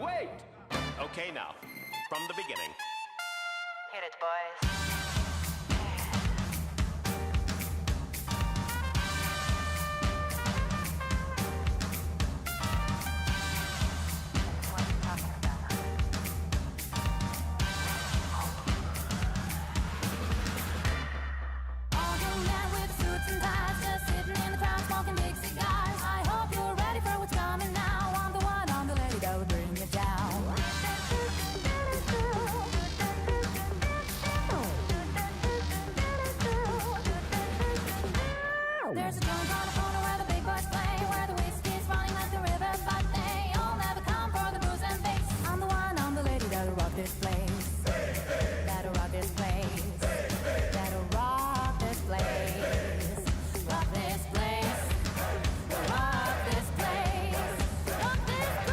Wait! Okay, now, from the beginning. Hit it, boys. There's a joint on the corner where the big boys play, where the whiskey's running like the river, but they all never come for the booze and bass. I'm the one, I'm the lady that'll rock this place. That'll rock this place. That'll rock this place. Rock this place. Rock this place. Rock this place.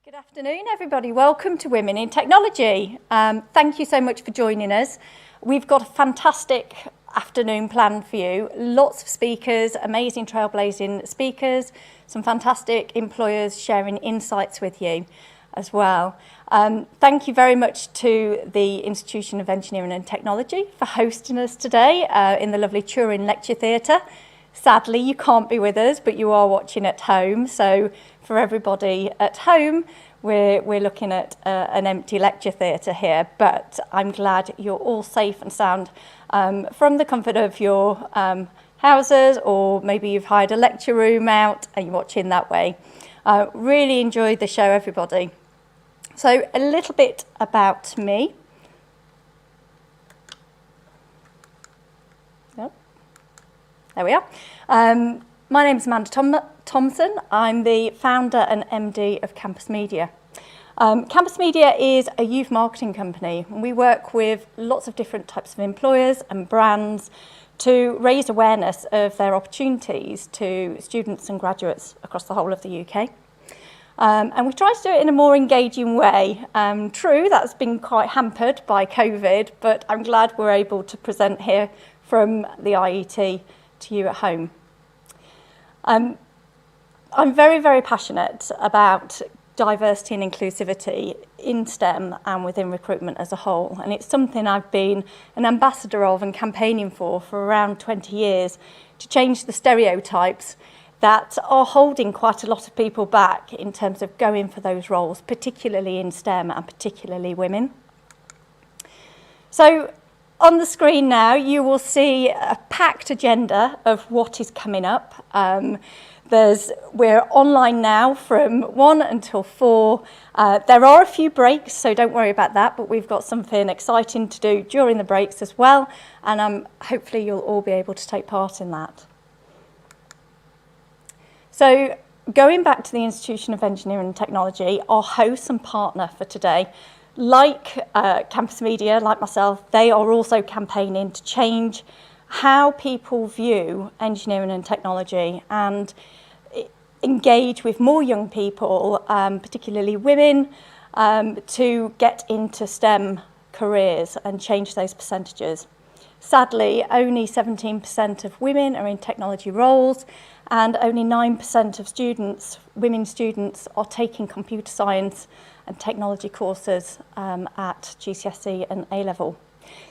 Good afternoon, everybody. Welcome to Women in Technology. Thank you so much for joining us. We've got a fantastic afternoon planned for you. Lots of speakers, amazing trailblazing speakers, some fantastic employers sharing insights with you as well. Thank you very much to the Institution of Engineering and Technology for hosting us today in the lovely Turin Lecture Theatre. Sadly, you can't be with us, but you are watching at home. So for everybody at home, we're looking at an empty lecture theatre here, but I'm glad you're all safe and sound from the comfort of your houses, or maybe you've hired a lecture room out and you're watching that way. Really enjoyed the show, everybody. So a little bit about me. There we are. My name is Amanda Thompson. I'm the founder and MD of Campus Media. Campus Media is a youth marketing company, and we work with lots of different types of employers and brands to raise awareness of their opportunities to students and graduates across the whole of the UK. And we try to do it in a more engaging way. True, that's been quite hampered by COVID, but I'm glad we're able to present here from the IET to you at home. I'm very, very passionate about diversity and inclusivity in STEM and within recruitment as a whole. And it's something I've been an ambassador of and campaigning for around 20 years to change the stereotypes that are holding quite a lot of people back in terms of going for those roles, particularly in STEM and particularly women. So on the screen now, you will see a packed agenda of what is coming up. We're online now from 1 until 4. There are a few breaks, so don't worry about that, but we've got something exciting to do during the breaks as well, and hopefully you'll all be able to take part in that. So going back to the Institution of Engineering and Technology, our host and partner for today, like Campus Media, like myself, they are also campaigning to change how people view engineering and technology and engage with more young people, particularly women, to get into STEM careers and change those percentages. Sadly, only 17% of women are in technology roles, and only 9% of women students are taking computer science and technology courses at GCSE and A-level.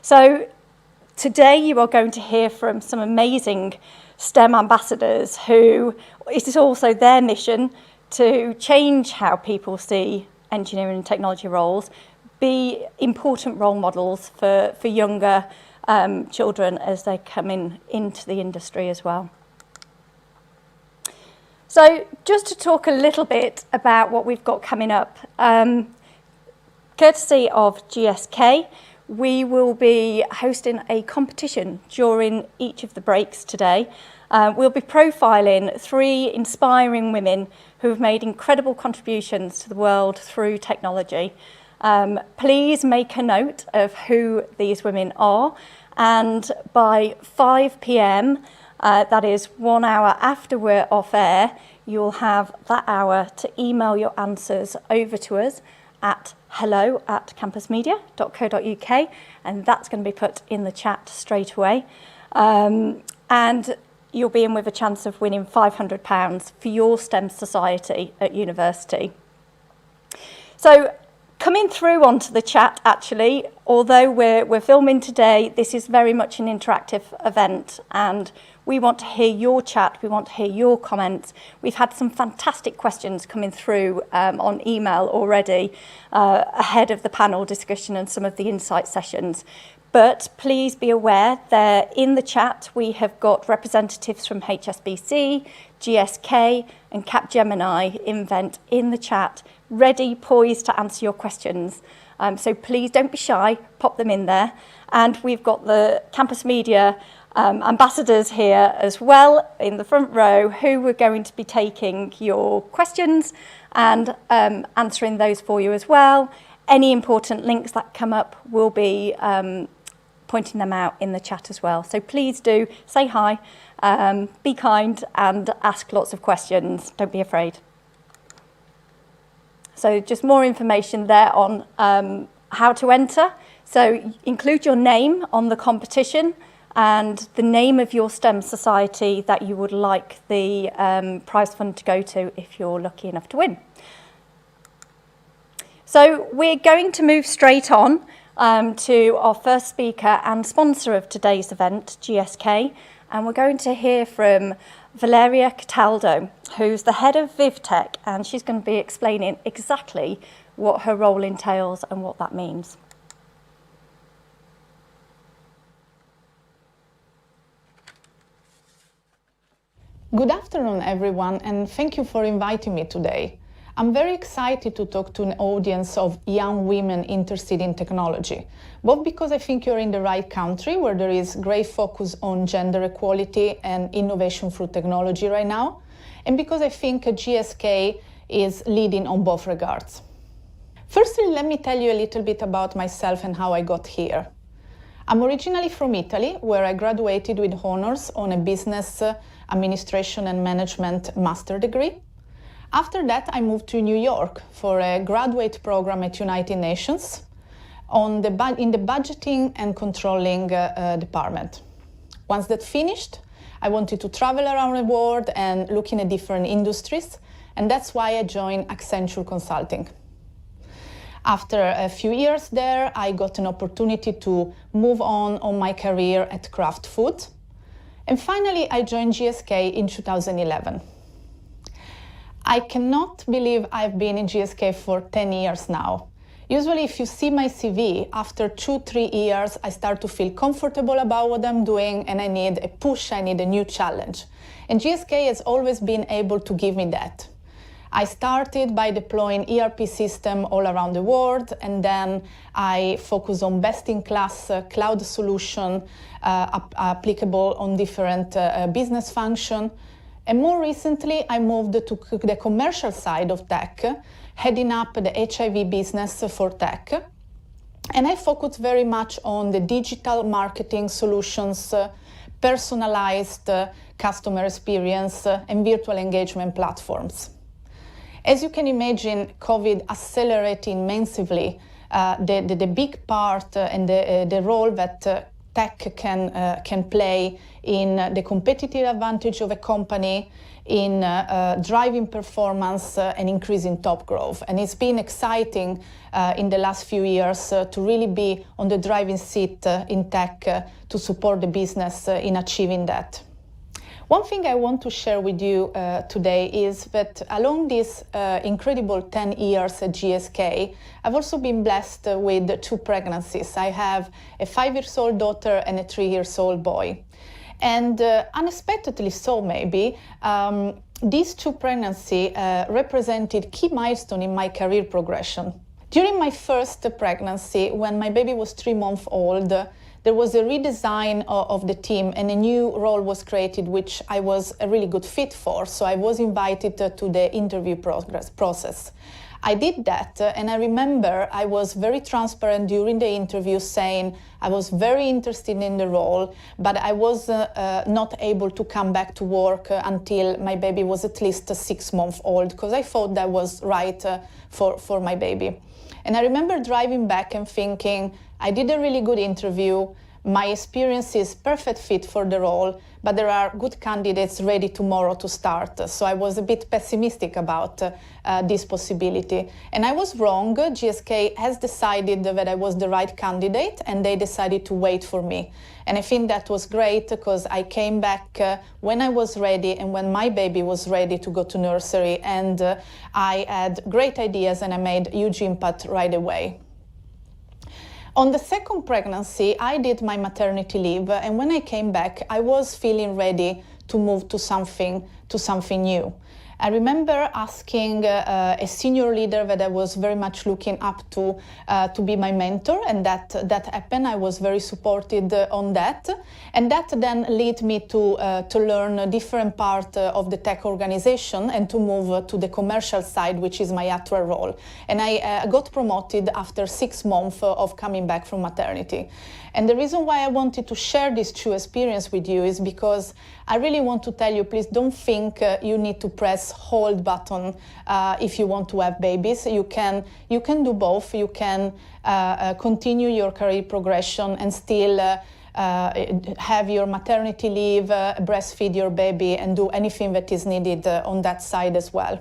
So today you are going to hear from some amazing STEM ambassadors who it is also their mission to change how people see engineering and technology roles, be important role models for younger children as they come into the industry as well. So just to talk a little bit about what we've got coming up, courtesy of GSK, we will be hosting a competition during each of the breaks today. We'll be profiling 3 inspiring women who have made incredible contributions to the world through technology. Please make a note of who these women are, and by 5 p.m, that is 1 hour after we're off air, you'll have that hour to email your answers over to us at hello@campusmedia.co.uk, and that's going to be put in the chat straight away. And you'll be in with a chance of winning £500 for your STEM society at university. So coming through onto the chat, actually, although we're filming today, this is very much an interactive event, and we want to hear your chat, we want to hear your comments. We've had some fantastic questions coming through on email already ahead of the panel discussion and some of the insight sessions. But please be aware that in the chat we have got representatives from HSBC, GSK and Capgemini Invent in the chat, ready, poised to answer your questions. So please don't be shy, pop them in there. And we've got the Campus Media ambassadors here as well in the front row, who are going to be taking your questions and answering those for you as well. Any important links that come up will be pointing them out in the chat as well. So please do say hi, be kind and ask lots of questions. Don't be afraid. So just more information there on how to enter. So include your name on the competition and the name of your STEM society that you would like the prize fund to go to if you're lucky enough to win. So we're going to move straight on to our first speaker and sponsor of today's event, GSK, and we're going to hear from Valeria Cataldo, who's the head of VivTech, and she's going to be explaining exactly what her role entails and what that means. Good afternoon, everyone, and thank you for inviting me today. I'm very excited to talk to an audience of young women interested in technology, both because I think you're in the right country where there is great focus on gender equality and innovation through technology right now, and because I think GSK is leading on both regards. Firstly, let me tell you a little bit about myself and how I got here. I'm originally from Italy, where I graduated with honors on a business administration and management master degree. After that, I moved to New York for a graduate program at United Nations in the budgeting and controlling department. Once that finished, I wanted to travel around the world and look in at different industries, and that's why I joined Accenture Consulting. After a few years there, I got an opportunity to move on my career at Kraft Food, and finally I joined GSK in 2011. I cannot believe I've been in GSK for 10 years now. Usually if you see my CV, after 2-3 years, I start to feel comfortable about what I'm doing and I need a push, I need a new challenge. And GSK has always been able to give me that. I started by deploying ERP system all around the world, and then I focus on best-in-class cloud solution applicable on different business function. And more recently, I moved to the commercial side of tech, heading up the HIV business for tech. And I focus very much on the digital marketing solutions, personalized customer experience, and virtual engagement platforms. As you can imagine, COVID accelerated immensely the big part and the role that tech can play in the competitive advantage of a company, in driving performance and increasing top growth. And it's been exciting in the last few years to really be on the driving seat in tech to support the business in achieving that. One thing I want to share with you today is that along these incredible 10 years at GSK, I've also been blessed with 2 pregnancies. I have a 5-year-old daughter and a 3-year-old boy. And unexpectedly so maybe, these 2 pregnancies represented key milestones in my career progression. During my first pregnancy, when my baby was 3 months old, there was a redesign of the team and a new role was created, which I was a really good fit for. So I was invited to the interview process. I did that, and I remember I was very transparent during the interview, saying I was very interested in the role, but I was not able to come back to work until my baby was at least 6 months old, because I thought that was right for my baby. And I remember driving back and thinking, I did a really good interview, my experience is perfect fit for the role, but there are good candidates ready tomorrow to start. So I was a bit pessimistic about this possibility. And I was wrong. GSK has decided that I was the right candidate, and they decided to wait for me. And I think that was great, because I came back when I was ready and when my baby was ready to go to nursery. And I had great ideas and I made huge impact right away. On the second pregnancy, I did my maternity leave, and when I came back, I was feeling ready to move to something new. I remember asking a senior leader that I was very much looking up to be my mentor, and that happened. I was very supported on that, and that then led me to learn a different part of the tech organization and to move to the commercial side, which is my actual role. And I got promoted after 6 months of coming back from maternity. And the reason why I wanted to share this true experience with you is because I really want to tell you, please don't think you need to press hold button if you want to have babies. You can do both. You can continue your career progression and still have your maternity leave, breastfeed your baby, and do anything that is needed on that side as well.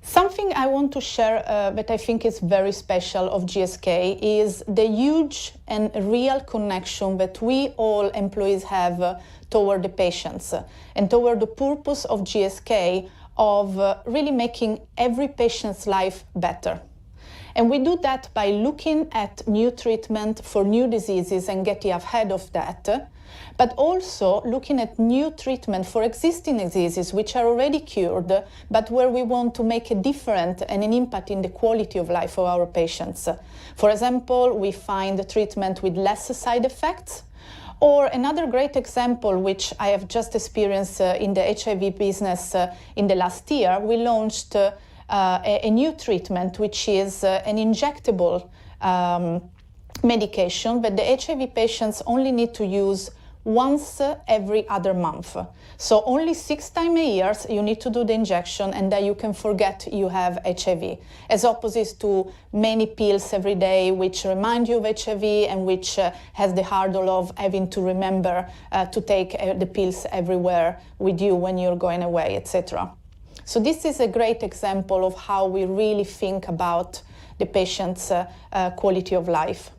Something I want to share that I think is very special of GSK is the huge and real connection that we all employees have toward the patients and toward the purpose of GSK of really making every patient's life better. And we do that by looking at new treatment for new diseases and getting ahead of that, but also looking at new treatment for existing diseases which are already cured, but where we want to make a difference and an impact in the quality of life of our patients. For example, we find treatment with less side effects. Or another great example, which I have just experienced in the HIV business in the last year, we launched a new treatment, which is an injectable medication that the HIV patients only need to use once every other month. So only 6 times a year you need to do the injection, and then you can forget you have HIV, as opposed to many pills every day which remind you of HIV and which has the hurdle of having to remember to take the pills everywhere with you when you're going away, etc. So this is a great example of how we really think about the patient's quality of life.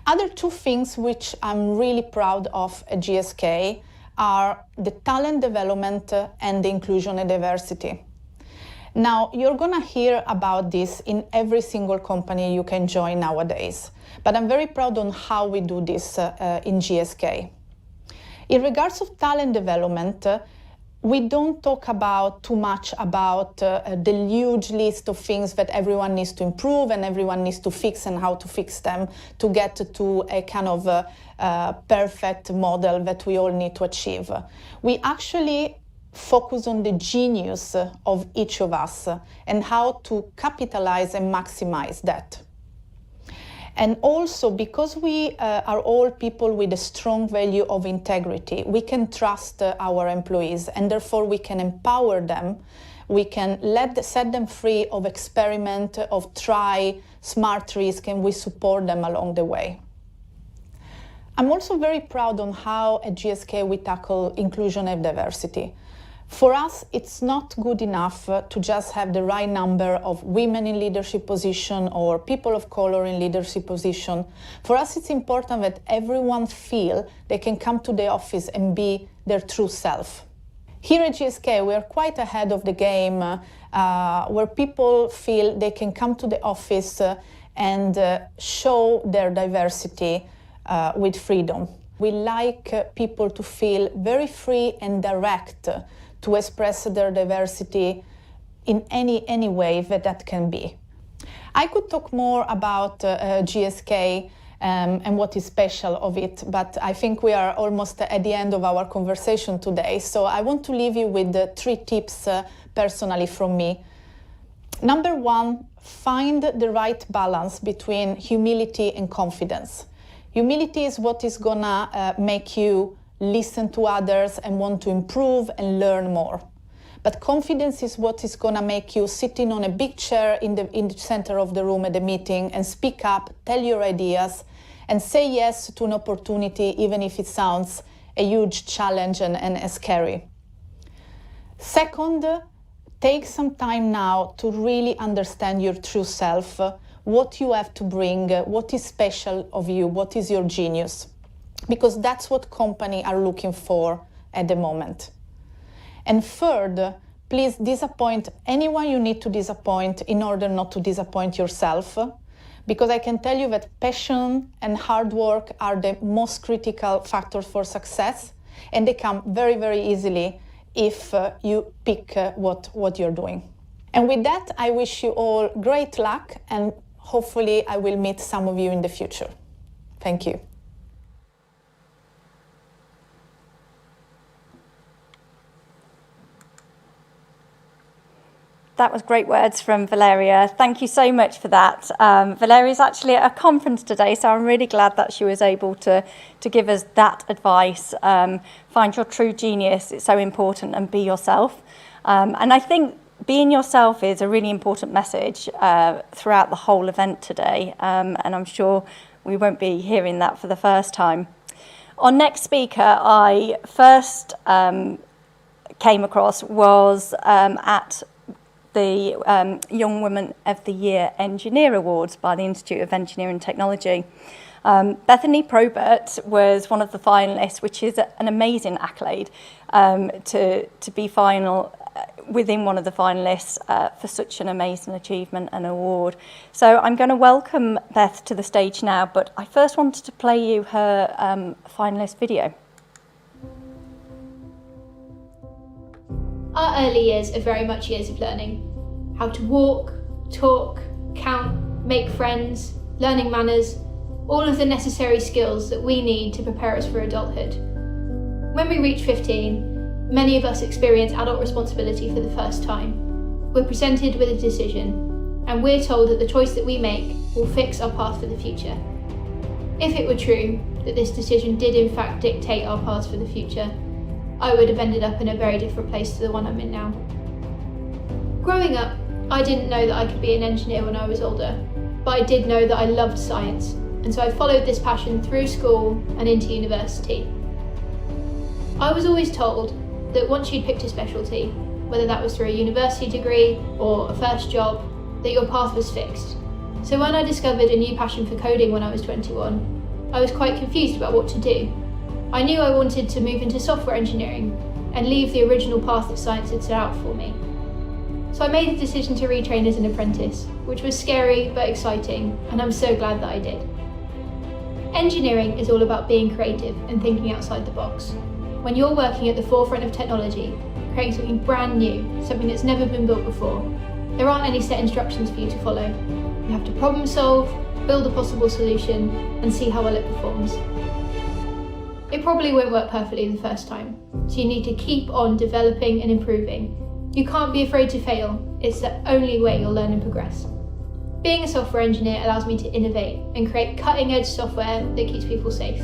Other 2 things which I'm really proud of at GSK are the talent development and the inclusion and diversity. Now, you're going to hear about this in every single company you can join nowadays, but I'm very proud on how we do this in GSK. In regards of talent development, we don't talk too much about the huge list of things that everyone needs to improve and everyone needs to fix and how to fix them to get to a kind of perfect model that we all need to achieve. We actually focus on the genius of each of us and how to capitalize and maximize that. And also, because we are all people with a strong value of integrity, we can trust our employees, and therefore we can empower them. We can set them free of experiment, of try, smart risk, and we support them along the way. I'm also very proud on how at GSK we tackle inclusion and diversity. For us, it's not good enough to just have the right number of women in leadership position or people of color in leadership position. For us, it's important that everyone feel they can come to the office and be their true self. Here at GSK, we are quite ahead of the game, where people feel they can come to the office and show their diversity with freedom. We like people to feel very free and direct to express their diversity in any way that can be. I could talk more about GSK and what is special of it, but I think we are almost at the end of our conversation today. So I want to leave you with 3 tips personally from me. Number 1, find the right balance between humility and confidence. Humility is what is gonna make you listen to others and want to improve and learn more. But confidence is what is gonna make you sitting on a big chair in the center of the room at the meeting and speak up, tell your ideas, and say yes to an opportunity, even if it sounds a huge challenge and scary. Second, take some time now to really understand your true self, what you have to bring, what is special of you, what is your genius, because that's what companies are looking for at the moment. And third, please disappoint anyone you need to disappoint in order not to disappoint yourself, because I can tell you that passion and hard work are the most critical factors for success, and they come very, very easily if you pick what you're doing. And with that, I wish you all great luck, and hopefully I will meet some of you in the future. Thank you. That was great words from Valeria. Thank you so much for that. Valeria is actually at a conference today, so I'm really glad that she was able to give us that advice. Find your true genius, it's so important, and be yourself. And I think being yourself is a really important message throughout the whole event today, and I'm sure we won't be hearing that for the first time. Our next speaker I first came across was at the Young Woman of the Year Engineer Awards by the Institute of Engineering and Technology. Bethany Probert was one of the finalists, which is an amazing accolade to be final within one of the finalists for such an amazing achievement and award. So I'm going to welcome Beth to the stage now, but I first wanted to play you her finalist video. Our early years are very much years of learning. How to walk, talk, count, make friends, learning manners, all of the necessary skills that we need to prepare us for adulthood. When we reach 15, many of us experience adult responsibility for the first time. We're presented with a decision, and we're told that the choice that we make will fix our path for the future. If it were true that this decision did in fact dictate our paths for the future, I would have ended up in a very different place to the one I'm in now. Growing up, I didn't know that I could be an engineer when I was older, but I did know that I loved science, and so I followed this passion through school and into university. I was always told that once you'd picked a specialty, whether that was through a university degree or a first job, that your path was fixed. So when I discovered a new passion for coding when I was 21, I was quite confused about what to do. I knew I wanted to move into software engineering and leave the original path that science had set out for me. So I made the decision to retrain as an apprentice, which was scary but exciting, and I'm so glad that I did. Engineering is all about being creative and thinking outside the box. When you're working at the forefront of technology, creating something brand new, something that's never been built before, there aren't any set instructions for you to follow. You have to problem solve, build a possible solution, and see how well it performs. It probably won't work perfectly the first time, so you need to keep on developing and improving. You can't be afraid to fail, it's the only way you'll learn and progress. Being a software engineer allows me to innovate and create cutting-edge software that keeps people safe.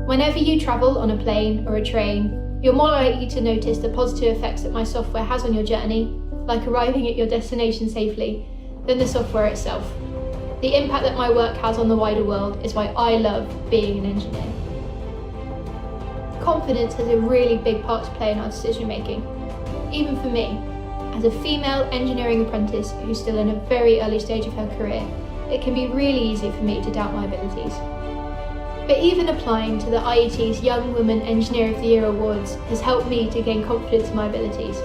Whenever you travel on a plane or a train, you're more likely to notice the positive effects that my software has on your journey, like arriving at your destination safely, than the software itself. The impact that my work has on the wider world is why I love being an engineer. Confidence has a really big part to play in our decision making. Even for me, as a female engineering apprentice who's still in a very early stage of her career, it can be really easy for me to doubt my abilities. But even applying to the IET's Young Women Engineer of the Year Awards has helped me to gain confidence in my abilities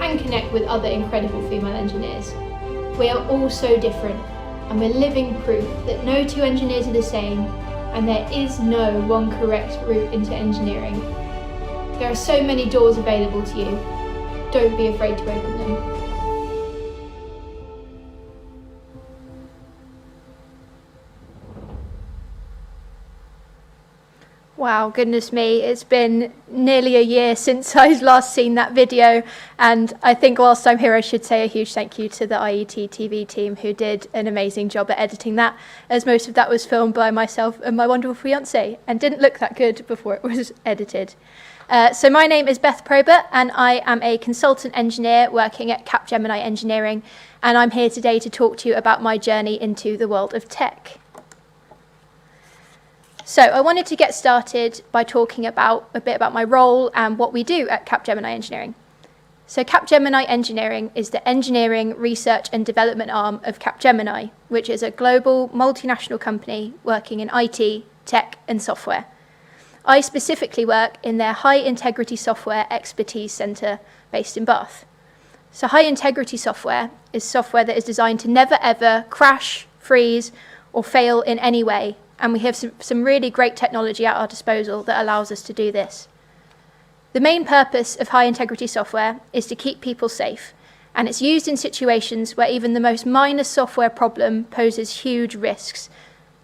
and connect with other incredible female engineers. We are all so different, and we're living proof that no two engineers are the same, and there is no one correct route into engineering. There are so many doors available to you. Don't be afraid to open them. Wow, goodness me, it's been nearly a year since I've last seen that video, and I think whilst I'm here I should say a huge thank you to the IET TV team who did an amazing job at editing that, as most of that was filmed by myself and my wonderful fiancé and didn't look that good before it was edited. So my name is Beth Probert and I am a consultant engineer working at Capgemini Engineering, and I'm here today to talk to you about my journey into the world of tech. So I wanted to get started by talking a bit about my role and what we do at Capgemini Engineering. So Capgemini Engineering is the engineering, research and development arm of Capgemini, which is a global multinational company working in IT, tech and software. I specifically work in their high integrity software expertise centre based in Bath. So high integrity software is software that is designed to never ever crash, freeze or fail in any way. And we have some really great technology at our disposal that allows us to do this. The main purpose of high integrity software is to keep people safe, and it's used in situations where even the most minor software problem poses huge risks.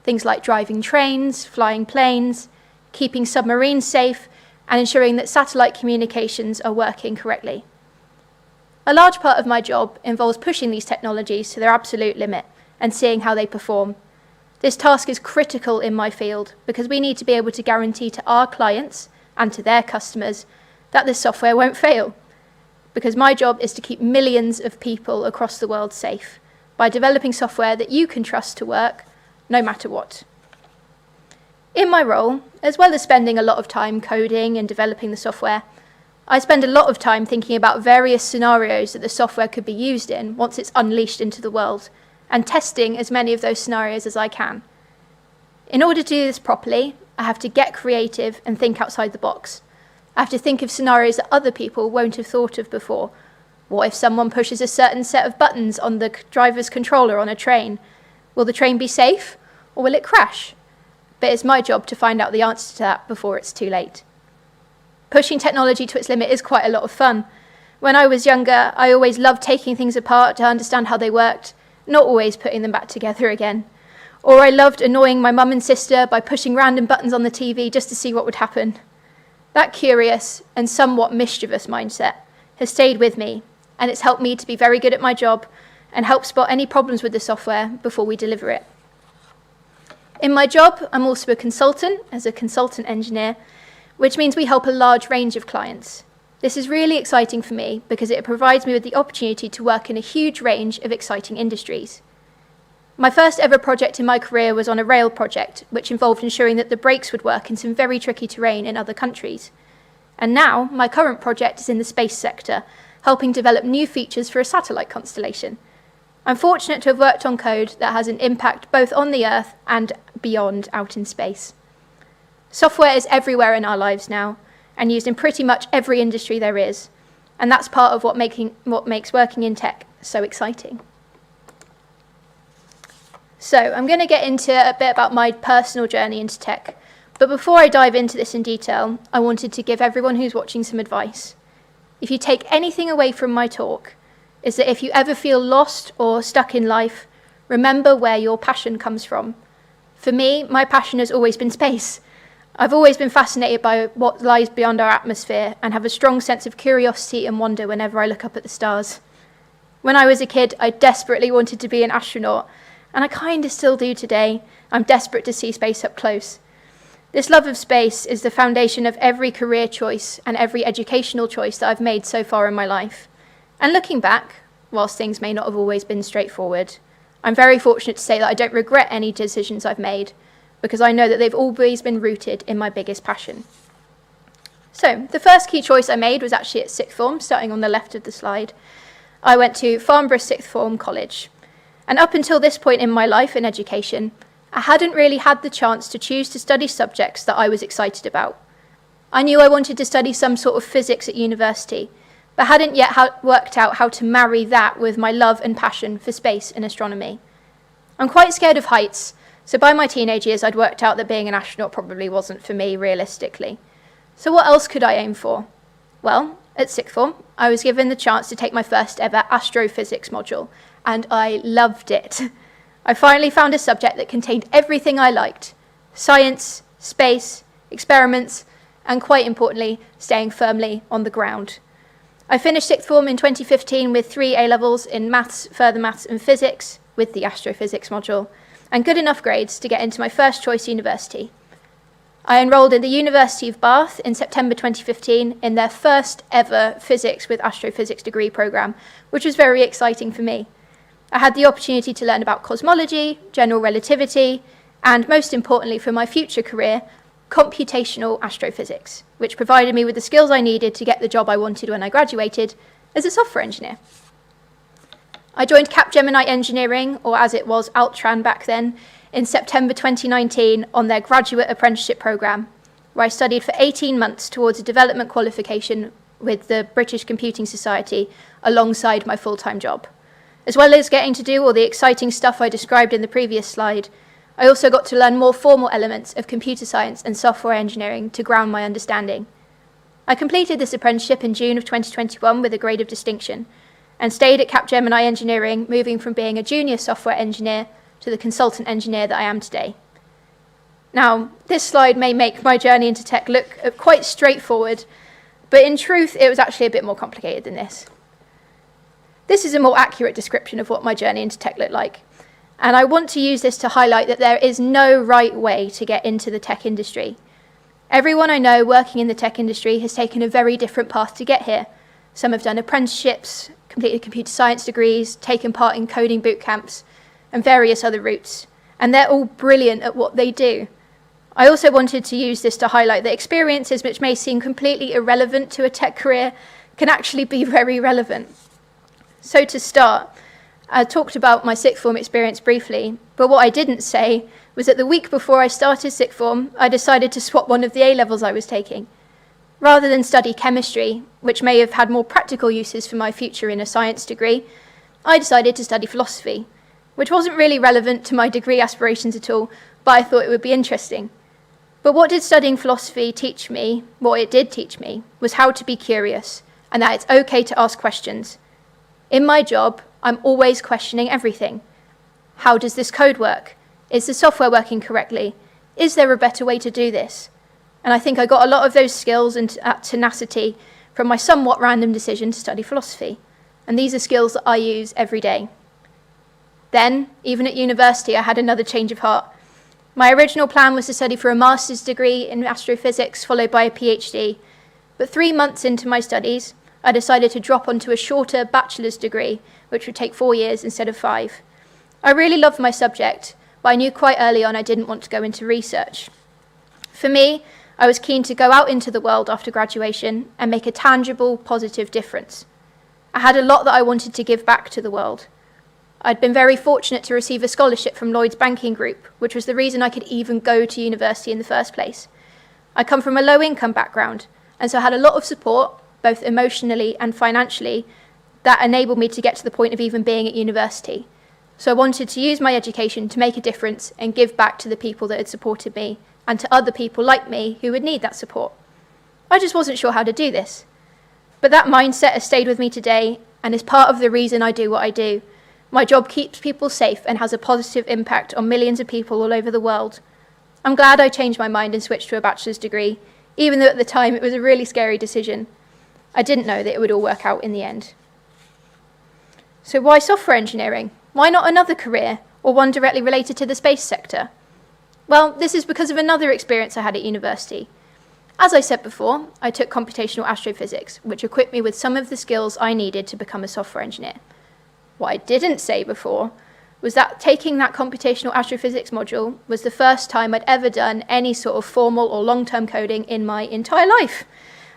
Things like driving trains, flying planes, keeping submarines safe, and ensuring that satellite communications are working correctly. A large part of my job involves pushing these technologies to their absolute limit and seeing how they perform. This task is critical in my field because we need to be able to guarantee to our clients and to their customers that this software won't fail. Because my job is to keep millions of people across the world safe by developing software that you can trust to work no matter what. In my role, as well as spending a lot of time coding and developing the software, I spend a lot of time thinking about various scenarios that the software could be used in once it's unleashed into the world, and testing as many of those scenarios as I can. In order to do this properly, I have to get creative and think outside the box. I have to think of scenarios that other people won't have thought of before. What if someone pushes a certain set of buttons on the driver's controller on a train? Will the train be safe, or will it crash? But it's my job to find out the answer to that before it's too late. Pushing technology to its limit is quite a lot of fun. When I was younger, I always loved taking things apart to understand how they worked, not always putting them back together again. Or I loved annoying my mum and sister by pushing random buttons on the TV just to see what would happen. That curious and somewhat mischievous mindset has stayed with me, and it's helped me to be very good at my job and help spot any problems with the software before we deliver it. In my job, I'm also a consultant as a consultant engineer, which means we help a large range of clients. This is really exciting for me because it provides me with the opportunity to work in a huge range of exciting industries. My first ever project in my career was on a rail project, which involved ensuring that the brakes would work in some very tricky terrain in other countries. And now, my current project is in the space sector, helping develop new features for a satellite constellation. I'm fortunate to have worked on code that has an impact both on the Earth and beyond out in space. Software is everywhere in our lives now, and used in pretty much every industry there is. And that's part of what makes working in tech so exciting. So I'm going to get into a bit about my personal journey into tech. But before I dive into this in detail, I wanted to give everyone who's watching some advice. If you take anything away from my talk, is that if you ever feel lost or stuck in life, remember where your passion comes from. For me, my passion has always been space. I've always been fascinated by what lies beyond our atmosphere and have a strong sense of curiosity and wonder whenever I look up at the stars. When I was a kid, I desperately wanted to be an astronaut, and I kind of still do today. I'm desperate to see space up close. This love of space is the foundation of every career choice and every educational choice that I've made so far in my life. And looking back, whilst things may not have always been straightforward, I'm very fortunate to say that I don't regret any decisions I've made, because I know that they've always been rooted in my biggest passion. So, the first key choice I made was actually at sixth form, starting on the left of the slide. I went to Farnborough Sixth Form College. And up until this point in my life in education, I hadn't really had the chance to choose to study subjects that I was excited about. I knew I wanted to study some sort of physics at university, but hadn't yet worked out how to marry that with my love and passion for space and astronomy. I'm quite scared of heights, so by my teenage years I'd worked out that being an astronaut probably wasn't for me realistically. So what else could I aim for? Well, at sixth form, I was given the chance to take my first ever astrophysics module, and I loved it. I finally found a subject that contained everything I liked: science, space, experiments, and quite importantly, staying firmly on the ground. I finished sixth form in 2015 with 3 A-levels in maths, further maths and physics with the astrophysics module, and good enough grades to get into my first choice university. I enrolled in the University of Bath in September 2015 in their first ever physics with astrophysics degree programme, which was very exciting for me. I had the opportunity to learn about cosmology, general relativity, and most importantly for my future career, computational astrophysics, which provided me with the skills I needed to get the job I wanted when I graduated as a software engineer. I joined Capgemini Engineering, or as it was Altran back then, in September 2019 on their graduate apprenticeship programme, where I studied for 18 months towards a development qualification with the British Computing Society alongside my full-time job. As well as getting to do all the exciting stuff I described in the previous slide, I also got to learn more formal elements of computer science and software engineering to ground my understanding. I completed this apprenticeship in June of 2021 with a grade of distinction, and stayed at Capgemini Engineering, moving from being a junior software engineer to the consultant engineer that I am today. Now, this slide may make my journey into tech look quite straightforward, but in truth, it was actually a bit more complicated than this. This is a more accurate description of what my journey into tech looked like, and I want to use this to highlight that there is no right way to get into the tech industry. Everyone I know working in the tech industry has taken a very different path to get here. Some have done apprenticeships, completed computer science degrees, taken part in coding boot camps, and various other routes, and they're all brilliant at what they do. I also wanted to use this to highlight that experiences which may seem completely irrelevant to a tech career can actually be very relevant. So to start, I talked about my sixth form experience briefly, but what I didn't say was that the week before I started sixth form, I decided to swap one of the A-levels I was taking. Rather than study chemistry, which may have had more practical uses for my future in a science degree, I decided to study philosophy, which wasn't really relevant to my degree aspirations at all, but I thought it would be interesting. But what did studying philosophy teach me, what it did teach me, was how to be curious, and that it's okay to ask questions. In my job, I'm always questioning everything. How does this code work? Is the software working correctly? Is there a better way to do this? And I think I got a lot of those skills and tenacity from my somewhat random decision to study philosophy. And these are skills that I use every day. Then, even at university, I had another change of heart. My original plan was to study for a master's degree in astrophysics, followed by a PhD. But 3 months into my studies, I decided to drop onto a shorter bachelor's degree, which would take 4 years instead of 5. I really loved my subject, but I knew quite early on I didn't want to go into research. For me, I was keen to go out into the world after graduation and make a tangible, positive difference. I had a lot that I wanted to give back to the world. I'd been very fortunate to receive a scholarship from Lloyd's Banking Group, which was the reason I could even go to university in the first place. I come from a low-income background, and so I had a lot of support, both emotionally and financially, that enabled me to get to the point of even being at university. So I wanted to use my education to make a difference and give back to the people that had supported me and to other people like me who would need that support. I just wasn't sure how to do this. But that mindset has stayed with me today and is part of the reason I do what I do. My job keeps people safe and has a positive impact on millions of people all over the world. I'm glad I changed my mind and switched to a bachelor's degree, even though at the time it was a really scary decision. I didn't know that it would all work out in the end. So why software engineering? Why not another career, or one directly related to the space sector? Well, this is because of another experience I had at university. As I said before, I took computational astrophysics, which equipped me with some of the skills I needed to become a software engineer. What I didn't say before was that taking that computational astrophysics module was the first time I'd ever done any sort of formal or long-term coding in my entire life.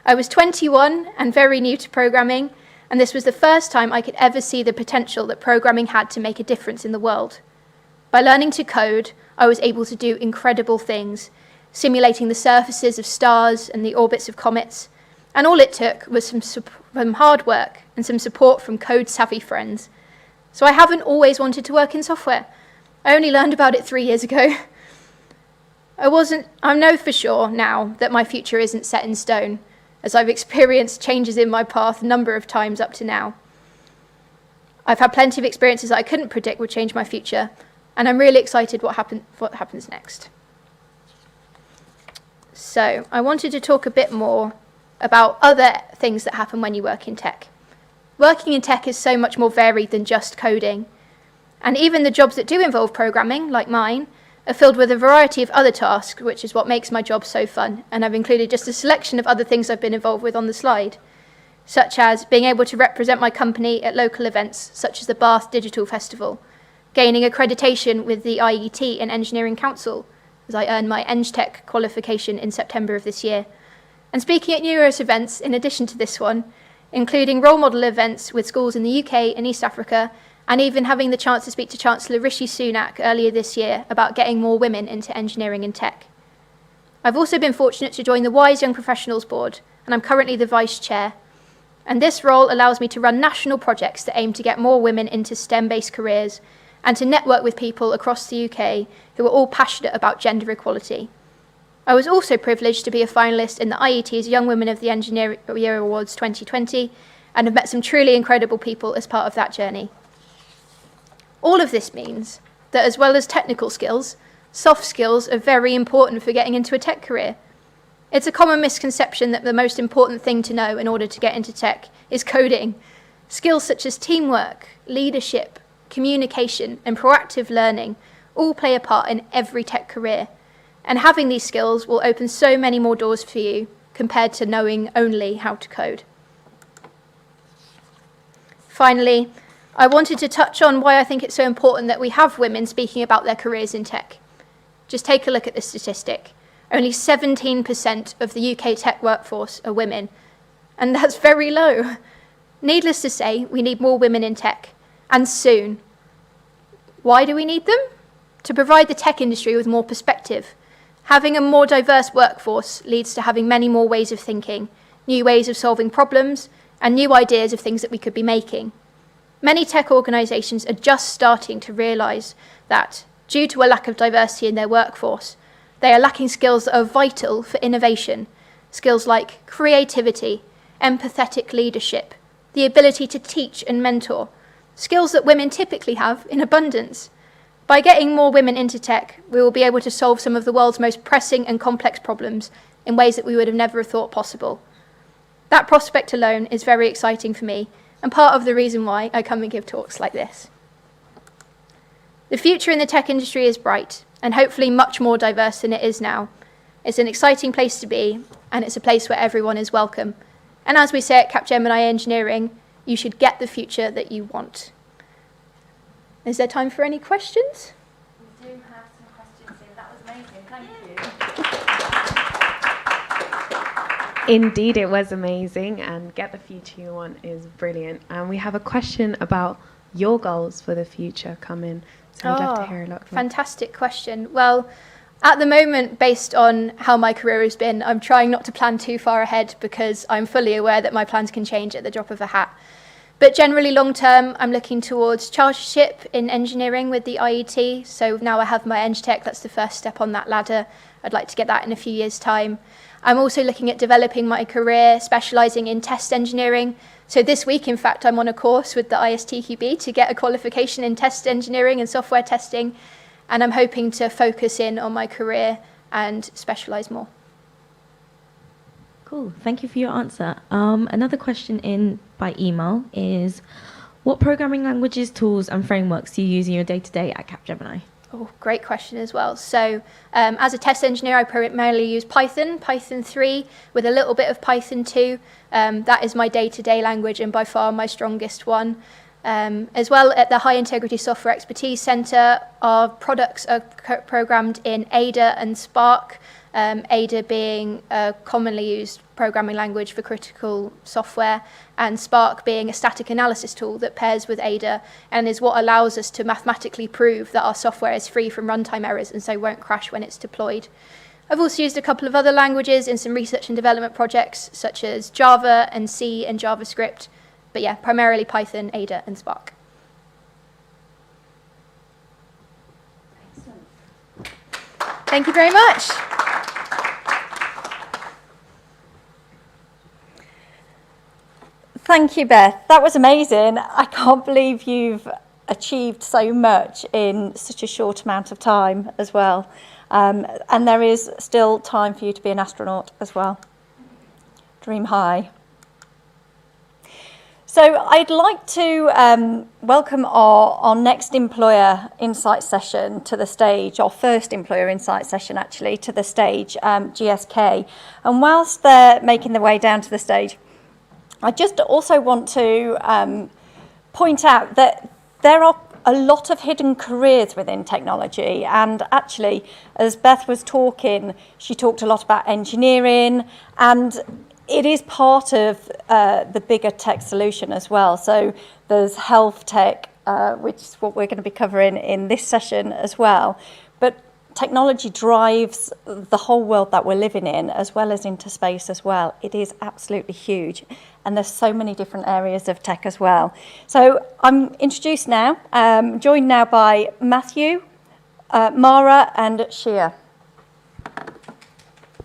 I was 21 and very new to programming, and this was the first time I could ever see the potential that programming had to make a difference in the world. By learning to code, I was able to do incredible things, simulating the surfaces of stars and the orbits of comets, and all it took was some hard work and some support from code-savvy friends. So I haven't always wanted to work in software. I only learned about it 3 years ago. I know for sure now that my future isn't set in stone, as I've experienced changes in my path a number of times up to now. I've had plenty of experiences that I couldn't predict would change my future, and I'm really excited what happens next. So I wanted to talk a bit more about other things that happen when you work in tech. Working in tech is so much more varied than just coding. And even the jobs that do involve programming, like mine, are filled with a variety of other tasks, which is what makes my job so fun. And I've included just a selection of other things I've been involved with on the slide, such as being able to represent my company at local events, such as the Bath Digital Festival, gaining accreditation with the IET and Engineering Council, as I earned my EngTech qualification in September of this year, and speaking at numerous events in addition to this one, including role model events with schools in the UK and East Africa, and even having the chance to speak to Chancellor Rishi Sunak earlier this year about getting more women into engineering and tech. I've also been fortunate to join the WISE Young Professionals Board, and I'm currently the Vice Chair. And this role allows me to run national projects that aim to get more women into STEM-based careers and to network with people across the UK who are all passionate about gender equality. I was also privileged to be a finalist in the IET's Young Women of the Engineer Year Awards 2020 and have met some truly incredible people as part of that journey. All of this means that as well as technical skills, soft skills are very important for getting into a tech career. It's a common misconception that the most important thing to know in order to get into tech is coding. Skills such as teamwork, leadership, communication, and proactive learning all play a part in every tech career. And having these skills will open so many more doors for you compared to knowing only how to code. Finally, I wanted to touch on why I think it's so important that we have women speaking about their careers in tech. Just take a look at the statistic. Only 17% of the UK tech workforce are women, and that's very low. Needless to say, we need more women in tech, and soon. Why do we need them? To provide the tech industry with more perspective. Having a more diverse workforce leads to having many more ways of thinking, new ways of solving problems, and new ideas of things that we could be making. Many tech organisations are just starting to realise that, due to a lack of diversity in their workforce, they are lacking skills that are vital for innovation, skills like creativity, empathetic leadership, the ability to teach and mentor, skills that women typically have in abundance. By getting more women into tech, we will be able to solve some of the world's most pressing and complex problems in ways that we would have never thought possible. That prospect alone is very exciting for me, and part of the reason why I come and give talks like this. The future in the tech industry is bright, and hopefully much more diverse than it is now. It's an exciting place to be, and it's a place where everyone is welcome. And as we say at Capgemini Engineering, you should get the future that you want. Is there time for any questions? We do have some questions in. That was amazing. Thank you. Indeed, it was amazing, and get the future you want is brilliant. And we have a question about your goals for the future coming. So I'd love to hear a lot from you. Fantastic question. Well, at the moment, based on how my career has been, I'm trying not to plan too far ahead because I'm fully aware that my plans can change at the drop of a hat. But generally long term, I'm looking towards chartership in engineering with the IET. So now I have my EngTech, that's the first step on that ladder. I'd like to get that in a few years' time. I'm also looking at developing my career, specialising in test engineering. So this week, in fact, I'm on a course with the ISTQB to get a qualification in test engineering and software testing. And I'm hoping to focus in on my career and specialise more. Cool, thank you for your answer. Another question in by email is, what programming languages, tools and frameworks do you use in your day-to-day at Capgemini? Oh, great question as well. So as a test engineer, I primarily use Python 3 with a little bit of Python 2. That is my day-to-day language and by far my strongest one. As well, at the High Integrity Software Expertise Centre, our products are programmed in Ada and Spark. Ada being a commonly used programming language for critical software, and Spark being a static analysis tool that pairs with Ada and is what allows us to mathematically prove that our software is free from runtime errors and so won't crash when it's deployed. I've also used a couple of other languages in some research and development projects, such as Java and C and JavaScript, but yeah, primarily Python, Ada and Spark. Excellent. Thank you very much. Thank you, Beth. That was amazing. I can't believe you've achieved so much in such a short amount of time as well. And there is still time for you to be an astronaut as well. Dream high. So I'd like to welcome our next employer insight session to the stage, our first employer insight session actually to the stage, GSK. And whilst they're making their way down to the stage, I just also want to point out that there are a lot of hidden careers within technology. And actually, as Beth was talking, she talked a lot about engineering, and it is part of the bigger tech solution as well. So there's health tech, which is what we're going to be covering in this session as well. But technology drives the whole world that we're living in, as well as into space as well. It is absolutely huge. And there's so many different areas of tech as well. So I'm introduced now, joined now by Matthew, Mara and Shia.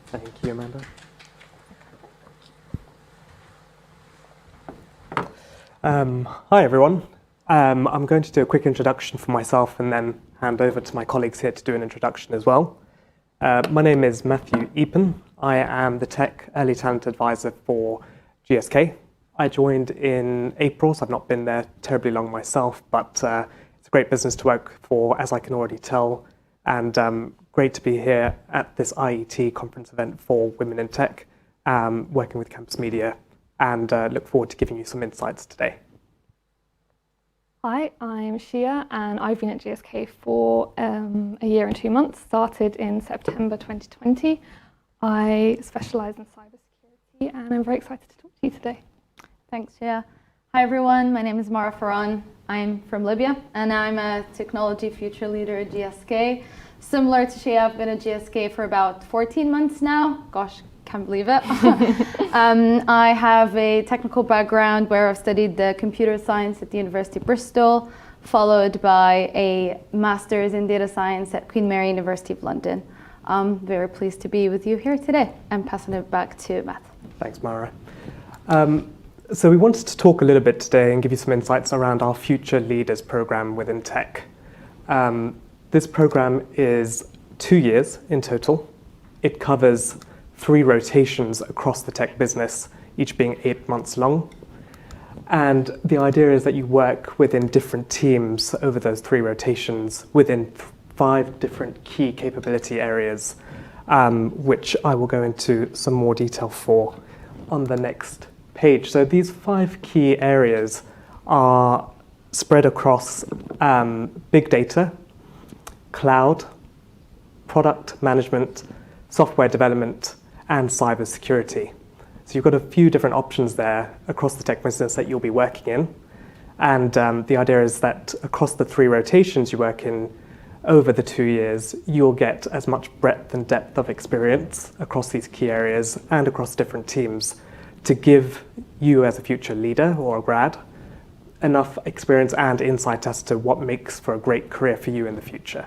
Thank you, Amanda. Hi, everyone. I'm going to do a quick introduction for myself and then hand over to my colleagues here to do an introduction as well. My name is Matthew Eapen. I am the Tech Early Talent Advisor for GSK. I joined in April, so I've not been there terribly long myself, but it's a great business to work for, as I can already tell, and great to be here at this IET conference event for Women in Tech, working with Campus Media, and look forward to giving you some insights today. Hi, I'm Shia, and I've been at GSK for a year and 2 months, started in September 2020. I specialise in cybersecurity, and I'm very excited to talk to you today. Thanks, Shia. Hi, everyone. My name is Mara Farhan. I'm from Libya, and I'm a technology future leader at GSK. Similar to Shia, I've been at GSK for about 14 months now. Gosh, can't believe it. I have a technical background where I've studied the computer science at the University of Bristol, followed by a master's in data science at Queen Mary University of London. I'm very pleased to be with you here today. I'm passing it back to Matt. Thanks, Mara. So we wanted to talk a little bit today and give you some insights around our Future Leaders program within tech. This program is 2 years in total. It covers 3 rotations across the tech business, each being 8 months long. And the idea is that you work within different teams over those 3 rotations within 5 different key capability areas, which I will go into some more detail for on the next page. So these 5 key areas are spread across big data, cloud, product management, software development, and cybersecurity. So you've got a few different options there across the tech business that you'll be working in. And the idea is that across the 3 rotations you work in over the 2 years, you'll get as much breadth and depth of experience across these key areas and across different teams to give you as a future leader or a grad enough experience and insight as to what makes for a great career for you in the future.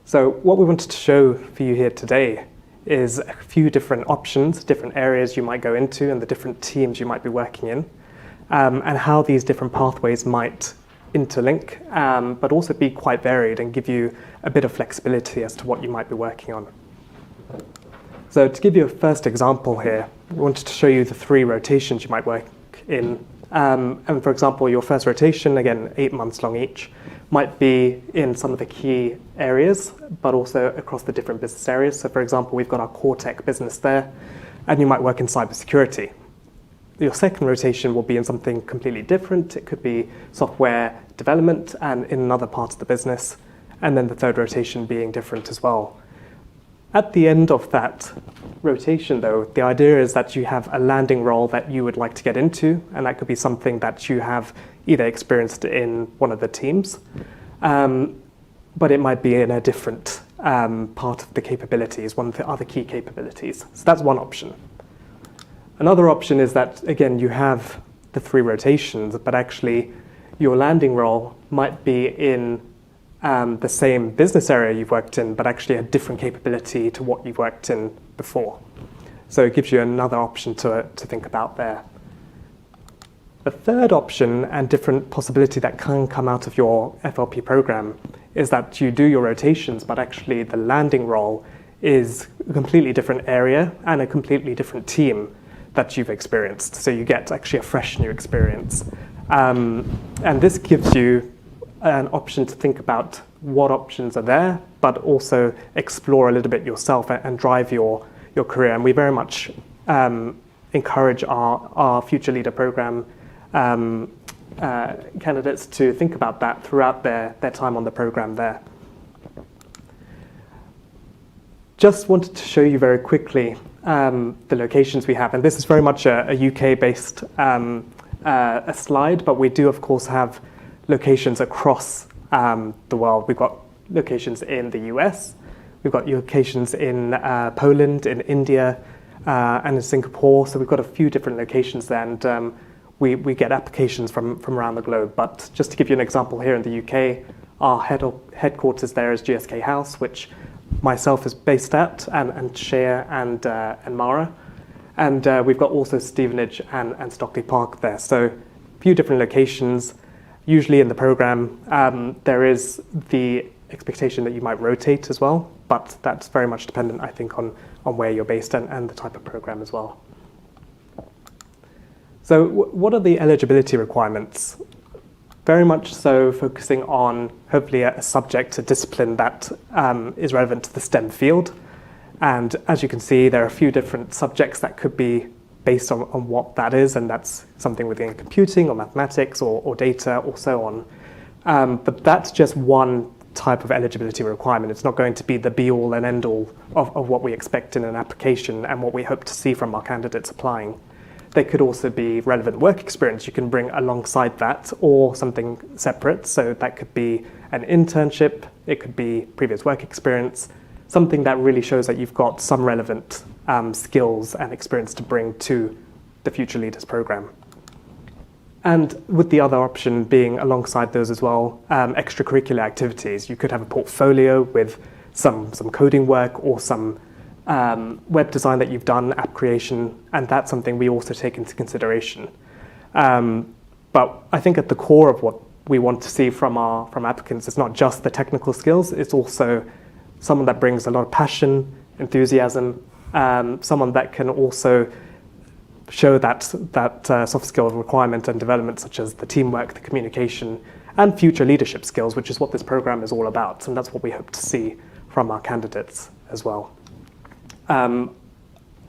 So what we wanted to show for you here today is a few different options, different areas you might go into and the different teams you might be working in, and how these different pathways might interlink, but also be quite varied and give you a bit of flexibility as to what you might be working on. So to give you a first example here, we wanted to show you the 3 rotations you might work in. And for example, your first rotation, again, 8 months long each, might be in some of the key areas, but also across the different business areas. So for example, we've got our core tech business there, and you might work in cybersecurity. Your second rotation will be in something completely different. It could be software development and in another part of the business, and then the third rotation being different as well. At the end of that rotation, though, the idea is that you have a landing role that you would like to get into, and that could be something that you have either experienced in one of the teams, but it might be in a different part of the capabilities, one of the other key capabilities. So that's one option. Another option is that, again, you have the 3 rotations, but actually your landing role might be in the same business area you've worked in, but actually a different capability to what you've worked in before. So it gives you another option to think about there. The third option and different possibility that can come out of your FLP program is that you do your rotations, but actually the landing role is a completely different area and a completely different team that you've experienced. So you get actually a fresh new experience. And this gives you an option to think about what options are there, but also explore a little bit yourself and drive your career. And we very much encourage our Future Leader program candidates to think about that throughout their time on the program there. Just wanted to show you very quickly the locations we have. And this is very much a UK-based a slide, but we do, of course, have locations across the world. We've got locations in the US, we've got locations in Poland, in India, and in Singapore. So we've got a few different locations there, and we get applications from around the globe. But just to give you an example, here in the UK, our headquarters there is GSK House, which myself is based at, and Shea and Mara. And we've got also Stevenage and Stockley Park there. So a few different locations. Usually in the program, there is the expectation that you might rotate as well, but that's very much dependent, I think, on where you're based and the type of program as well. So what are the eligibility requirements? Very much so focusing on hopefully a subject, a discipline that is relevant to the STEM field. And as you can see, there are a few different subjects that could be based on what that is, and that's something within computing or mathematics or data or so on. But that's just one type of eligibility requirement. It's not going to be the be-all and end-all of what we expect in an application and what we hope to see from our candidates applying. There could also be relevant work experience you can bring alongside that, or something separate. So that could be an internship, it could be previous work experience, something that really shows that you've got some relevant skills and experience to bring to the Future Leaders program. And with the other option being alongside those as well, extracurricular activities. You could have a portfolio with some coding work or some web design that you've done, app creation, and that's something we also take into consideration. But I think at the core of what we want to see from applicants is not just the technical skills, it's also someone that brings a lot of passion, enthusiasm, someone that can also show that soft skill requirement and development, such as the teamwork, the communication, and future leadership skills, which is what this program is all about. And that's what we hope to see from our candidates as well.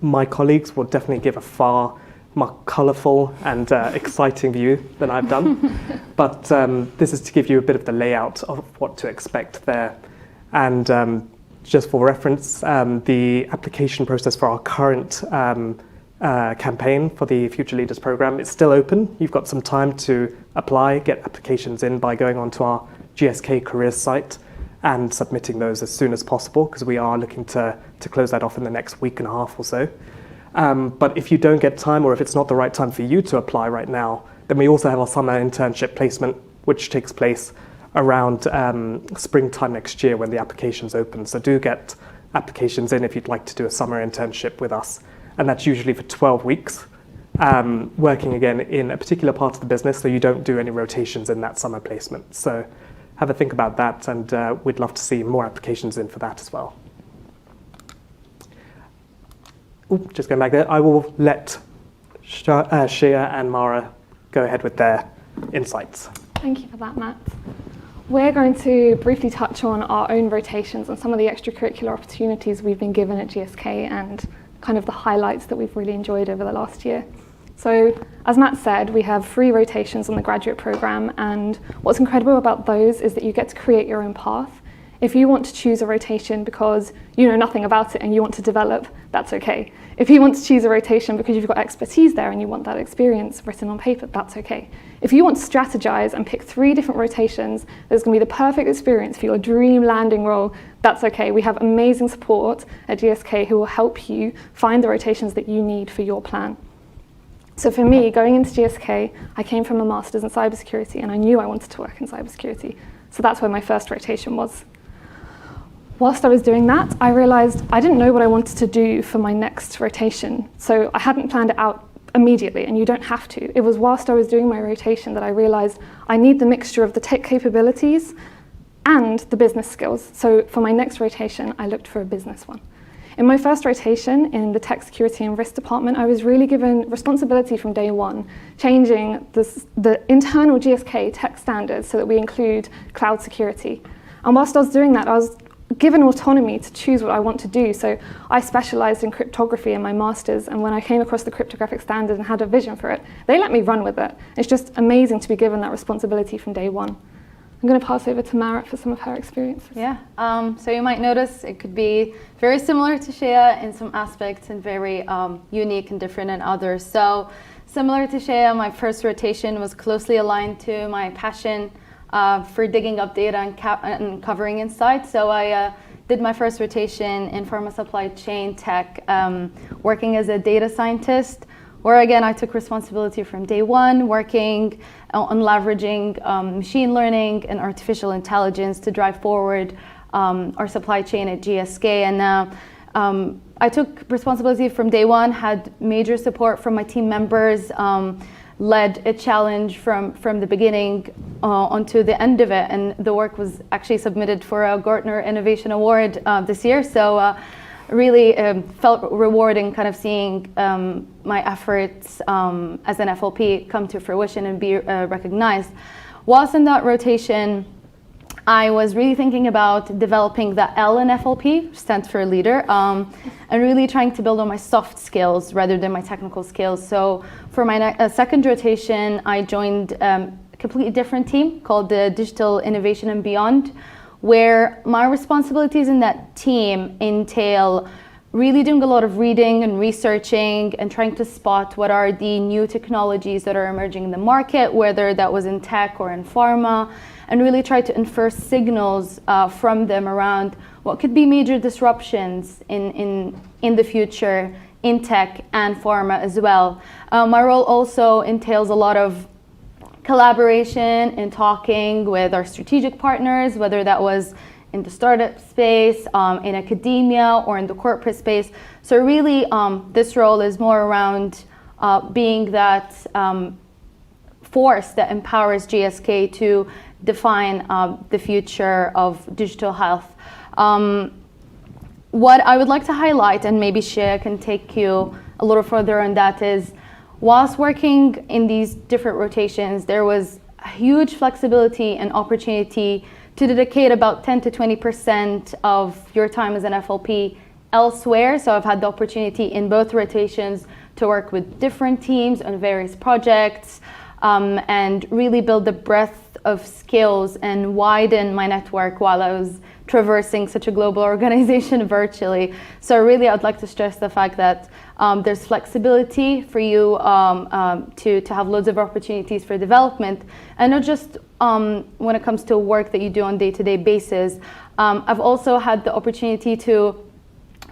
My colleagues will definitely give a far more colourful and exciting view than I've done. But this is to give you a bit of the layout of what to expect there. And just for reference, the application process for our current campaign for the Future Leaders program is still open. You've got some time to apply, get applications in by going onto our GSK careers site and submitting those as soon as possible, because we are looking to close that off in the next week and a half or so. But if you don't get time, or if it's not the right time for you to apply right now, then we also have our summer internship placement, which takes place around springtime next year when the applications open. So do get applications in if you'd like to do a summer internship with us. And that's usually for 12 weeks, working again in a particular part of the business, so you don't do any rotations in that summer placement. So have a think about that, and we'd love to see more applications in for that as well. Ooh, just going back there, I will let Shea and Mara go ahead with their insights. Thank you for that, Matt. We're going to briefly touch on our own rotations and some of the extracurricular opportunities we've been given at GSK and kind of the highlights that we've really enjoyed over the last year. So, as Matt said, we have 3 rotations on the graduate program, and what's incredible about those is that you get to create your own path. If you want to choose a rotation because you know nothing about it and you want to develop, that's okay. If you want to choose a rotation because you've got expertise there and you want that experience written on paper, that's okay. If you want to strategize and pick 3 different rotations that's going to be the perfect experience for your dream landing role, that's okay. We have amazing support at GSK who will help you find the rotations that you need for your plan. So for me, going into GSK, I came from a master's in cybersecurity and I knew I wanted to work in cybersecurity. So that's where my first rotation was. Whilst I was doing that, I realized I didn't know what I wanted to do for my next rotation. So I hadn't planned it out immediately, and you don't have to. It was whilst I was doing my rotation that I realized I need the mixture of the tech capabilities and the business skills. So for my next rotation, I looked for a business one. In my first rotation in the tech security and risk department, I was really given responsibility from day one, changing the internal GSK tech standards so that we include cloud security. And whilst I was doing that, I was given autonomy to choose what I want to do. So I specialized in cryptography in my master's, and when I came across the cryptographic standard and had a vision for it, they let me run with it. It's just amazing to be given that responsibility from day one. I'm going to pass over to Mara for some of her experiences. Yeah, so you might notice it could be very similar to Shea in some aspects and very unique and different in others. So similar to Shea, my first rotation was closely aligned to my passion for digging up data and covering insights. So I did my first rotation in pharma supply chain tech, working as a data scientist, where again I took responsibility from day one, working on leveraging machine learning and artificial intelligence to drive forward our supply chain at GSK. And I took responsibility from day one, had major support from my team members, led a challenge from the beginning onto the end of it, and the work was actually submitted for a Gartner Innovation Award this year. So really felt rewarding kind of seeing my efforts as an FLP come to fruition and be recognized. Whilst in that rotation, I was really thinking about developing the L in FLP, which stands for leader, and really trying to build on my soft skills rather than my technical skills. So for my second rotation, I joined a completely different team called the Digital Innovation and Beyond, where my responsibilities in that team entail really doing a lot of reading and researching and trying to spot what are the new technologies that are emerging in the market, whether that was in tech or in pharma, and really try to infer signals from them around what could be major disruptions in the future in tech and pharma as well. My role also entails a lot of collaboration and talking with our strategic partners, whether that was in the startup space, in academia, or in the corporate space. So really, this role is more around being that force that empowers GSK to define the future of digital health. What I would like to highlight, and maybe Shea can take you a little further on that, is whilst working in these different rotations, there was a huge flexibility and opportunity to dedicate about 10 to 20% of your time as an FLP elsewhere. So I've had the opportunity in both rotations to work with different teams on various projects and really build the breadth of skills and widen my network while I was traversing such a global organization virtually. So really, I'd like to stress the fact that there's flexibility for you to have loads of opportunities for development, and not just when it comes to work that you do on a day-to-day basis. I've also had the opportunity to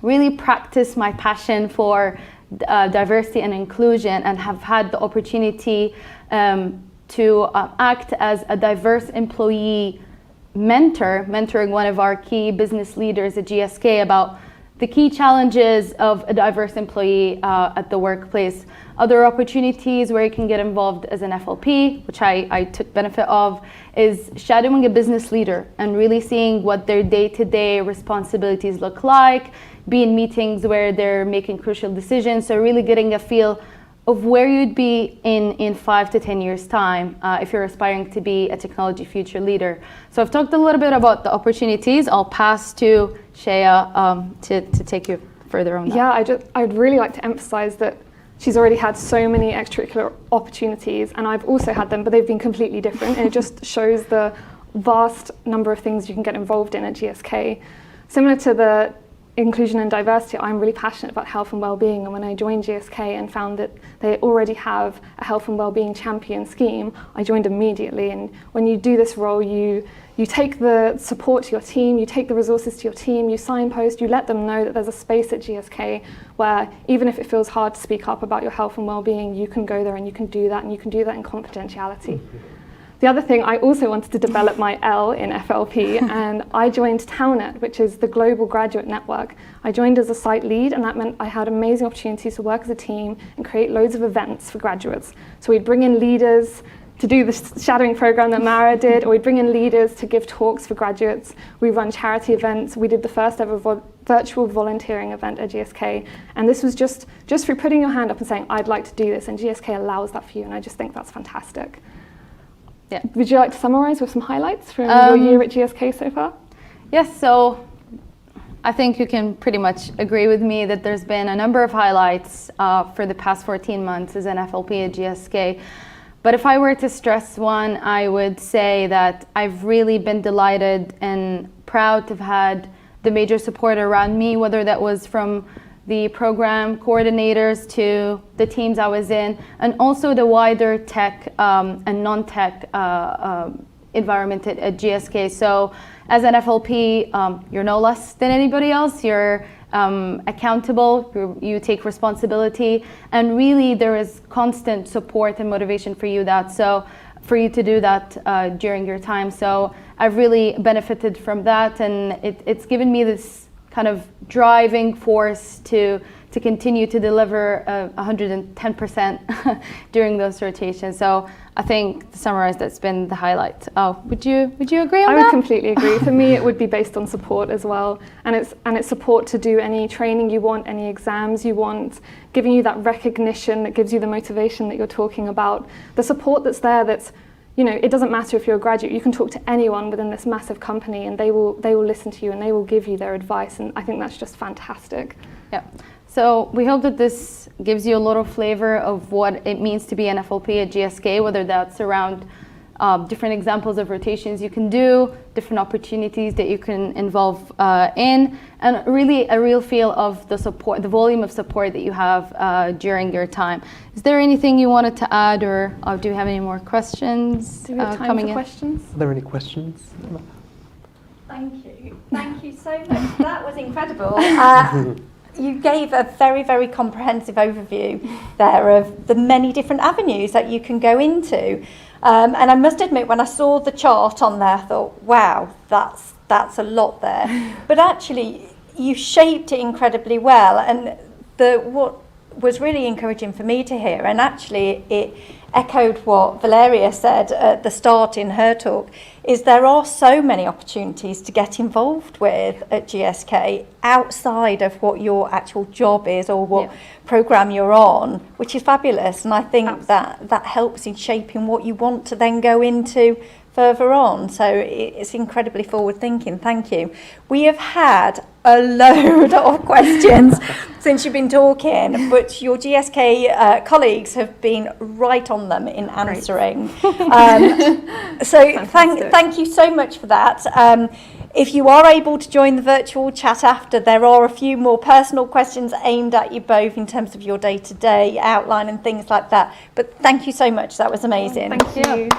really practice my passion for diversity and inclusion, and have had the opportunity to act as a diverse employee mentoring one of our key business leaders at GSK about the key challenges of a diverse employee at the workplace. Other opportunities where you can get involved as an FLP, which I took benefit of, is shadowing a business leader and really seeing what their day-to-day responsibilities look like, be in meetings where they're making crucial decisions, so really getting a feel of where you'd be in 5 to 10 years' time if you're aspiring to be a technology future leader. So I've talked a little bit about the opportunities. I'll pass to Shea to take you further on that. Yeah, I'd really like to emphasize that she's already had so many extracurricular opportunities, and I've also had them, but they've been completely different, and it just shows the vast number of things you can get involved in at GSK. Similar to the inclusion and diversity, I'm really passionate about health and well-being, and when I joined GSK and found that they already have a health and well-being champion scheme, I joined immediately. And when you do this role, you take the support to your team, you take the resources to your team, you signpost, you let them know that there's a space at GSK where even if it feels hard to speak up about your health and well-being, you can go there and you can do that, and you can do that in confidentiality. The other thing, I also wanted to develop my L in FLP, and I joined Telnet, which is the global graduate network. I joined as a site lead, and that meant I had amazing opportunities to work as a team and create loads of events for graduates. So we'd bring in leaders to do the shadowing program that Mara did, or we'd bring in leaders to give talks for graduates. We run charity events. We did the first ever virtual volunteering event at GSK, and this was just through putting your hand up and saying, I'd like to do this, and GSK allows that for you, and I just think that's fantastic. Yeah. Would you like to summarize with some highlights from your year at GSK so far? Yes, so I think you can pretty much agree with me that there's been a number of highlights for the past 14 months as an FLP at GSK. But if I were to stress one, I would say that I've really been delighted and proud to have had the major support around me, whether that was from the program coordinators to the teams I was in, and also the wider tech and non-tech environment at GSK. So as an FLP, you're no less than anybody else. You're accountable, you take responsibility, and really there is constant support and motivation for you to do that during your time. So I've really benefited from that, and it's given me this kind of driving force to continue to deliver 110% during those rotations. So I think, to summarize, that's been the highlight. Oh, would you agree on that? I would completely agree. For me, it would be based on support as well, and it's support to do any training you want, any exams you want, giving you that recognition that gives you the motivation that you're talking about. The support that's there, that's, you know, it doesn't matter if you're a graduate, you can talk to anyone within this massive company and they will listen to you and they will give you their advice, and I think that's just fantastic. Yeah. So we hope that this gives you a little flavor of what it means to be an FLP at GSK, whether that's around different examples of rotations you can do, different opportunities that you can involve in, and really a real feel of the support, the volume of support that you have during your time. Is there anything you wanted to add, or do we have any more questions do we have time coming for in? questions? Are there any questions? Thank you so much. That was incredible. You gave a very, very comprehensive overview there of the many different avenues that you can go into. And I must admit, when I saw the chart on there, I thought, wow, that's a lot there. But actually, you shaped it incredibly well. And what was really encouraging for me to hear, and actually it echoed what Valeria said at the start in her talk, is there are so many opportunities to get involved with at GSK outside of what your actual job is or what program you're on, which is fabulous. And I think that helps in shaping what you want to then go into further on. So it's incredibly forward thinking. Thank you. We have had a load of questions since you've been talking, but your GSK colleagues have been right on them in answering. So thank you so much for that. If you are able to join the virtual chat after, there are a few more personal questions aimed at you both in terms of your day-to-day outline and things like that. But thank you so much. That was amazing. Thank you.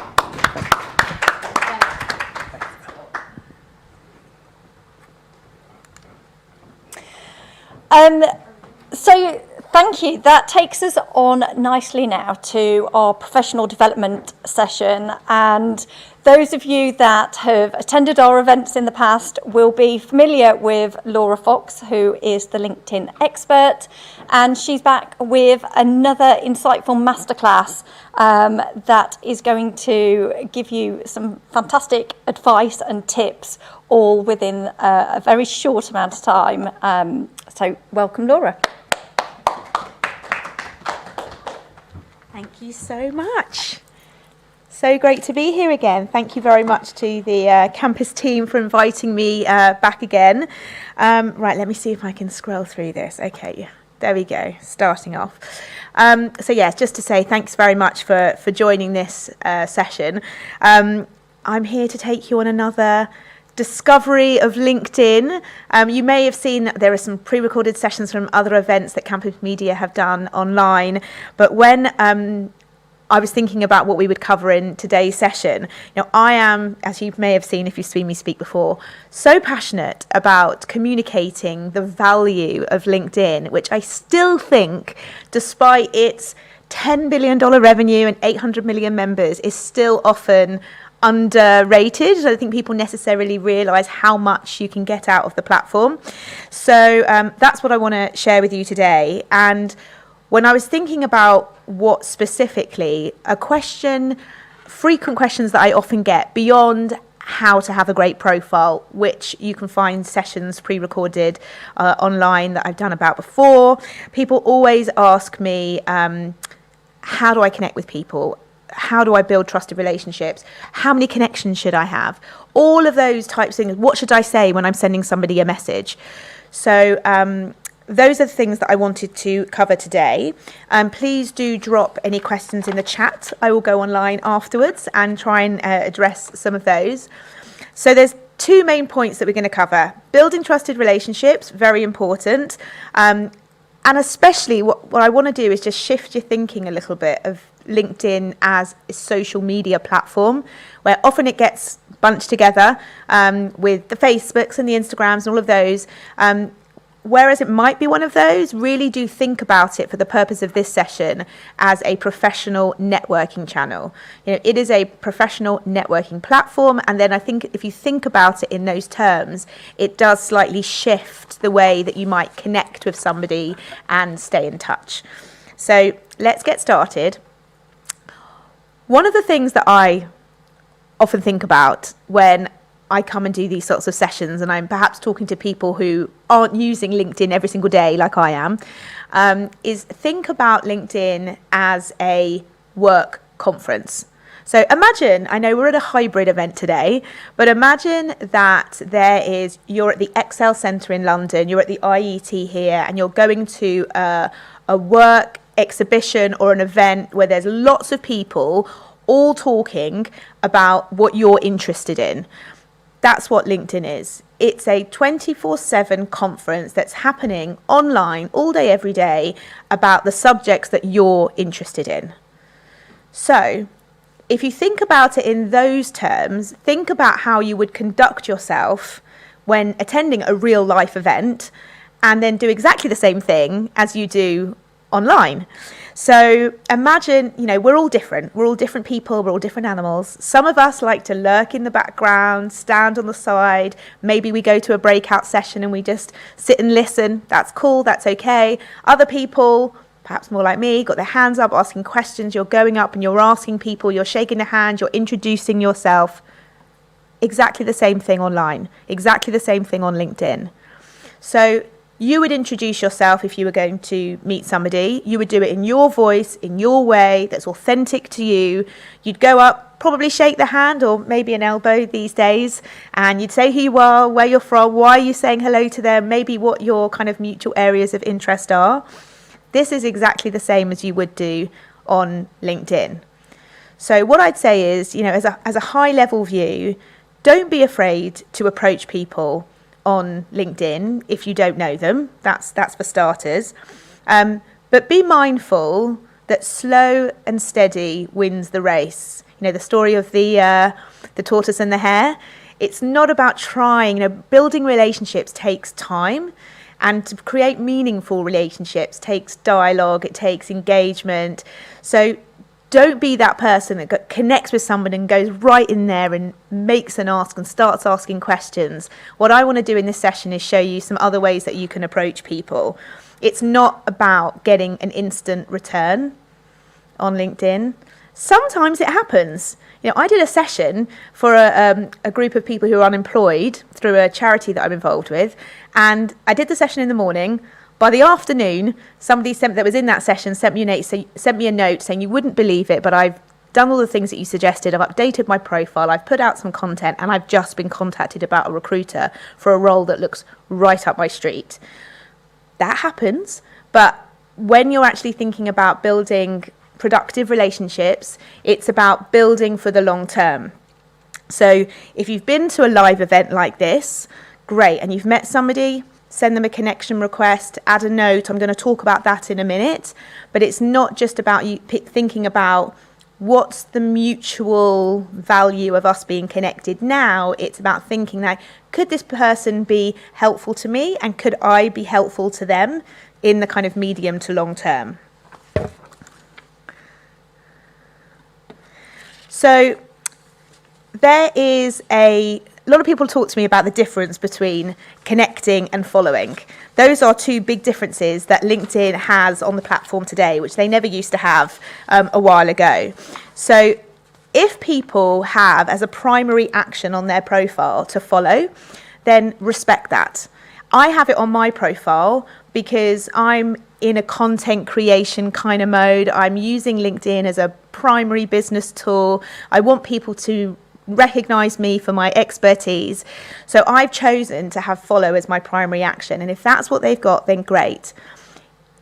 So thank you. That takes us on nicely now to our professional development session. And those of you that have attended our events in the past will be familiar with Laura Fox, who is the LinkedIn expert. And she's back with another insightful masterclass that is going to give you some fantastic advice and tips, all within a very short amount of time. So welcome, Laura. Thank you so much. So great to be here again. Thank you very much to the campus team for inviting me back again. Right, let me see if I can scroll through this. Okay, there we go, starting off. So yes, just to say thanks very much for joining this session. I'm here to take you on another discovery of LinkedIn. You may have seen that there are some pre-recorded sessions from other events that Campus Media have done online, but when I was thinking about what we would cover in today's session, I am, as you may have seen if you've seen me speak before, so passionate about communicating the value of LinkedIn, which I still think, despite its $10 billion revenue and 800 million members, is still often underrated. I don't think people necessarily realise how much you can get out of the platform. So that's what I want to share with you today. And when I was thinking about what specifically, a question frequent questions that I often get beyond how to have a great profile, which you can find sessions pre-recorded online that I've done about before. People always ask me, how do I connect with people? How do I build trusted relationships? How many connections should I have? All of those types of things. What should I say when I'm sending somebody a message? So those are the things that I wanted to cover today. Please do drop any questions in the chat. I will go online afterwards and try and address some of those. So there's two main points that we're going to cover. Building trusted relationships, very important. And especially what I want to do is just shift your thinking a little bit of LinkedIn as a social media platform, where often it gets bunched together with the Facebooks and the Instagrams and all of those. Whereas it might be one of those, really do think about it for the purpose of this session as a professional networking channel. It is a professional networking platform, and then I think if you think about it in those terms, it does slightly shift the way that you might connect with somebody and stay in touch. So let's get started. One of the things that I often think about when I come and do these sorts of sessions, and I'm perhaps talking to people who aren't using LinkedIn every single day like I am, is think about LinkedIn as a work conference. So imagine, I know we're at a hybrid event today, but imagine that you're at the Excel Centre in London, you're at the IET here, and you're going to a work exhibition or an event where there's lots of people all talking about what you're interested in. That's what LinkedIn is. It's a 24/7 conference that's happening online all day, every day about the subjects that you're interested in. So if you think about it in those terms, think about how you would conduct yourself when attending a real life event, and then do exactly the same thing as you do online. So imagine, we're all different. We're all different people. We're all different animals. Some of us like to lurk in the background, stand on the side. Maybe we go to a breakout session and we just sit and listen. That's cool. That's okay. Other people, perhaps more like me, got their hands up, asking questions. You're going up and you're asking people. You're shaking their hand. You're introducing yourself. Exactly the same thing online. Exactly the same thing on LinkedIn. So you would introduce yourself if you were going to meet somebody. You would do it in your voice, in your way, that's authentic to you. You'd go up, probably shake the hand or maybe an elbow these days, and you'd say who you are, where you're from, why are you saying hello to them, maybe what your kind of mutual areas of interest are. This is exactly the same as you would do on LinkedIn. So what I'd say is, as a high level view, don't be afraid to approach people on LinkedIn if you don't know them. That's for starters. But be mindful that slow and steady wins the race. The story of the tortoise and the hare. It's not about trying. Building relationships takes time, and to create meaningful relationships takes dialogue. It takes engagement. So don't be that person that connects with someone and goes right in there and makes an ask and starts asking questions. What I want to do in this session is show you some other ways that you can approach people. It's not about getting an instant return on LinkedIn. Sometimes it happens. I did a session for a group of people who are unemployed through a charity that I'm involved with, and I did the session in the morning. By the afternoon, somebody that was in that session sent me a note saying, you wouldn't believe it, but I've done all the things that you suggested. I've updated my profile. I've put out some content, and I've just been contacted about a recruiter for a role that looks right up my street. That happens. But when you're actually thinking about building productive relationships, it's about building for the long term. So if you've been to a live event like this, great, and you've met somebody, send them a connection request, add a note. I'm going to talk about that in a minute. But it's not just about you thinking about what's the mutual value of us being connected now. It's about thinking like, could this person be helpful to me, and could I be helpful to them in the kind of medium to long term? So there is a lot of people talk to me about the difference between connecting and following. Those are two big differences that LinkedIn has on the platform today, which they never used to have a while ago. So if people have as a primary action on their profile to follow, then respect that. I have it on my profile because I'm in a content creation kind of mode. I'm using LinkedIn as a primary business tool. I want people to recognize me for my expertise. So I've chosen to have follow as my primary action. And if that's what they've got, then great.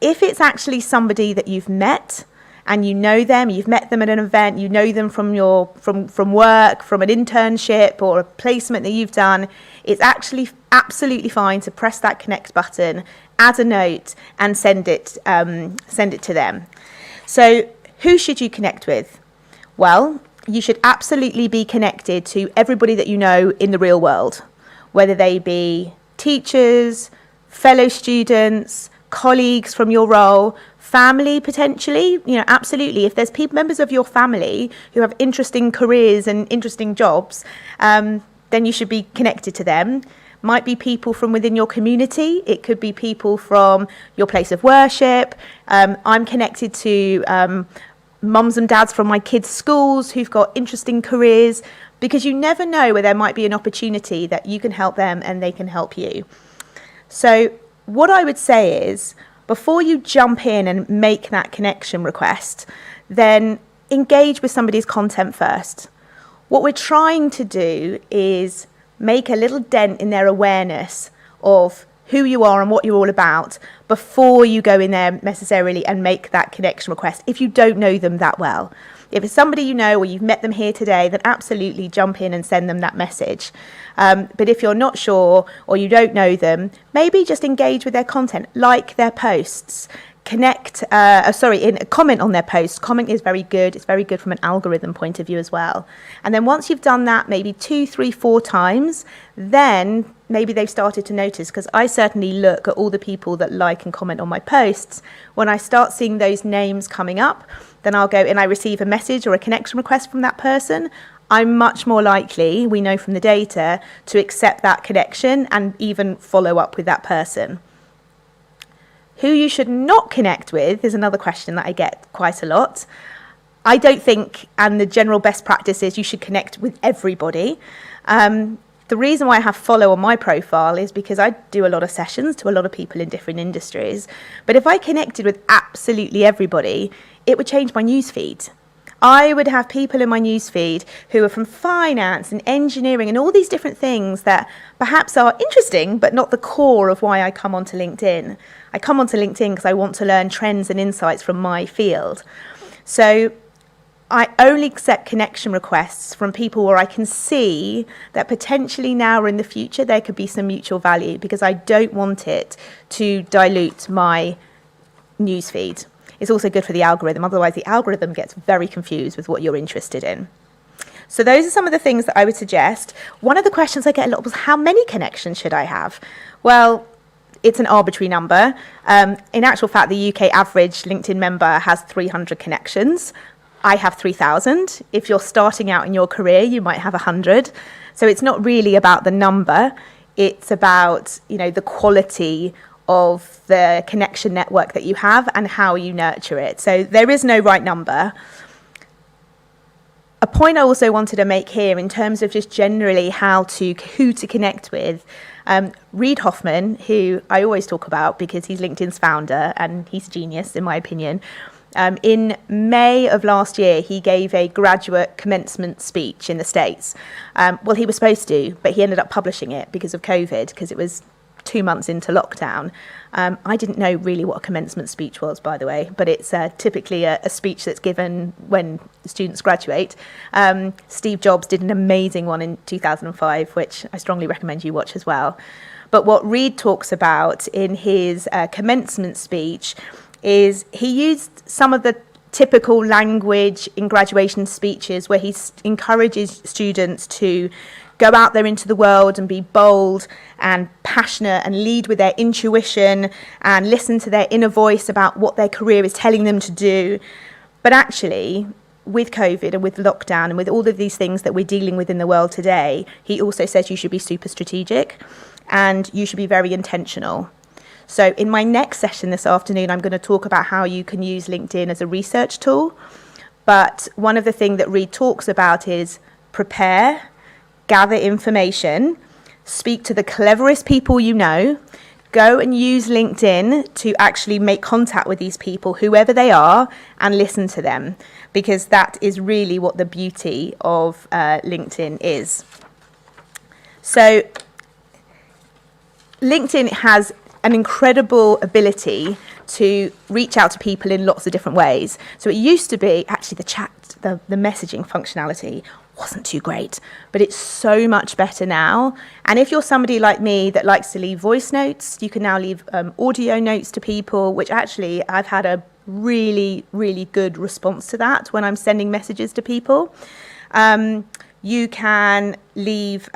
If it's actually somebody that you've met and you know them, you've met them at an event, you know them from work, from an internship or a placement that you've done, it's actually absolutely fine to press that connect button, add a note, and send it to them. So who should you connect with? Well, you should absolutely be connected to everybody that you know in the real world, whether they be teachers, fellow students, colleagues from your role, family potentially, absolutely. If there's members of your family who have interesting careers and interesting jobs, then you should be connected to them. Might be people from within your community. It could be people from your place of worship. I'm connected to mums and dads from my kids' schools who've got interesting careers, because you never know where there might be an opportunity that you can help them and they can help you. So what I would say is, before you jump in and make that connection request, then engage with somebody's content first. What we're trying to do is make a little dent in their awareness of who you are and what you're all about before you go in there necessarily and make that connection request, if you don't know them that well. If it's somebody you know or you've met them here today, then absolutely jump in and send them that message. But if you're not sure or you don't know them, maybe just engage with their content, like their posts, comment on their posts. Comment is very good. It's very good from an algorithm point of view as well. And then once you've done that maybe 2, 3, 4 times, then maybe they've started to notice, because I certainly look at all the people that like and comment on my posts. When I start seeing those names coming up, then I'll go and I receive a message or a connection request from that person. I'm much more likely, we know from the data, to accept that connection and even follow up with that person. Who you should not connect with is another question that I get quite a lot. I don't think, and the general best practice is, you should connect with everybody. The reason why I have follow on my profile is because I do a lot of sessions to a lot of people in different industries. But if I connected with absolutely everybody, it would change my newsfeed. I would have people in my newsfeed who are from finance and engineering and all these different things that perhaps are interesting, but not the core of why I come onto LinkedIn. I come onto LinkedIn because I want to learn trends and insights from my field. So I only accept connection requests from people where I can see that potentially now or in the future there could be some mutual value, because I don't want it to dilute my newsfeed. It's also good for the algorithm. Otherwise, the algorithm gets very confused with what you're interested in. So those are some of the things that I would suggest. One of the questions I get a lot was, how many connections should I have? Well, it's an arbitrary number. In actual fact, the UK average LinkedIn member has 300 connections. I have 3,000. If you're starting out in your career, you might have 100. So it's not really about the number. It's about, the quality of the connection network that you have and how you nurture it. So there is no right number. A point I also wanted to make here in terms of just generally who to connect with, Reid Hoffman, who I always talk about because he's LinkedIn's founder and he's a genius in my opinion. In May of last year, he gave a graduate commencement speech in the States. Well, he was supposed to, but he ended up publishing it because of COVID, because it was 2 months into lockdown. I didn't know really what a commencement speech was, by the way, but it's typically a speech that's given when students graduate. Steve Jobs did an amazing one in 2005, which I strongly recommend you watch as well. But what Reid talks about in his commencement speech is he used some of the typical language in graduation speeches where he encourages students to go out there into the world and be bold and passionate and lead with their intuition and listen to their inner voice about what their career is telling them to do. But actually, with COVID and with lockdown and with all of these things that we're dealing with in the world today, he also says you should be super strategic and you should be very intentional. So in my next session this afternoon, I'm going to talk about how you can use LinkedIn as a research tool. But one of the things that Reed talks about is prepare, gather information, speak to the cleverest people you know, go and use LinkedIn to actually make contact with these people, whoever they are, and listen to them, because that is really what the beauty of LinkedIn is. So LinkedIn has an incredible ability to reach out to people in lots of different ways. So it used to be, actually the chat, the messaging functionality wasn't too great, but it's so much better now. And if you're somebody like me that likes to leave voice notes, you can now leave audio notes to people, which actually I've had a really, really good response to that when I'm sending messages to people. You can leave,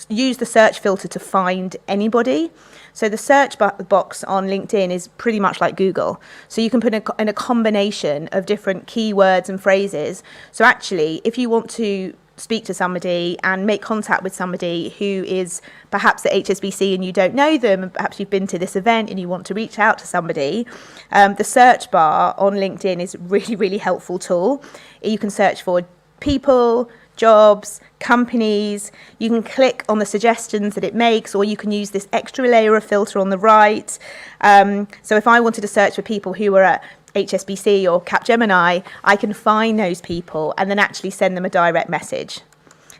use the search filter to find anybody. So the search box on LinkedIn is pretty much like Google. So you can put in a combination of different keywords and phrases. So actually, if you want to speak to somebody and make contact with somebody who is perhaps at HSBC and you don't know them, and perhaps you've been to this event and you want to reach out to somebody, the search bar on LinkedIn is a really, really helpful tool. You can search for people, jobs, companies. You can click on the suggestions that it makes, or you can use this extra layer of filter on the right. So if I wanted to search for people who were at HSBC or Capgemini, I can find those people and then actually send them a direct message.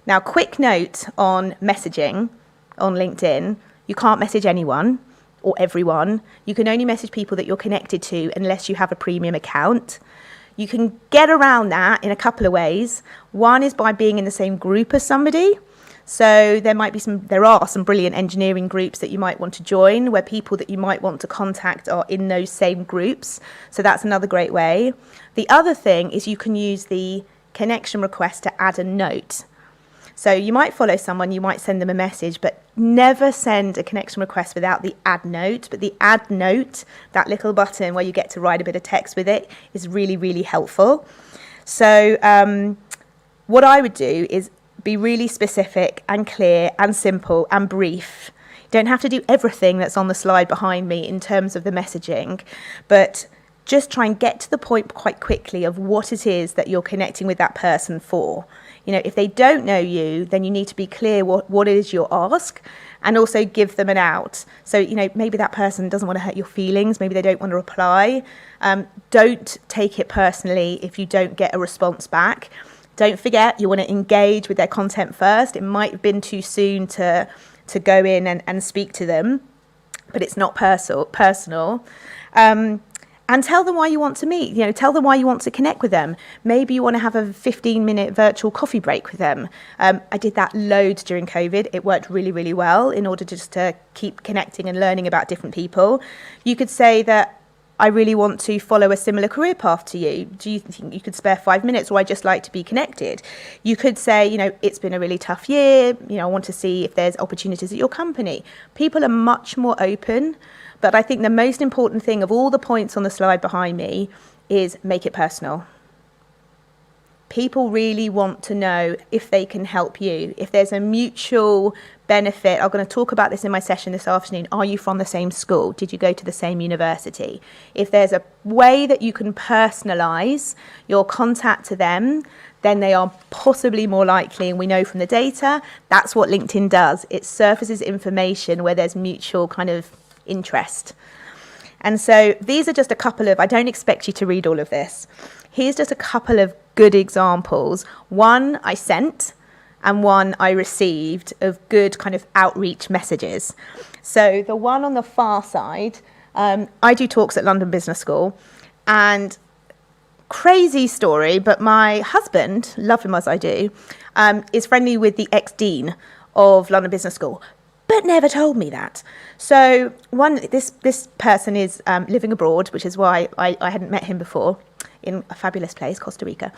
Now, quick note on messaging on LinkedIn: you can't message anyone or everyone. You can only message people that you're connected to unless you have a premium account. You can get around that in a couple of ways. One is by being in the same group as somebody. So there are some brilliant engineering groups that you might want to join, where people that you might want to contact are in those same groups. So that's another great way. The other thing is you can use the connection request to add a note. So you might follow someone, you might send them a message, but never send a connection request without the add note. But the add note, that little button where you get to write a bit of text with it, is really, really helpful. So what I would do is be really specific and clear and simple and brief. You don't have to do everything that's on the slide behind me in terms of the messaging, but just try and get to the point quite quickly of what it is that you're connecting with that person for. You know, if they don't know you, then you need to be clear what it is you'll ask, and also give them an out. So, you know, maybe that person doesn't want to hurt your feelings. Maybe they don't want to reply. Don't take it personally if you don't get a response back. Don't forget, you want to engage with their content first. It might have been too soon to go in and speak to them, but it's not personal. And tell them why you want to meet. You know, tell them why you want to connect with them. Maybe you want to have a 15-minute virtual coffee break with them. I did that loads during COVID. It worked really, really well in order just to keep connecting and learning about different people. You could say that I really want to follow a similar career path to you. Do you think you could spare 5 minutes, or I just like to be connected? You could say, you know, it's been a really tough year. You know, I want to see if there's opportunities at your company. People are much more open. But I think the most important thing of all the points on the slide behind me is make it personal. People really want to know if they can help you, if there's a mutual benefit. I'm going to talk about this in my session this afternoon. Are you from the same school? Did you go to the same university? If there's a way that you can personalise your contact to them, then they are possibly more likely, and we know from the data, that's what LinkedIn does. It surfaces information where there's mutual kind of interest. And so these are just a couple of, I don't expect you to read all of this. Here's just a couple of good examples. One I sent and one I received of good kind of outreach messages. So the one on the far side, I do talks at London Business School, and crazy story, but my husband, love him as I do, is friendly with the ex-dean of London Business School, but never told me that. So this person is living abroad, which is why I hadn't met him before, in a fabulous place, Costa Rica.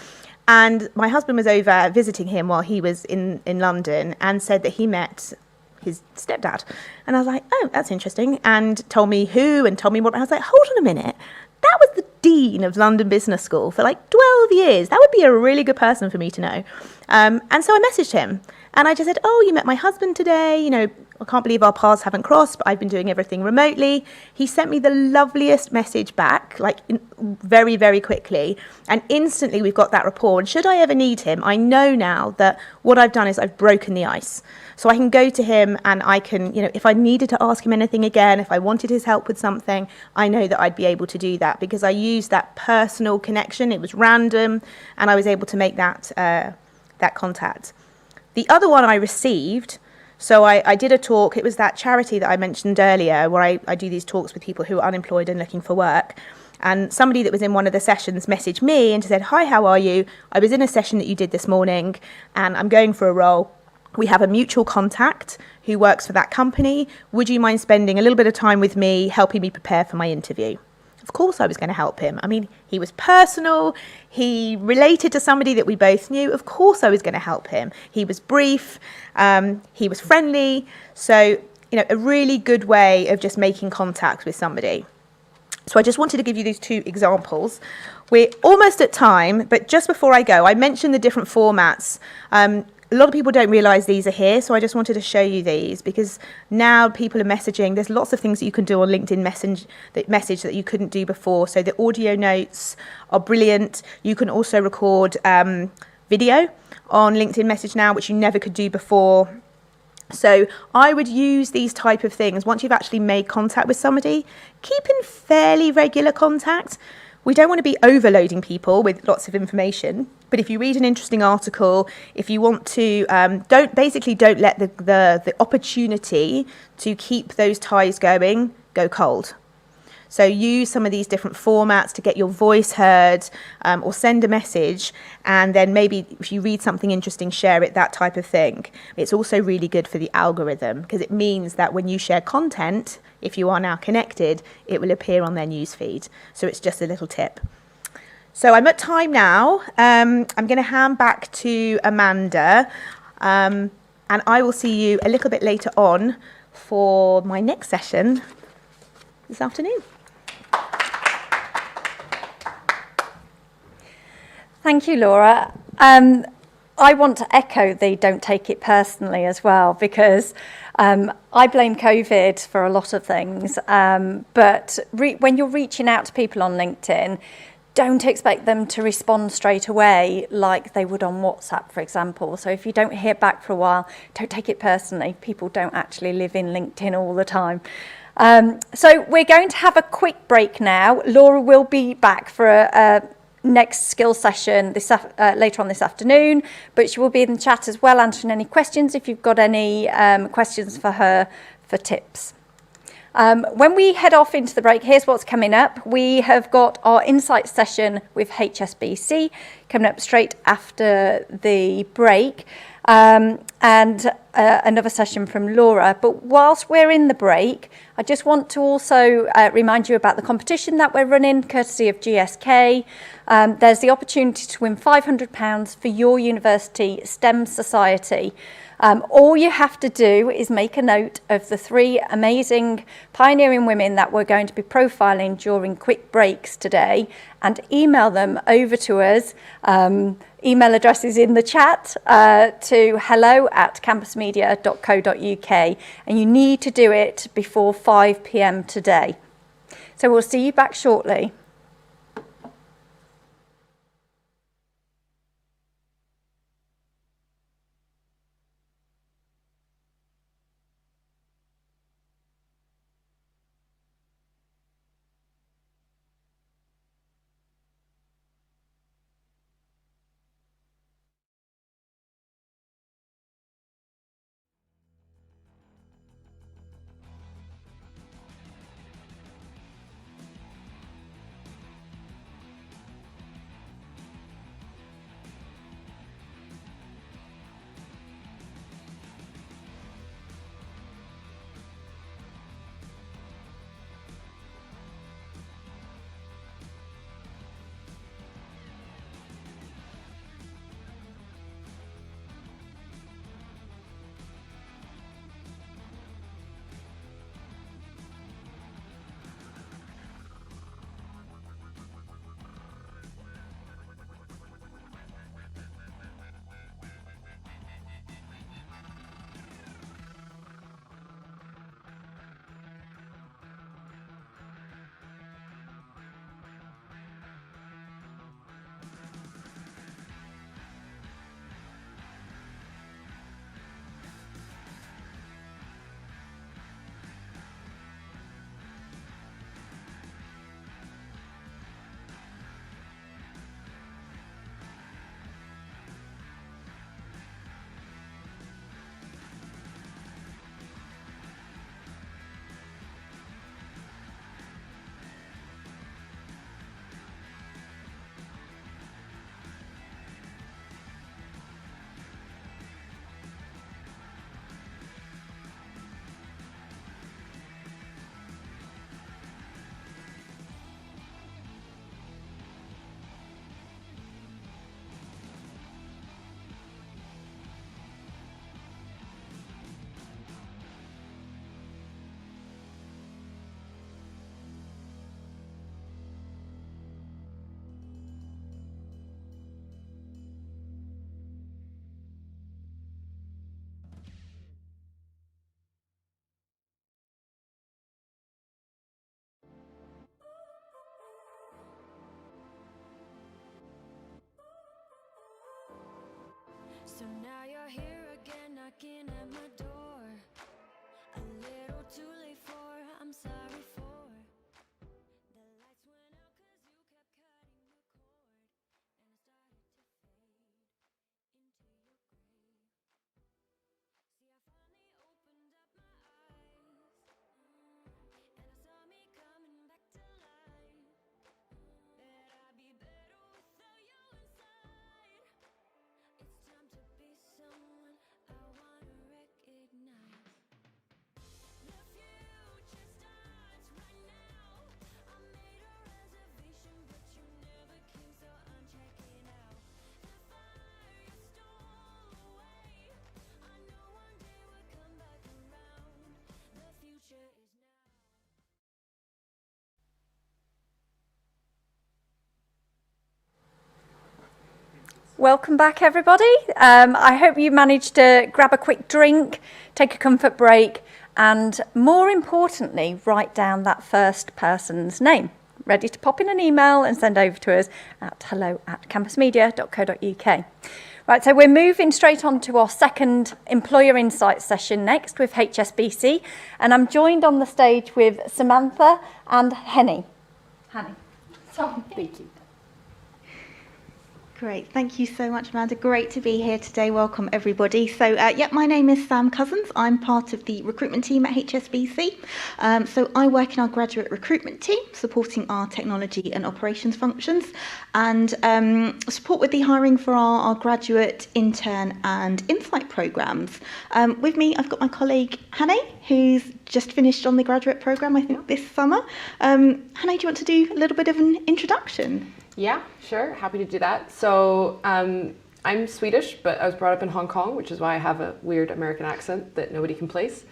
And my husband was over visiting him while he was in London, and said that he met his stepdad. And I was like, oh, that's interesting. And told me who, and told me what. I was like, hold on a minute. That was the dean of London Business School for like 12 years. That would be a really good person for me to know. And so I messaged him. And I just said, oh, you met my husband today. You know, I can't believe our paths haven't crossed, but I've been doing everything remotely. He sent me the loveliest message back, like very, very quickly. And instantly we've got that rapport. And should I ever need him, I know now that what I've done is I've broken the ice. So I can go to him and I can, if I needed to ask him anything again, if I wanted his help with something, I know that I'd be able to do that because I used that personal connection. It was random and I was able to make that contact. The other one I received, so I did a talk. It was that charity that I mentioned earlier where I do these talks with people who are unemployed and looking for work. And somebody that was in one of the sessions messaged me and said, "Hi, how are you? I was in a session that you did this morning and I'm going for a role. We have a mutual contact who works for that company. Would you mind spending a little bit of time with me, helping me prepare for my interview?" Of course I was going to help him. I mean, he was personal. He related to somebody that we both knew. Of course I was going to help him. He was brief. He was friendly. So, a really good way of just making contact with somebody. So I just wanted to give you these two examples. We're almost at time, but just before I go, I mentioned the different formats. A lot of people don't realise these are here, so I just wanted to show you these because now people are messaging. There's lots of things that you can do on LinkedIn message that you couldn't do before. So the audio notes are brilliant. You can also record video on LinkedIn message now, which you never could do before. So I would use these type of things once you've actually made contact with somebody. Keep in fairly regular contact. We don't want to be overloading people with lots of information, but if you read an interesting article, if you want to, don't let the opportunity to keep those ties going go cold. So use some of these different formats to get your voice heard, or send a message, and then maybe if you read something interesting, share it, that type of thing. It's also really good for the algorithm because it means that when you share content, if you are now connected, it will appear on their newsfeed. So it's just a little tip. So I'm at time now. I'm going to hand back to Amanda, and I will see you a little bit later on for my next session this afternoon. Thank you, Laura. I want to echo the don't take it personally as well, because I blame COVID for a lot of things. But when you're reaching out to people on LinkedIn, don't expect them to respond straight away like they would on WhatsApp, for example. So if you don't hear back for a while, don't take it personally. People don't actually live in LinkedIn all the time. So we're going to have a quick break now. Laura will be back for a next skill session later on this afternoon, but she will be in the chat as well, answering any questions if you've got any questions for her for tips. When we head off into the break, here's what's coming up. We have got our insight session with HSBC coming up straight after the break, and another session from Laura. But whilst we're in the break, I just want to also remind you about the competition that we're running, courtesy of GSK. There's the opportunity to win £500 for your university STEM society. All you have to do is make a note of the 3 amazing pioneering women that we're going to be profiling during quick breaks today and email them over to us. Email addresses in the chat to hello@campusmedia.co.uk, and you need to do it before 5 p.m. today. So we'll see you back shortly. So now you're here again, knocking at my door. A little too late for, I'm sorry for. The lights went out 'cause you kept cutting the cord. And I started to fade into your grave. See, I finally opened up my eyes, and I saw me coming back to life. That I'd be better without you inside. It's time to be someone I wanna recognize. The future starts right now. I made a reservation, but you never came, so I'm checking out. The fire you stole away. I know one day we'll come back around. The future is now. Welcome back, everybody. I hope you managed to grab a quick drink, take a comfort break, and more importantly, write down that first person's name. Ready to pop in an email and send over to us at hello@campusmedia.co.uk. Right, so we're moving straight on to our second Employer Insights session next with HSBC, and I'm joined on the stage with Samantha and Henny. Sorry. Thank you. Great, thank you so much, Amanda. Great to be here today. Welcome, everybody. So, my name is Sam Cousins. I'm part of the recruitment team at HSBC. So I work in our graduate recruitment team, supporting our technology and operations functions, and support with the hiring for our graduate, intern, and insight programs. With me, I've got my colleague Hannah, who's just finished on the graduate program, I think, this summer. Hannah, do you want to do a little bit of an introduction? Yeah, sure. Happy to do that. So I'm Swedish, but I was brought up in Hong Kong, which is why I have a weird American accent that nobody can place.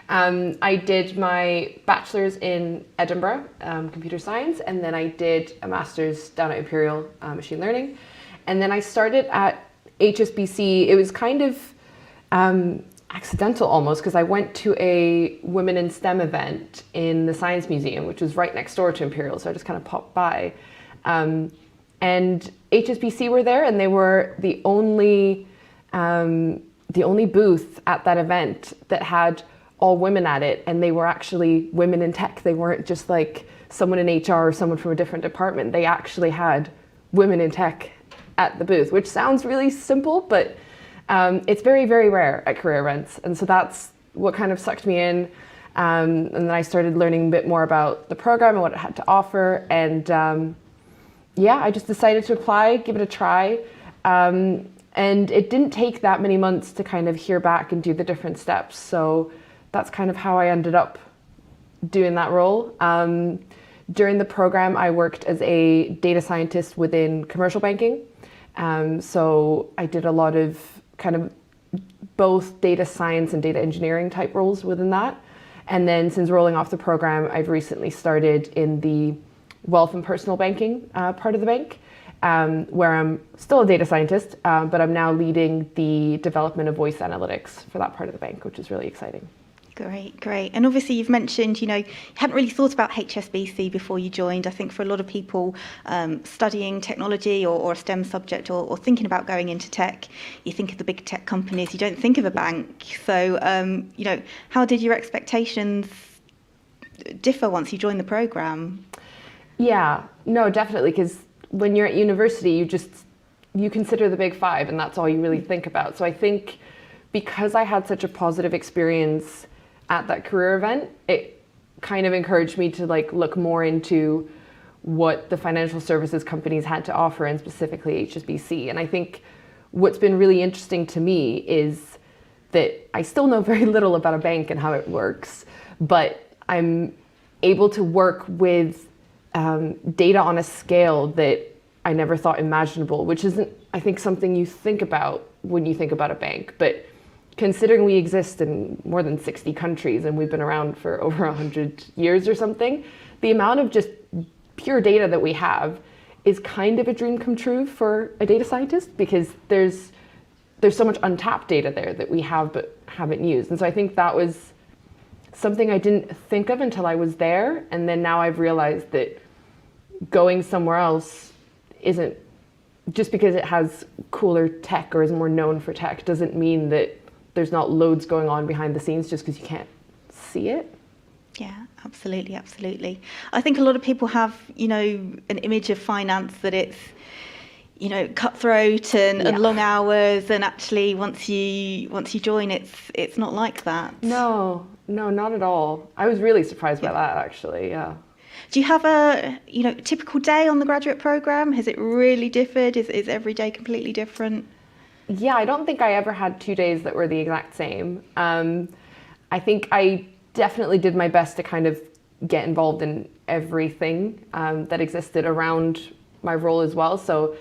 I did my bachelor's in Edinburgh, computer science, and then I did a master's down at Imperial, machine learning. And then I started at HSBC. It was kind of accidental almost, because I went to a Women in STEM event in the Science Museum, which was right next door to Imperial, so I just kind of popped by. And HSBC were there, and they were the only booth at that event that had all women at it, and they were actually women in tech. They weren't just like someone in HR or someone from a different department. They actually had women in tech at the booth, which sounds really simple, but it's very, very rare at career events. And so that's what kind of sucked me in. And then I started learning a bit more about the program and what it had to offer. And I just decided to apply, give it a try. And it didn't take that many months to kind of hear back and do the different steps. So that's kind of how I ended up doing that role. During the program, I worked as a data scientist within commercial banking. So I did a lot of kind of both data science and data engineering type roles within that. And then since rolling off the program, I've recently started in the wealth and personal banking part of the bank, where I'm still a data scientist, but I'm now leading the development of voice analytics for that part of the bank, which is really exciting. Great. And obviously you've mentioned, you hadn't really thought about HSBC before you joined. I think for a lot of people studying technology or a STEM subject or thinking about going into tech, you think of the big tech companies, you don't think of a bank. So, how did your expectations differ once you joined the program? Yeah, no, definitely, because when you're at university, you consider the big five, and that's all you really think about. So I think because I had such a positive experience at that career event, it kind of encouraged me to look more into what the financial services companies had to offer, and specifically HSBC. And I think what's been really interesting to me is that I still know very little about a bank and how it works, but I'm able to work with data on a scale that I never thought imaginable, which isn't, I think, something you think about when you think about a bank. But considering we exist in more than 60 countries and we've been around for over 100 years or something, the amount of just pure data that we have is kind of a dream come true for a data scientist, because there's so much untapped data there that we have but haven't used. And so I think that was something I didn't think of until I was there, and then now I've realized that going somewhere else isn't just because it has cooler tech or is more known for tech doesn't mean that there's not loads going on behind the scenes just because you can't see it. Yeah, absolutely, absolutely. I think a lot of people have, an image of finance that it's, cutthroat and long hours, and actually once you join, it's not like that. No, not at all. I was really surprised by that, actually. Yeah. Do you have a typical day on the graduate program? Has it really differed? Is every day completely different? Yeah, I don't think I ever had 2 days that were the exact same. I think I definitely did my best to kind of get involved in everything that existed around my role as well. So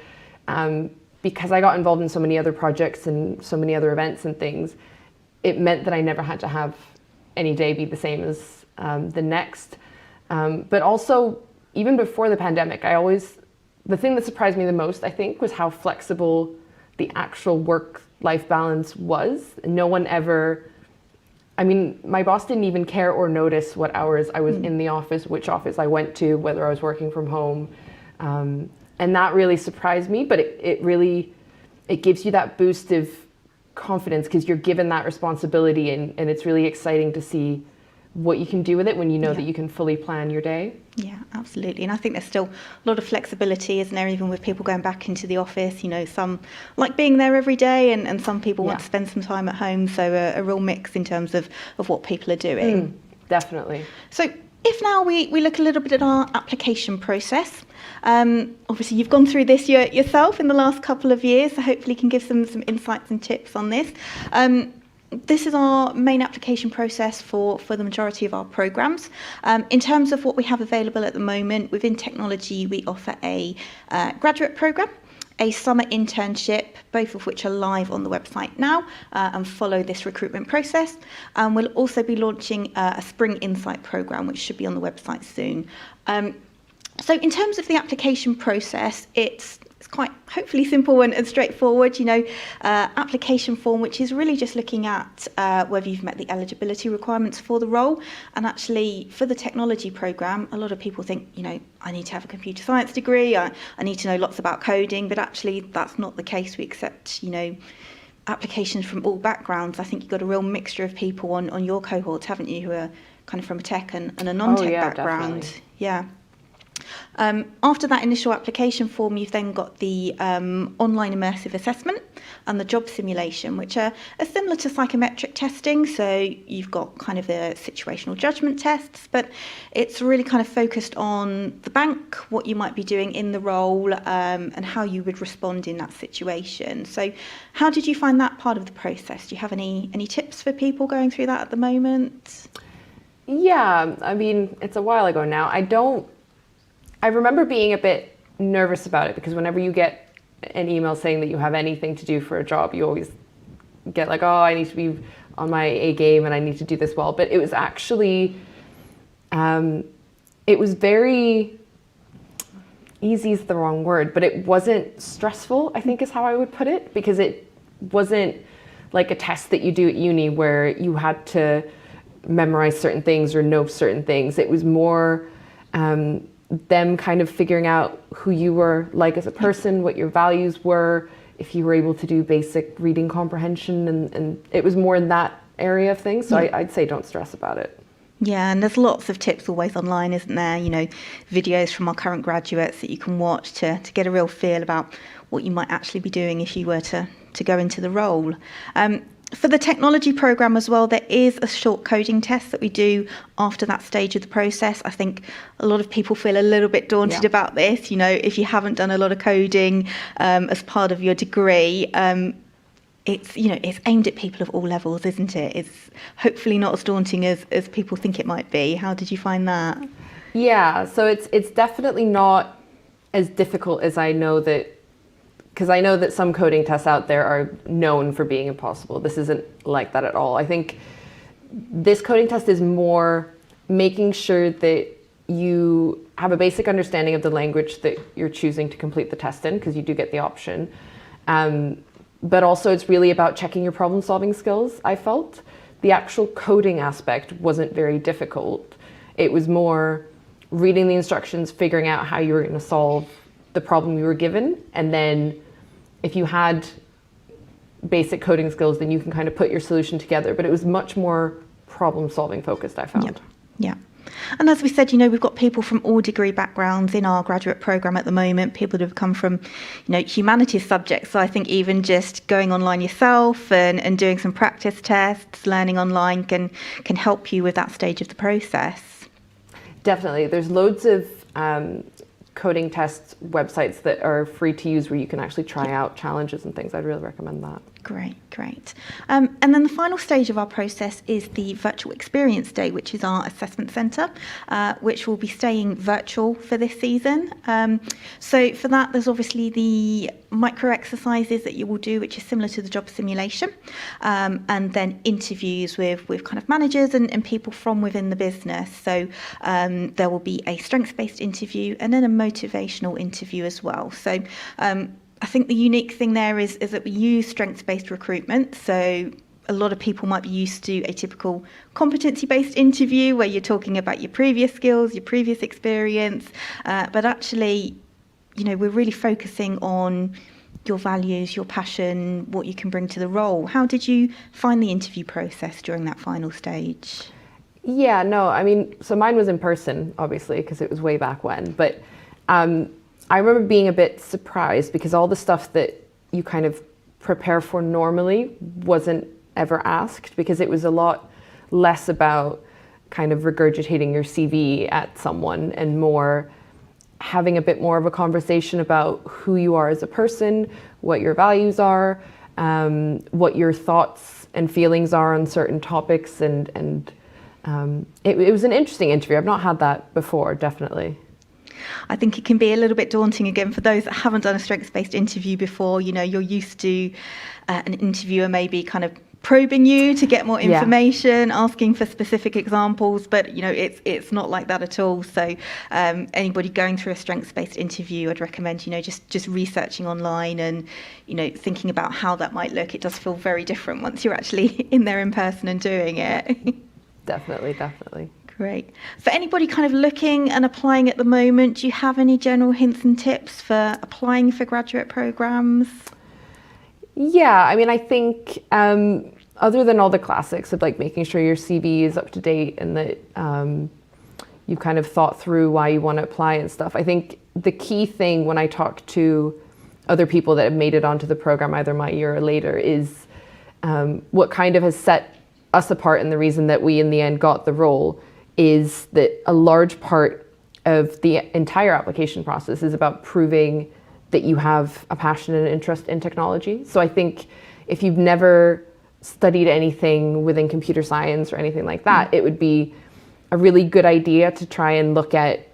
because I got involved in so many other projects and so many other events and things, it meant that I never had to have any day be the same as the next. But also, even before the pandemic, the thing that surprised me the most, I think, was how flexible the actual work-life balance was. No one ever, my boss didn't even care or notice what hours I was in the office, which office I went to, whether I was working from home. And that really surprised me, but it gives you that boost of confidence because you're given that responsibility, and it's really exciting to see what you can do with it when you know that you can fully plan your day. Yeah, absolutely. And I think there's still a lot of flexibility, isn't there, even with people going back into the office. Some like being there every day, and some people want to spend some time at home. So a real mix in terms of what people are doing. Definitely. So if now we look a little bit at our application process. Obviously, you've gone through this yourself in the last couple of years, so hopefully you can give some insights and tips on this. This is our main application process for the majority of our programs. In terms of what we have available at the moment, within technology, we offer a graduate program, a summer internship, both of which are live on the website now and follow this recruitment process. We'll also be launching a spring insight program, which should be on the website soon. So in terms of the application process, it's quite hopefully simple and straightforward, application form, which is really just looking at whether you've met the eligibility requirements for the role. And actually for the technology program, a lot of people think, I need to have a computer science degree, I need to know lots about coding, but actually that's not the case. We accept, applications from all backgrounds. I think you've got a real mixture of people on your cohort, haven't you, who are kind of from a tech and a non-tech background. Definitely. Yeah. After that initial application form, you've then got the online immersive assessment and the job simulation, which are similar to psychometric testing. So you've got kind of the situational judgment tests, but it's really kind of focused on the bank, what you might be doing in the role, and how you would respond in that situation. So how did you find that part of the process? Do you have any tips for people going through that at the moment? Yeah, it's a while ago now. I remember being a bit nervous about it because whenever you get an email saying that you have anything to do for a job, you always get like, I need to be on my A game and I need to do this well. But it was actually, it was very, easy is the wrong word, but it wasn't stressful, I think is how I would put it, because it wasn't like a test that you do at uni where you had to memorize certain things or know certain things. It was more them kind of figuring out who you were like as a person, what your values were, if you were able to do basic reading comprehension, and it was more in that area of things. So I'd say don't stress about it. Yeah, and there's lots of tips always online, isn't there? Videos from our current graduates that you can watch to get a real feel about what you might actually be doing if you were to go into the role. For the technology program as well, there is a short coding test that we do after that stage of the process. I think a lot of people feel a little bit daunted about this. If you haven't done a lot of coding as part of your degree, it's aimed at people of all levels, isn't it? It's hopefully not as daunting as people think it might be. How did you find that? Yeah, so it's definitely not as difficult as I know that. Because I know that some coding tests out there are known for being impossible. This isn't like that at all. I think this coding test is more making sure that you have a basic understanding of the language that you're choosing to complete the test in, because you do get the option. But also it's really about checking your problem solving skills, I felt. The actual coding aspect wasn't very difficult. It was more reading the instructions, figuring out how you were going to solve the problem you were given, and then if you had basic coding skills, then you can kind of put your solution together. But it was much more problem-solving focused, I found. Yeah. And as we said, we've got people from all degree backgrounds in our graduate program at the moment, people that have come from, humanities subjects. So I think even just going online yourself and doing some practice tests, learning online can help you with that stage of the process. Definitely. There's loads of coding test websites that are free to use where you can actually try out challenges and things. I'd really recommend that. Great. And then the final stage of our process is the virtual experience day, which is our assessment centre, which will be staying virtual for this season. So for that, there's obviously the micro exercises that you will do, which is similar to the job simulation, and then interviews with kind of managers and people from within the business. So there will be a strengths-based interview and then a motivational interview as well. So I think the unique thing there is that we use strengths-based recruitment. So a lot of people might be used to a typical competency-based interview where you're talking about your previous skills, your previous experience, but actually, we're really focusing on your values, your passion, what you can bring to the role. How did you find the interview process during that final stage? Yeah, no, so mine was in person, obviously, because it was way back when, but I remember being a bit surprised because all the stuff that you kind of prepare for normally wasn't ever asked, because it was a lot less about kind of regurgitating your CV at someone and more having a bit more of a conversation about who you are as a person, what your values are, what your thoughts and feelings are on certain topics. And it was an interesting interview. I've not had that before, definitely. I think it can be a little bit daunting again for those that haven't done a strengths-based interview before. You're used to an interviewer maybe kind of probing you to get more information, asking for specific examples, but it's not like that at all. So anybody going through a strengths-based interview, I'd recommend just researching online and thinking about how that might look. It does feel very different once you're actually in there in person and doing it. Definitely. Great. For anybody kind of looking and applying at the moment, do you have any general hints and tips for applying for graduate programs? Yeah, I think other than all the classics of like making sure your CV is up to date and that you've kind of thought through why you want to apply and stuff, I think the key thing when I talk to other people that have made it onto the program, either my year or later, is what kind of has set us apart and the reason that we in the end got the role is that a large part of the entire application process is about proving that you have a passion and interest in technology. So I think if you've never studied anything within computer science or anything like that, it would be a really good idea to try and look at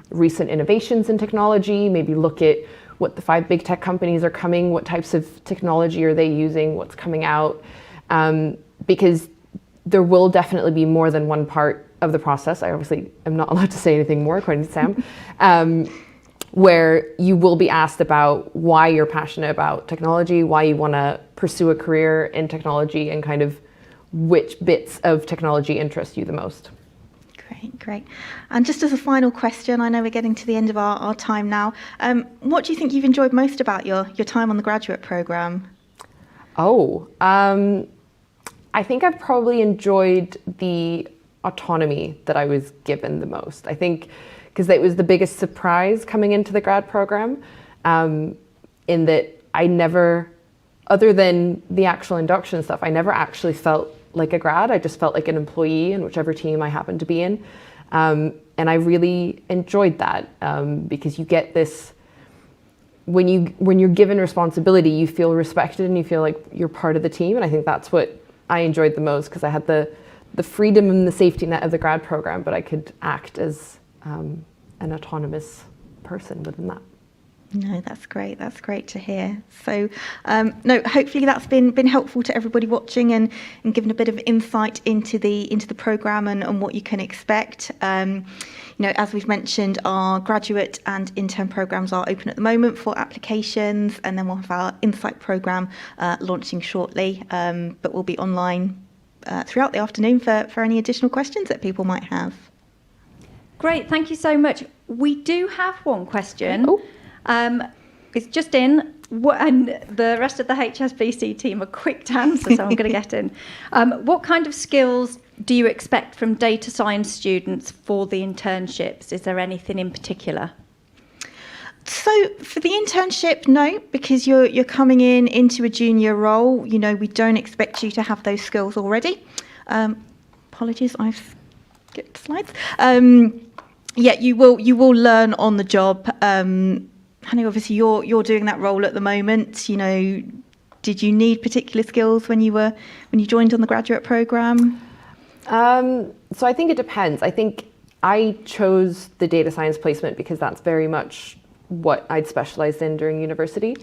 recent innovations in technology, maybe look at what the 5 big tech companies are coming, what types of technology are they using, what's coming out, because there will definitely be more than one part of the process. I obviously am not allowed to say anything more, according to Sam, where you will be asked about why you're passionate about technology, why you want to pursue a career in technology, and kind of which bits of technology interest you the most. Great. And just as a final question, I know we're getting to the end of our time now. What do you think you've enjoyed most about your time on the graduate programme? I think I've probably enjoyed the autonomy that I was given the most. I think because it was the biggest surprise coming into the grad program, in that I never, other than the actual induction stuff, I never actually felt like a grad. I just felt like an employee in whichever team I happened to be in. And I really enjoyed that because you get this, when you're given responsibility, you feel respected and you feel like you're part of the team. And I think that's what I enjoyed the most, because I had the freedom and the safety net of the grad program, but I could act as an autonomous person within that. No, that's great. That's great to hear. So, hopefully that's been helpful to everybody watching and given a bit of insight into the program and what you can expect. As we've mentioned, our graduate and intern programs are open at the moment for applications, and then we'll have our Insight program launching shortly, but we'll be online throughout the afternoon for any additional questions that people might have. Great, thank you so much. We do have one question. It's just in, and the rest of the HSBC team are quick to answer, so I'm going to get in. What kind of skills do you expect from data science students for the internships? Is there anything in particular? So for the internship, no, because you're coming into a junior role. You know, we don't expect you to have those skills already. Apologies, I've skipped slides. Yeah, you will learn on the job. Honey, obviously you're doing that role at the moment. You know, did you need particular skills when you joined on the graduate program? So I think it depends. I think I chose the data science placement because that's very much what I'd specialized in during university.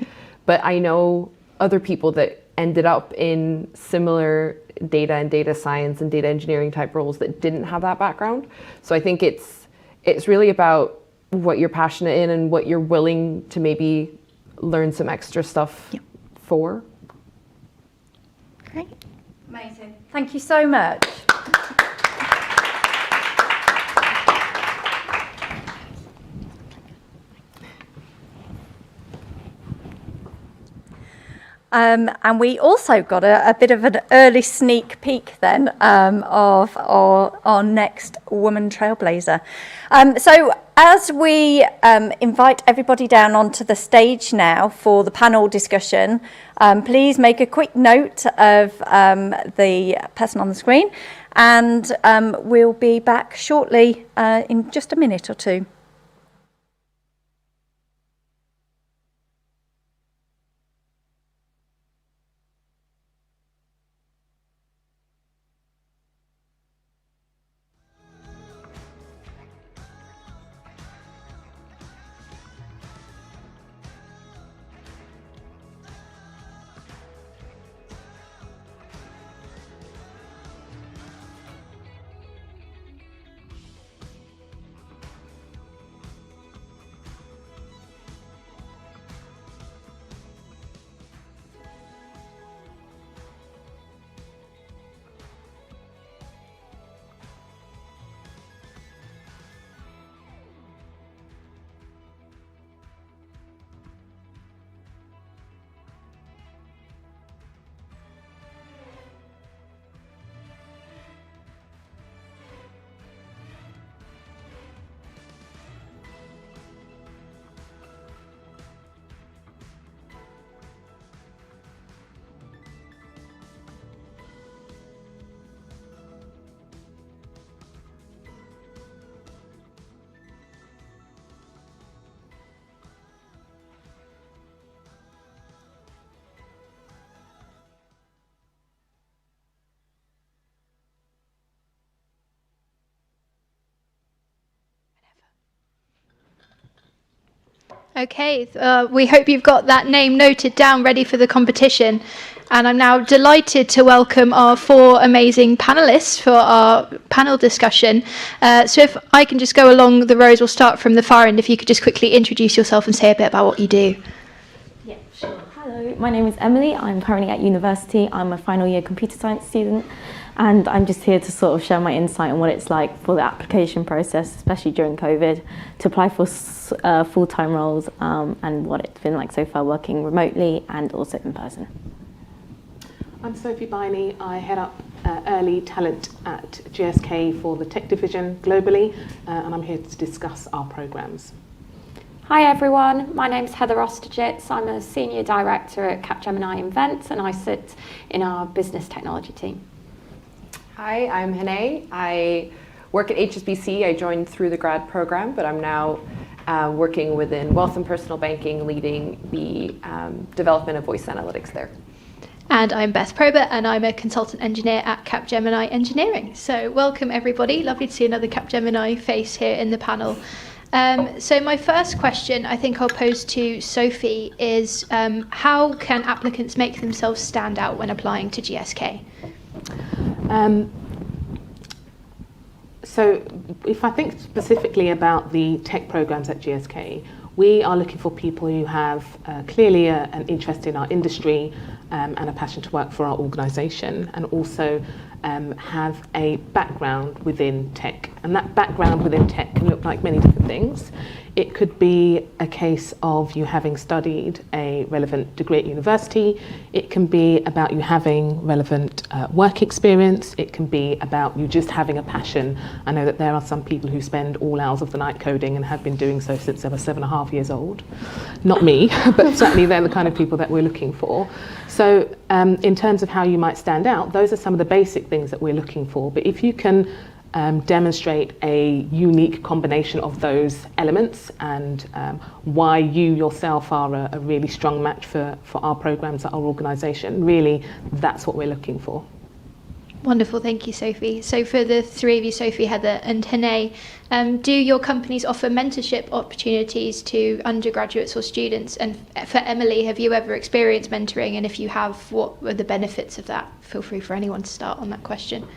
But I know other people that ended up in similar data and data science and data engineering type roles that didn't have that background. So I think it's really about what you're passionate in and what you're willing to maybe learn some extra stuff for. Great. Amazing. Thank you so much. And we also got a bit of an early sneak peek then of our next woman trailblazer. So as we invite everybody down onto the stage now for the panel discussion, please make a quick note of the person on the screen, and we'll be back shortly in just a minute or two. Okay, we hope you've got that name noted down, ready for the competition. And I'm now delighted to welcome our 4 amazing panellists for our panel discussion. So if I can just go along the rows, we'll start from the far end. If you could just quickly introduce yourself and say a bit about what you do. Yeah, sure. Hello, my name is Emily. I'm currently at university. I'm a final year computer science student. And I'm just here to sort of share my insight on what it's like for the application process, especially during COVID, to apply for full-time roles and what it's been like so far working remotely and also in person. I'm Sophie Biney. I head up early talent at GSK for the tech division globally, and I'm here to discuss our programs. Hi everyone, my name's Heather Osterjitz. I'm a senior director at Capgemini Invent and I sit in our business technology team. Hi, I'm Hene. I work at HSBC. I joined through the grad program, but I'm now working within wealth and personal banking, leading the development of voice analytics there. And I'm Beth Probert, and I'm a consultant engineer at Capgemini Engineering. So welcome everybody. Lovely to see another Capgemini face here in the panel. So my first question I think I'll pose to Sophie is how can applicants make themselves stand out when applying to GSK? So if I think specifically about the tech programs at GSK, we are looking for people who have clearly an interest in our industry and a passion to work for our organisation, and also have a background within tech. And that background within tech can look like many different things. It could be a case of you having studied a relevant degree at university. It can be about you having relevant work experience. It can be about you just having a passion. I know that there are some people who spend all hours of the night coding and have been doing so since they were 7.5 years old. Not me, but certainly they're the kind of people that we're looking for. So in terms of how you might stand out, those are some of the basic things that we're looking for. But if you can demonstrate a unique combination of those elements and why you yourself are a really strong match for our programs at our organisation, really that's what we're looking for. Wonderful, thank you, Sophie. So for the three of you, Sophie, Heather and Hene, do your companies offer mentorship opportunities to undergraduates or students? And for Emily, have you ever experienced mentoring? And if you have, what were the benefits of that? Feel free for anyone to start on that question.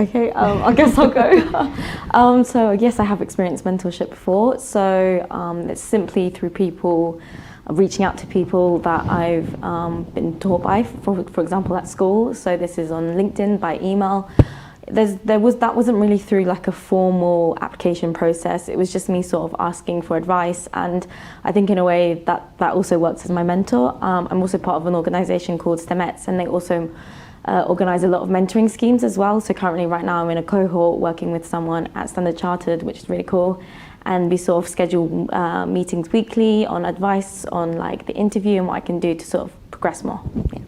Okay, I guess I'll go. So yes, I have experienced mentorship before. So it's simply through people reaching out to people that I've been taught by, for example, at school. So this is on LinkedIn, by email. That wasn't really through like a formal application process. It was just me sort of asking for advice, and I think in a way that also works as my mentor. I'm also part of an organisation called STEMETS, and they also organise a lot of mentoring schemes as well. So currently right now I'm in a cohort working with someone at Standard Chartered, which is really cool. And we sort of schedule meetings weekly on advice on like the interview and what I can do to sort of progress more. Yeah.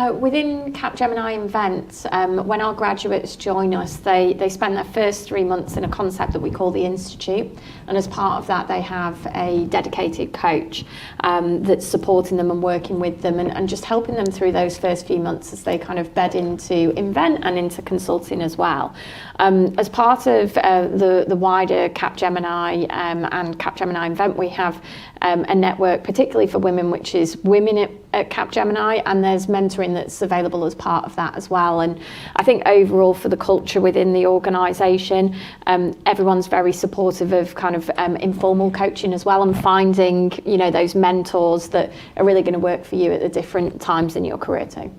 Within Capgemini Invent, when our graduates join us, they spend their first 3 months in a concept that we call the Institute, and as part of that they have a dedicated coach that's supporting them and working with them and just helping them through those first few months as they kind of bed into Invent and into consulting as well. As part of the wider Capgemini and Capgemini Invent, we have a network particularly for women, which is Women at Capgemini, and there's mentoring that's available as part of that as well. And I think overall for the culture within the organisation, everyone's very supportive of kind of informal coaching as well, and finding, you know, those mentors that are really going to work for you at the different times in your career too.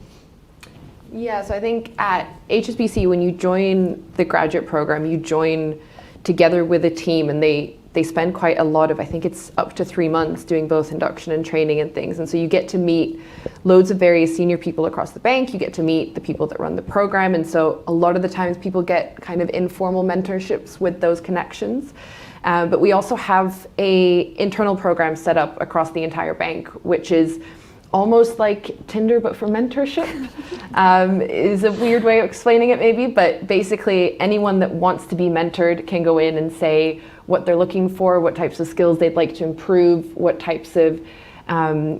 Yeah, so I think at HSBC, when you join the graduate program, you join together with a team, and they spend quite a lot of, I think it's up to 3 months, doing both induction and training and things. And so you get to meet loads of various senior people across the bank. You get to meet the people that run the program. And so a lot of the times people get kind of informal mentorships with those connections. But we also have a internal program set up across the entire bank, which is almost like Tinder, but for mentorship. Is a weird way of explaining it maybe, but basically anyone that wants to be mentored can go in and say what they're looking for, what types of skills they'd like to improve, what types of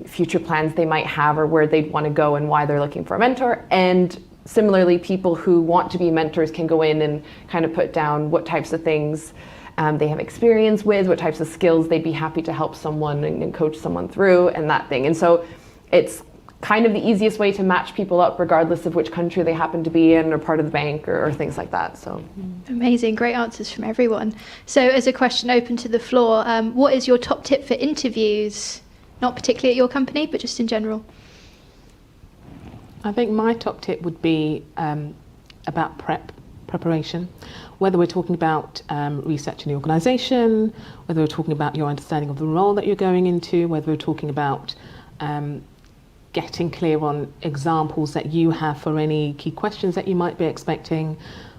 future plans they might have, or where they'd want to go and why they're looking for a mentor. And similarly, people who want to be mentors can go in and kind of put down what types of things they have experience with, what types of skills they'd be happy to help someone and coach someone through, and that thing. And so it's kind of the easiest way to match people up regardless of which country they happen to be in or part of the bank or things like that. So amazing, great answers from everyone. So as a question open to the floor, what is your top tip for interviews? Not particularly at your company, but just in general. I think my top tip would be about preparation. Whether we're talking about research in the organisation, whether we're talking about your understanding of the role that you're going into, whether we're talking about getting clear on examples that you have for any key questions that you might be expecting.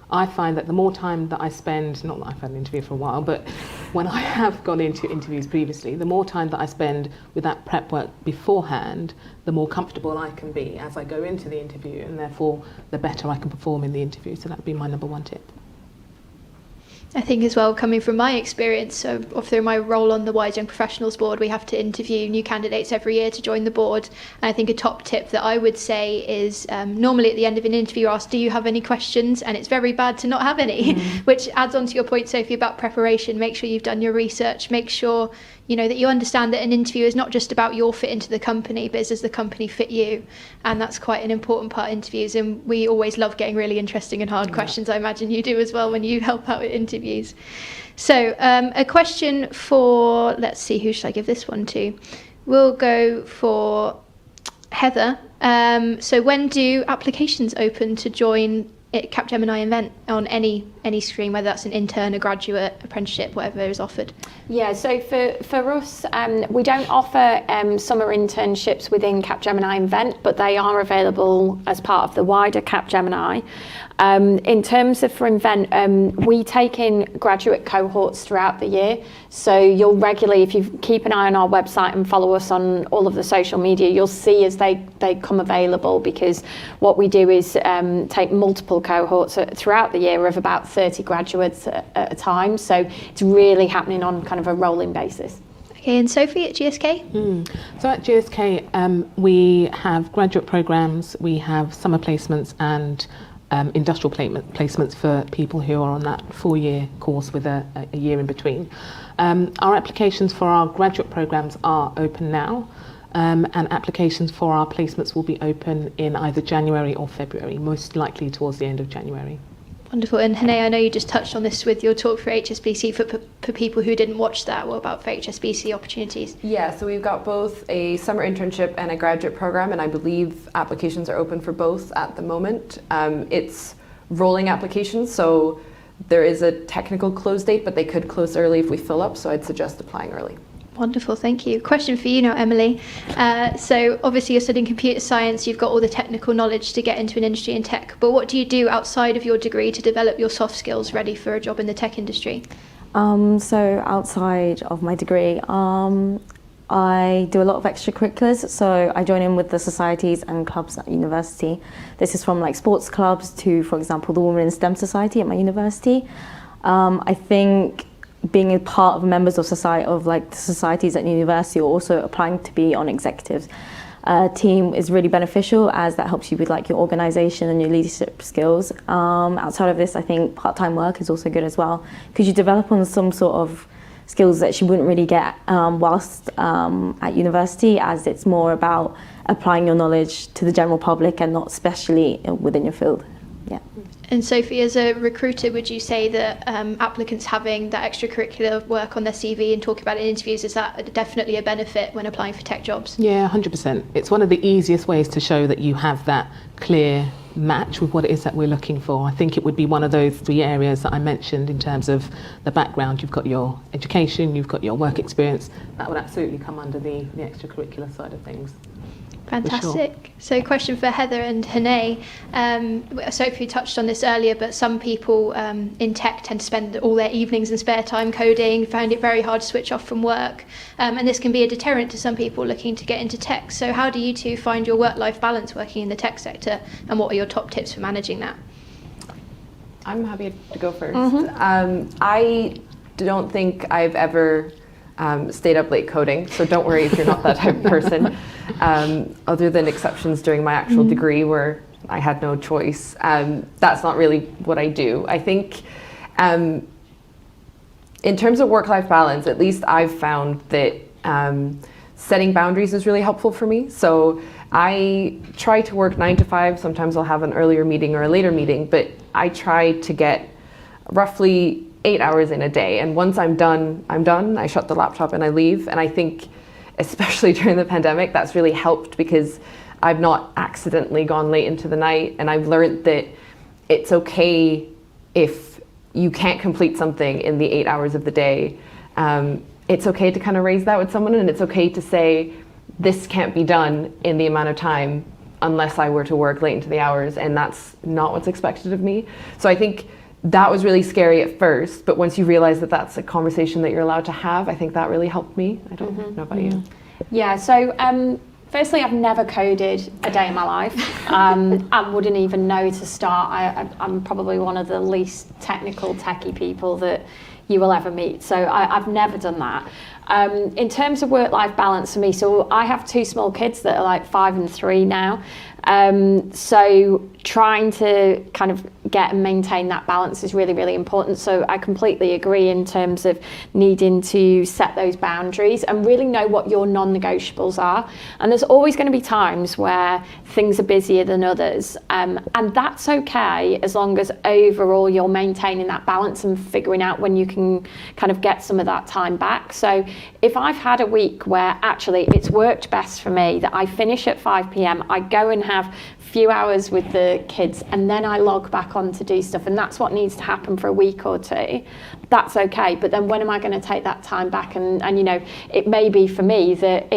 I find that the more time that I spend, not that I've had an interview for a while, but when I have gone into interviews previously, the more time that I spend with that prep work beforehand, the more comfortable I can be as I go into the interview, and therefore the better I can perform in the interview. So that would be my number one tip. I think as well, coming from my experience, so through my role on the Wise Young Professionals Board, we have to interview new candidates every year to join the board. And I think a top tip that I would say is normally at the end of an interview, you're asked, do you have any questions? And it's very bad to not have any, which adds on to your point, Sophie, about preparation. Make sure you've done your research. Make sure you know that you understand that an interview is not just about your fit into the company, but does the company fit you? And that's quite an important part of interviews. And we always love getting really interesting and hard questions. I imagine you do as well when you help out with interviews. So a question for, let's see, who should I give this one to? We'll go for Heather. So when do applications open to join Capgemini Invent on any stream, whether that's an intern, a graduate, apprenticeship, whatever is offered? Yeah, so for us, we don't offer summer internships within Capgemini Invent, but they are available as part of the wider Capgemini. In terms of for Invent, we take in graduate cohorts throughout the year. So you'll regularly, if you keep an eye on our website and follow us on all of the social media, you'll see as they come available, because what we do is take multiple cohorts throughout the year of about 30 graduates at a time. So it's really happening on kind of a rolling basis. Okay, and Sophie at GSK? So at GSK, we have graduate programs, we have summer placements and industrial placements for people who are on that 4-year course with a year in between. Our applications for our graduate programs are open now, and applications for our placements will be open in either January or February, most likely towards the end of January. Wonderful. And Hene, I know you just touched on this with your talk for HSBC. For people who didn't watch that, what about for HSBC opportunities? Yeah, so we've got both a summer internship and a graduate program, and I believe applications are open for both at the moment. It's rolling applications, so there is a technical close date, but they could close early if we fill up, so I'd suggest applying early. Wonderful, thank you. Question for you now, Emily. So obviously you're studying computer science, you've got all the technical knowledge to get into an industry in tech, but what do you do outside of your degree to develop your soft skills ready for a job in the tech industry? So outside of my degree, I do a lot of extracurriculars. So I join in with the societies and clubs at university. This is from like sports clubs to, for example, the Women in STEM Society at my university. I think being a part of members of society, of like the societies at university, or also applying to be on executives team is really beneficial, as that helps you with like your organisation and your leadership skills. Outside of this, I think part-time work is also good as well, because you develop on some sort of skills that you wouldn't really get whilst at university, as it's more about applying your knowledge to the general public and not especially within your field. Yeah. And Sophie, as a recruiter, would you say that applicants having that extracurricular work on their CV and talking about it in interviews, is that definitely a benefit when applying for tech jobs? Yeah, 100%. It's one of the easiest ways to show that you have that clear match with what it is that we're looking for. I think it would be one of those 3 areas that I mentioned in terms of the background. You've got your education, you've got your work experience. That would absolutely come under the extracurricular side of things. Fantastic. Sure. So question for Heather and Hene. Sophie touched on this earlier, but some people in tech tend to spend all their evenings and spare time coding, find it very hard to switch off from work. And this can be a deterrent to some people looking to get into tech. So how do you two find your work-life balance working in the tech sector, and what are your top tips for managing that? I'm happy to go first. Mm-hmm. I don't think I've ever stayed up late coding, so don't worry if you're not that type of person. Other than exceptions during my actual degree where I had no choice, that's not really what I do. I think in terms of work-life balance, at least I've found that setting boundaries is really helpful for me. So I try to work 9 to 5. Sometimes I'll have an earlier meeting or a later meeting, but I try to get roughly 8 hours in a day. And once I'm done, I'm done. I shut the laptop and I leave. And I think, especially during the pandemic, that's really helped, because I've not accidentally gone late into the night. And I've learned that it's okay if you can't complete something in the 8 hours of the day. It's okay to kind of raise that with someone, and it's okay to say, this can't be done in the amount of time unless I were to work late into the hours, and that's not what's expected of me. So I think that was really scary at first, but once you realize that that's a conversation that you're allowed to have, I think that really helped me. I don't know about you. Yeah, so firstly, I've never coded a day in my life. I wouldn't even know to start. I'm probably one of the least technical, techie people that you will ever meet. So I've never done that. In terms of work-life balance for me, so I have 2 small kids that are like 5 and 3 now. So trying to kind of get and maintain that balance is really, really important. So I completely agree in terms of needing to set those boundaries and really know what your non-negotiables are. And there's always going to be times where things are busier than others. And that's okay, as long as overall you're maintaining that balance and figuring out when you can kind of get some of that time back. So if I've had a week where actually it's worked best for me that I finish at 5 p.m, I go and have a few hours with the kids, and then I log back on to do stuff, and that's what needs to happen for a week or two, that's okay. But then when am I going to take that time back? And you know, it may be for me that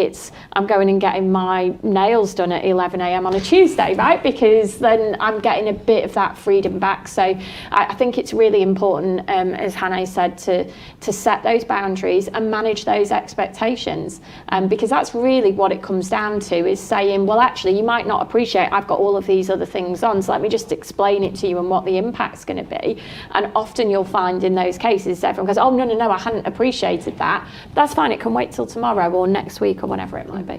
I'm going and getting my nails done at 11 a.m. on a Tuesday, right? Because then I'm getting a bit of that freedom back. So I think it's really important, as Hannah said, to set those boundaries and manage those expectations, because that's really what it comes down to, is saying, well, actually, you might not appreciate I've got all of these other things on, so let me just explain it to you and what the impact's going to be. And often you'll find in those cases, everyone goes, oh, no, I hadn't appreciated that. That's fine, it can wait till tomorrow or next week or whatever it might be.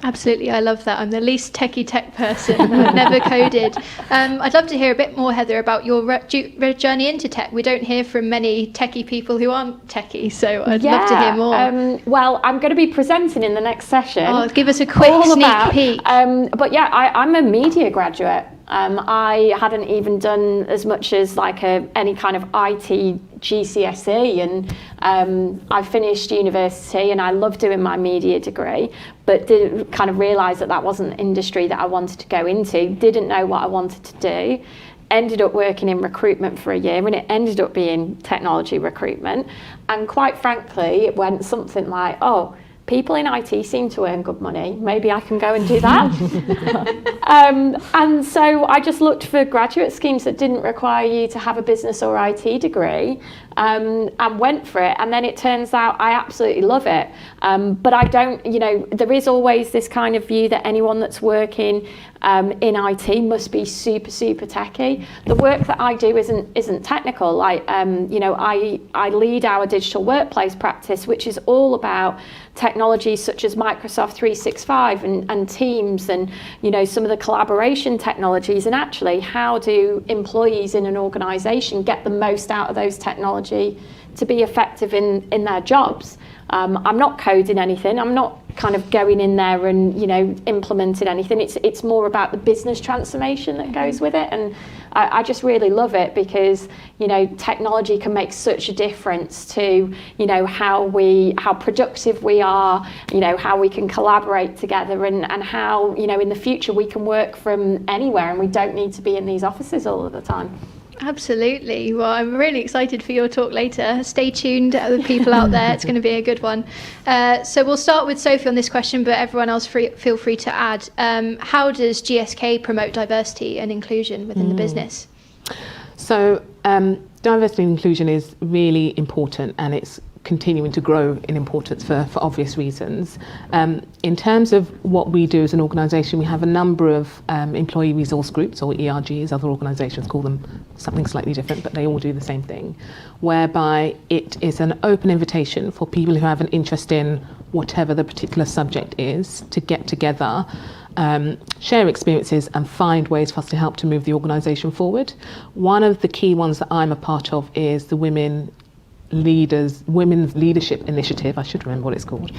Absolutely, I love that. I'm the least techie tech person. I've never coded. I'd love to hear a bit more, Heather, about your journey into tech. We don't hear from many techie people who aren't techie, so I'd love to hear more. Well, I'm going to be presenting in the next session. Oh, give us a quick sneak peek. But yeah, I'm a media graduate. I hadn't even done as much as like any kind of IT GCSE, and I finished university and I loved doing my media degree, but didn't kind of realise that wasn't the industry that I wanted to go into, didn't know what I wanted to do. Ended up working in recruitment for a year, and it ended up being technology recruitment. And quite frankly, it went something like, oh, people in IT seem to earn good money. Maybe I can go and do that. And so I just looked for graduate schemes that didn't require you to have a business or IT degree, and went for it. And then it turns out I absolutely love it. But I don't, there is always this kind of view that anyone that's working in IT must be super, super techie. The work that I do isn't technical. I lead our digital workplace practice, which is all about technologies such as Microsoft 365 and Teams, and some of the collaboration technologies, and actually how do employees in an organisation get the most out of those technology to be effective in their jobs. I'm not coding anything. I'm not kind of going in there and implementing anything. It's more about the business transformation that goes with it, and I just really love it because technology can make such a difference to how productive we are, how we can collaborate together, and how in the future we can work from anywhere and we don't need to be in these offices all of the time. Absolutely. Well, I'm really excited for your talk later. Stay tuned, the people out there. It's going to be a good one. So we'll start with Sophie on this question, but everyone else feel free to add. How does GSK promote diversity and inclusion within the business? So diversity and inclusion is really important, and it's continuing to grow in importance for obvious reasons. In terms of what we do as an organisation, we have a number of employee resource groups, or ERGs. Other organisations call them something slightly different, but they all do the same thing, whereby it is an open invitation for people who have an interest in whatever the particular subject is to get together, share experiences and find ways for us to help to move the organisation forward. One of the key ones that I'm a part of is the Women's Leadership Initiative, I should remember what it's called,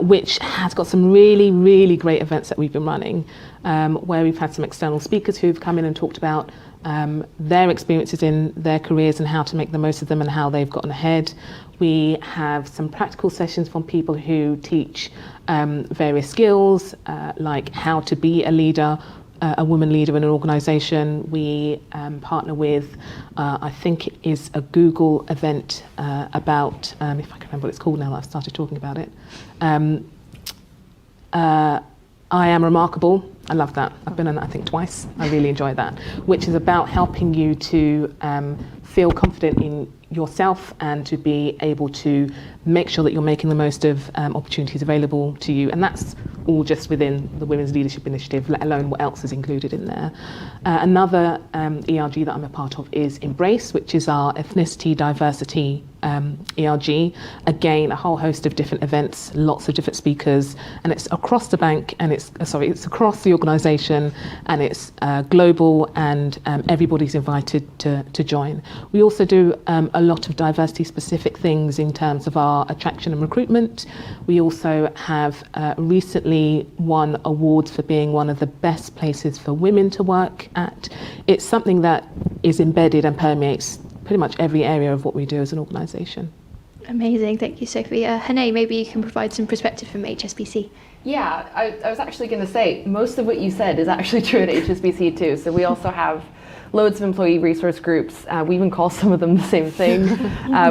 which has got some really, really great events that we've been running, where we've had some external speakers who've come in and talked about their experiences in their careers and how to make the most of them and how they've gotten ahead. We have some practical sessions from people who teach various skills, like how to be a leader, a woman leader in an organisation. We partner with, I think it is a Google event about, if I can remember what it's called now that I've started talking about it. I Am Remarkable. I love that. I've been on that I think twice. I really enjoy that, which is about helping you to feel confident in yourself and to be able to make sure that you're making the most of opportunities available to you. And that's all just within the Women's Leadership Initiative, let alone what else is included in there. Another ERG that I'm a part of is Embrace, which is our ethnicity diversity ERG. Again, a whole host of different events, lots of different speakers, and it's across the bank, and it's across the organisation, and it's global, and everybody's invited to join. We also do a lot of diversity specific things in terms of our attraction and recruitment. We also have recently won awards for being one of the best places for women to work at. It's something that is embedded and permeates pretty much every area of what we do as an organisation. Amazing, thank you, Sophie. Hannah, maybe you can provide some perspective from HSBC. Yeah, I was actually going to say, most of what you said is actually true at HSBC too. So we also have loads of employee resource groups. We even call some of them the same thing.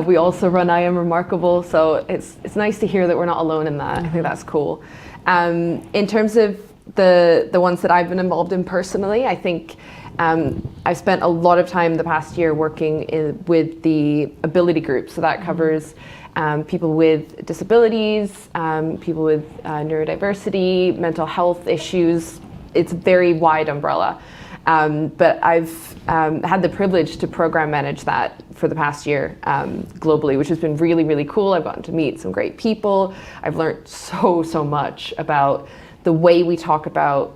We also run I Am Remarkable, so it's nice to hear that we're not alone in that. I think that's cool. In terms of the ones that I've been involved in personally, I think I've spent a lot of time the past year working with the ability group. So that covers people with disabilities, people with neurodiversity, mental health issues. It's a very wide umbrella. But I've had the privilege to program manage that for the past year globally, which has been really, really cool. I've gotten to meet some great people. I've learned so much about the way we talk about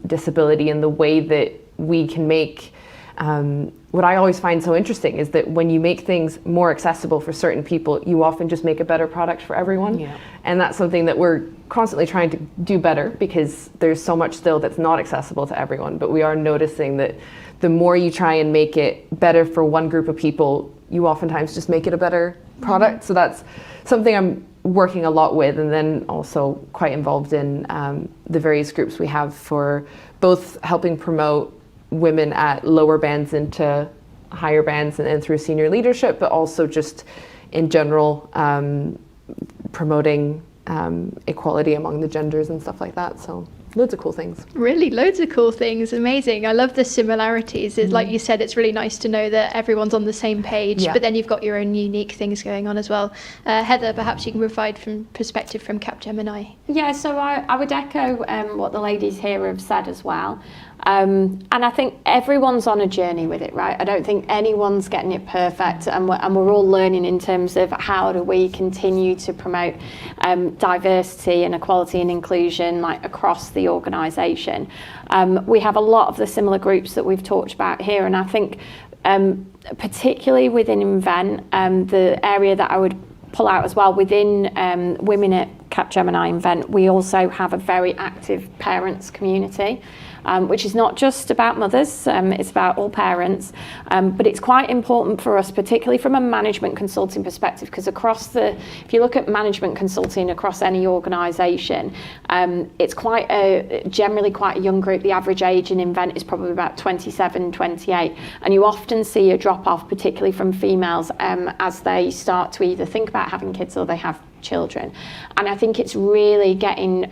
disability and the way that we can make, what I always find so interesting is that when you make things more accessible for certain people, you often just make a better product for everyone. Yeah. And that's something that we're constantly trying to do better, because there's so much still that's not accessible to everyone. But we are noticing that the more you try and make it better for one group of people, you oftentimes just make it a better product. Mm-hmm. So that's something I'm working a lot with, and then also quite involved in the various groups we have for both helping promote women at lower bands into higher bands and through senior leadership, but also just in general promoting equality among the genders and stuff like that. So loads of cool things. Really, loads of cool things. Amazing. I love the similarities. It's like you said, it's really nice to know that everyone's on the same page, but then you've got your own unique things going on as well. Heather, perhaps you can provide from perspective from Capgemini. Yeah, so I would echo what the ladies here have said as well. And I think everyone's on a journey with it, right? I don't think anyone's getting it perfect, and we're all learning in terms of how do we continue to promote diversity and equality and inclusion like across the organisation. We have a lot of the similar groups that we've talked about here, and I think particularly within Invent, the area that I would pull out as well within women at Capgemini Invent, we also have a very active parents community. Which is not just about mothers, it's about all parents. But it's quite important for us, particularly from a management consulting perspective, because if you look at management consulting across any organisation, it's generally quite a young group. The average age in Invent is probably about 27, 28. And you often see a drop off, particularly from females, as they start to either think about having kids or they have children. And I think it's really getting,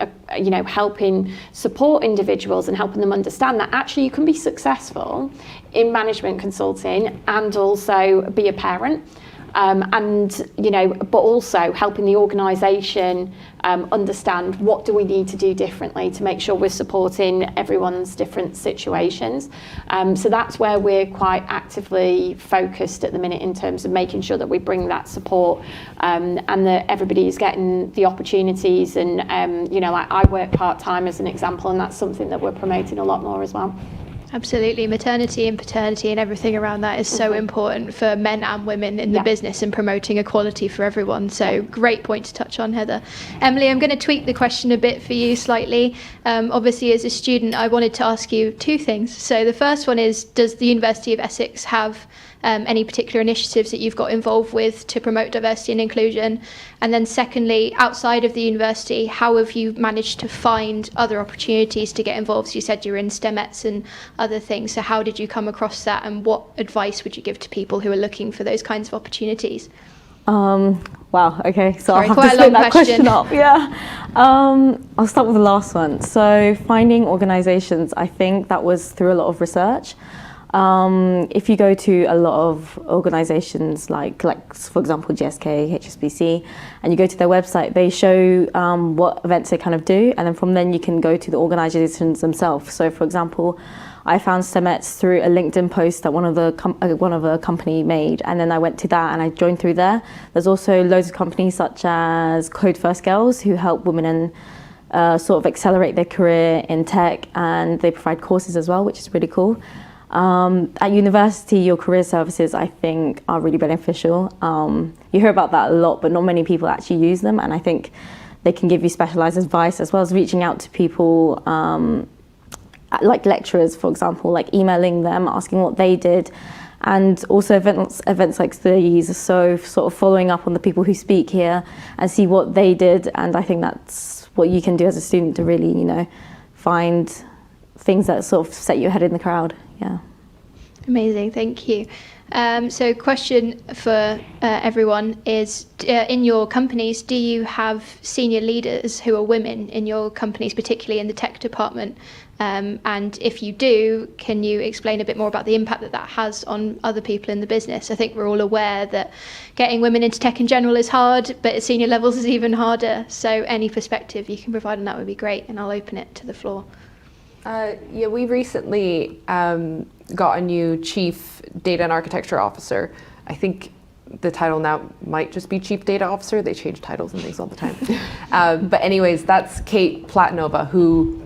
helping support individuals and helping them understand that actually you can be successful in management consulting and also be a parent. But also helping the organisation understand what do we need to do differently to make sure we're supporting everyone's different situations. So that's where we're quite actively focused at the minute in terms of making sure that we bring that support and that everybody is getting the opportunities. And I work part-time as an example, and that's something that we're promoting a lot more as well. Absolutely. Maternity and paternity and everything around that is so important for men and women in the business and promoting equality for everyone. So great point to touch on, Heather. Emily, I'm going to tweak the question a bit for you slightly. Obviously, as a student, I wanted to ask you two things. So the first one is, does the University of Essex have any particular initiatives that you've got involved with to promote diversity and inclusion? And then secondly, outside of the university, how have you managed to find other opportunities to get involved? So you said you were in STEMettes and other things. So how did you come across that, and what advice would you give to people who are looking for those kinds of opportunities? Wow, okay, so I'll have to split that question up. Yeah. I'll start with the last one. So finding organisations, I think that was through a lot of research. If you go to a lot of organisations like for example GSK, HSBC, and you go to their website, they show what events they kind of do, and then from then you can go to the organisations themselves. So for example, I found STEMettes through a LinkedIn post that one of a company made, and then I went to that and I joined through there. There's also loads of companies such as Code First Girls who help women sort of accelerate their career in tech, and they provide courses as well, which is really cool. At university, your career services, I think, are really beneficial. You hear about that a lot, but not many people actually use them, and I think they can give you specialised advice as well as reaching out to people, like lecturers, for example, like emailing them, asking what they did, and also events like these, so sort of following up on the people who speak here and see what they did. And I think that's what you can do as a student to really, find things that sort of set you ahead in the crowd. Yeah. Amazing, thank you. So question for everyone is, in your companies, do you have senior leaders who are women in your companies, particularly in the tech department? And if you do, can you explain a bit more about the impact that that has on other people in the business? I think we're all aware that getting women into tech in general is hard, but at senior levels is even harder. So any perspective you can provide on that would be great, and I'll open it to the floor. Yeah, we recently got a new Chief Data and Architecture Officer. I think the title now might just be Chief Data Officer. They change titles and things all the time. But anyways, that's Kate Platinova, who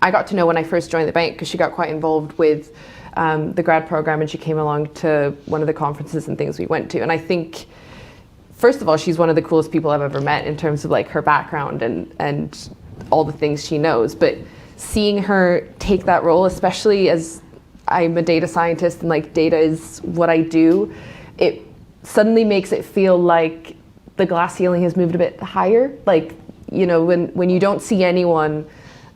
I got to know when I first joined the bank because she got quite involved with the grad program, and she came along to one of the conferences and things we went to. And I think, first of all, she's one of the coolest people I've ever met in terms of like her background and all the things she knows. But seeing her take that role, especially as I'm a data scientist and like data is what I do, it suddenly makes it feel like the glass ceiling has moved a bit higher. Like, you know, when you don't see anyone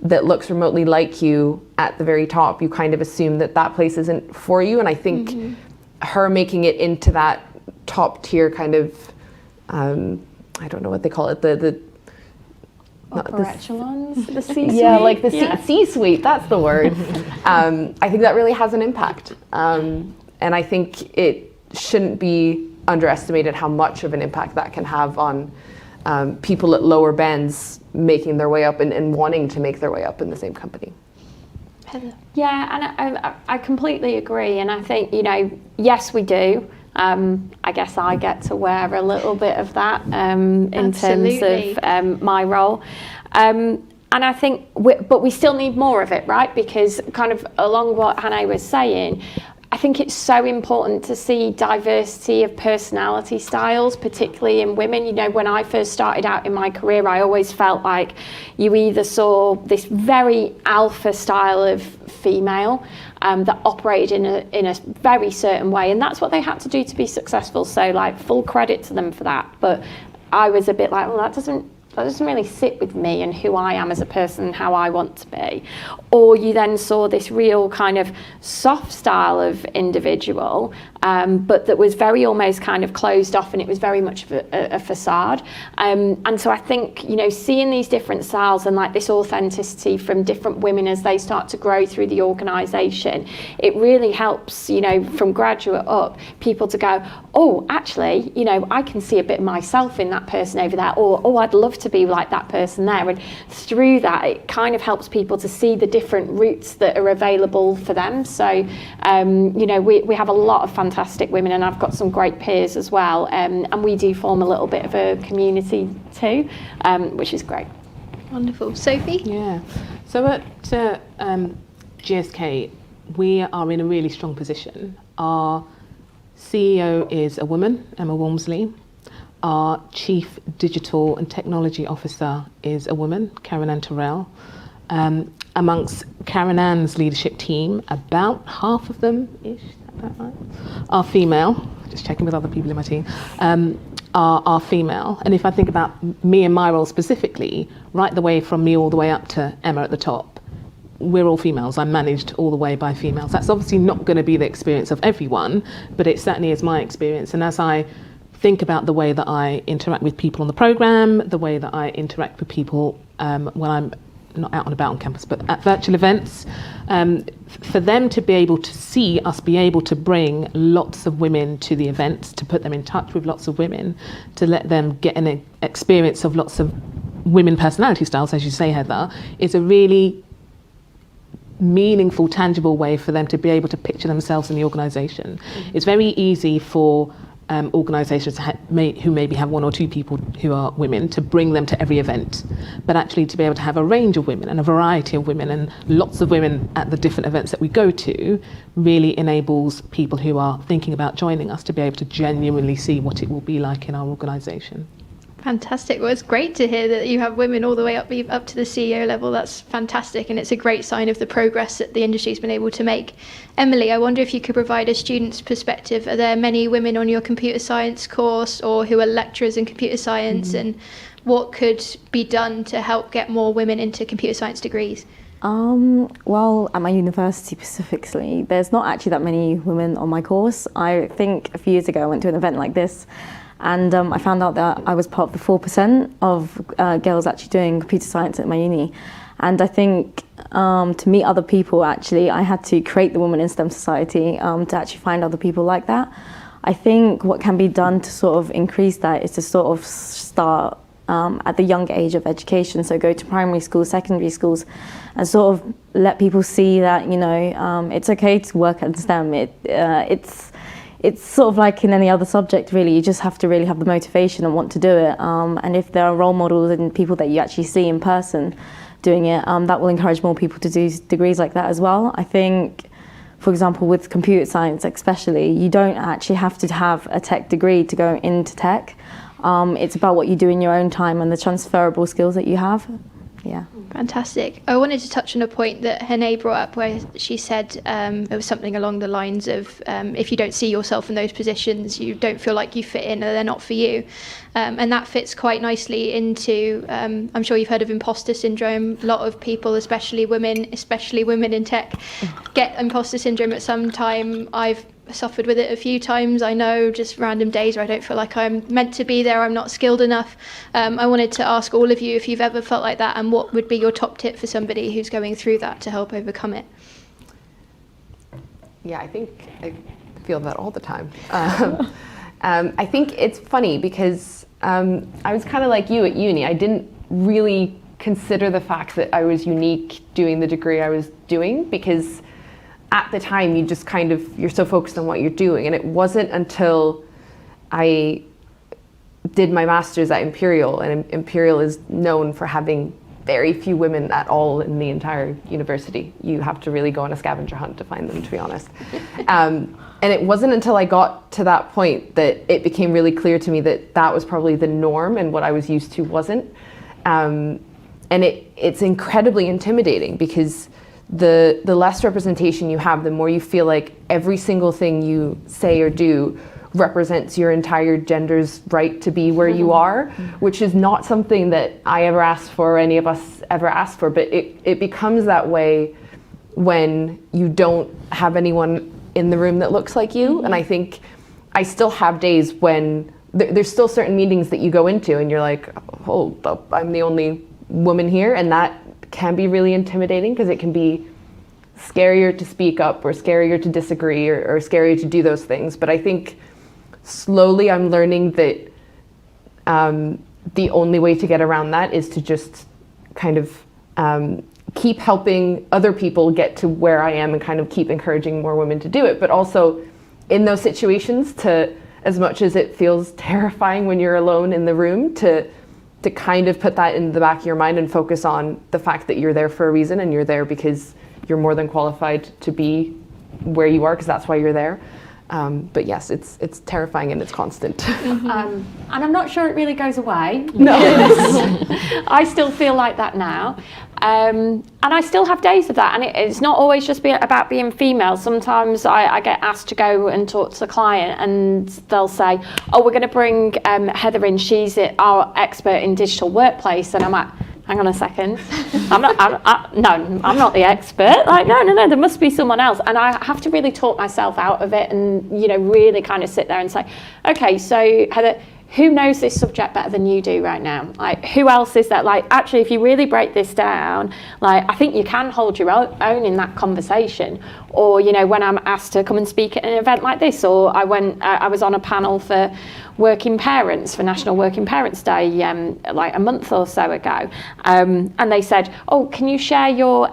that looks remotely like you at the very top, you kind of assume that that place isn't for you. And I think her making it into that top tier kind of, I don't know what they call it, the upper echelons, the C-suite. Yeah, like the C-suite, that's the word. I think that really has an impact. And I think it shouldn't be underestimated how much of an impact that can have on people at lower bends making their way up and wanting to make their way up in the same company. Yeah, and I completely agree. And I think, you know, yes, we do. I guess I get to wear a little bit of that in terms of my role. And I think, but we still need more of it, right? Because kind of along what Hannah was saying, I think it's so important to see diversity of personality styles, particularly in women. You know, when I first started out in my career, I always felt like you either saw this very alpha style of female that operated in a very certain way, and that's what they had to do to be successful. So, like, full credit to them for that. But I was a bit like, well, that doesn't really sit with me and who I am as a person and how I want to be. Or you then saw this real kind of soft style of individual, but that was very almost kind of closed off, and it was very much of a facade. And so I think, you know, seeing these different styles and like this authenticity from different women as they start to grow through the organisation, it really helps, you know, from graduate up, people to go, oh, actually, you know, I can see a bit of myself in that person over there, or, oh, I'd love to be like that person there. And through that, it kind of helps people to see the different routes that are available for them. So, you know, we have a lot of fantastic women, and I've got some great peers as well. And we do form a little bit of a community too, which is great. Wonderful. Sophie? Yeah. So at GSK, we are in a really strong position. Our CEO is a woman, Emma Walmsley. Our Chief Digital and Technology Officer is a woman, Karen Ann Terrell. Amongst Karen Ann's leadership team, about half of them-ish, is that about right, are female. Just checking with other people in my team. Are female. And if I think about me and my role specifically, right the way from me all the way up to Emma at the top, we're all females. I'm managed all the way by females. That's obviously not going to be the experience of everyone, but it certainly is my experience. And as I think about the way that I interact with people on the programme, the way that I interact with people when I'm not out and about on campus, but at virtual events, for them to be able to see us be able to bring lots of women to the events, to put them in touch with lots of women, to let them get an experience of lots of women personality styles, as you say, Heather, is a really meaningful, tangible way for them to be able to picture themselves in the organisation. It's very easy for organisations who maybe have one or two people who are women to bring them to every event, but actually to be able to have a range of women and a variety of women and lots of women at the different events that we go to really enables people who are thinking about joining us to be able to genuinely see what it will be like in our organisation. Fantastic. Well, it's great to hear that you have women all the way up to the CEO level. That's fantastic, and it's a great sign of the progress that the industry's been able to make. Emily, I wonder if you could provide a student's perspective. Are there many women on your computer science course or who are lecturers in computer science, and what could be done to help get more women into computer science degrees? Well, at my university specifically, there's not actually that many women on my course. I think a few years ago I went to an event like this, and I found out that I was part of the 4% of girls actually doing computer science at my uni. And I think to meet other people, actually, I had to create the Women in STEM Society to actually find other people like that. I think what can be done to sort of increase that is to sort of start at the young age of education, so go to primary schools, secondary schools, and sort of let people see that, you know, it's okay to work at STEM. It's sort of like in any other subject, really. You just have to really have the motivation and want to do it. And if there are role models and people that you actually see in person doing it, that will encourage more people to do degrees like that as well. I think, for example, with computer science especially, you don't actually have to have a tech degree to go into tech. It's about what you do in your own time and the transferable skills that you have. Yeah. Fantastic. I wanted to touch on a point that Hene brought up where she said it was something along the lines of if you don't see yourself in those positions, you don't feel like you fit in, or they're not for you. And that fits quite nicely into, I'm sure you've heard of imposter syndrome. A lot of people, especially women in tech, get imposter syndrome at some time. I've suffered with it a few times. I know, just random days where I don't feel like I'm meant to be there, I'm not skilled enough. I wanted to ask all of you if you've ever felt like that, and what would be your top tip for somebody who's going through that to help overcome it? Yeah, I think I feel that all the time. I think it's funny because I was kind of like you at uni. I didn't really consider the fact that I was unique doing the degree I was doing, because at the time you just kind of, you're so focused on what you're doing. And it wasn't until I did my master's at Imperial, and Imperial is known for having very few women at all in the entire university. You have to really go on a scavenger hunt to find them, to be honest. And it wasn't until I got to that point that it became really clear to me that that was probably the norm and what I was used to wasn't. And it's incredibly intimidating, because the less representation you have, the more you feel like every single thing you say or do represents your entire gender's right to be where you are, which is not something that I ever asked for, or any of us ever asked for, but it becomes that way when you don't have anyone in the room that looks like you. And I think I still have days when there's still certain meetings that you go into and you're like, oh, I'm the only woman here, and that can be really intimidating, because it can be scarier to speak up, or scarier to disagree, or scarier to do those things. But I think slowly I'm learning that the only way to get around that is to just kind of keep helping other people get to where I am, and kind of keep encouraging more women to do it. But also in those situations, to, as much as it feels terrifying when you're alone in the room, to kind of put that in the back of your mind and focus on the fact that you're there for a reason, and you're there because you're more than qualified to be where you are, because that's why you're there. But yes, it's terrifying, and it's constant. And I'm not sure it really goes away. No. I still feel like that now. And I still have days of that. And it's not always just about being female. Sometimes I get asked to go and talk to the client, and they'll say, oh, we're going to bring Heather in. She's our expert in digital workplace. And I'm like, hang on a second. I'm not the expert. Like, no, there must be someone else. And I have to really talk myself out of it, and, you know, really kind of sit there and say, okay, so Heather, who knows this subject better than you do right now? Like, who else is that? Like, actually, if you really break this down, like, I think you can hold your own in that conversation. Or, you know, when I'm asked to come and speak at an event like this, or I was on a panel for working parents, for National Working Parents Day, like a month or so ago. And they said, oh, can you share your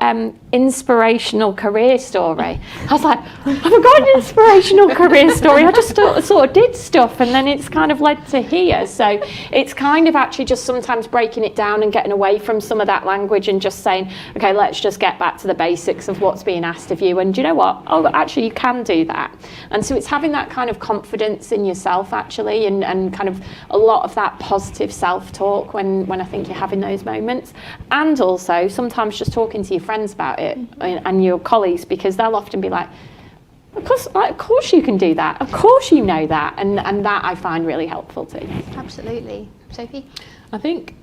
inspirational career story? I was like, I haven't got an inspirational career story. I just sort of did stuff, and then it's kind of led to here. So it's kind of actually just sometimes breaking it down and getting away from some of that language, and just saying, okay, let's just get back to the basics of what's being asked of you. And do you know what? Oh, actually, you can do that. And so it's having that kind of confidence in yourself, actually, and kind of a lot of that positive self-talk when I think you're having those moments. And also sometimes just talking to your friends about it, and your colleagues, because they'll often be like, of course you can do that. Of course you know that. And that I find really helpful too. Absolutely. Sophie? I think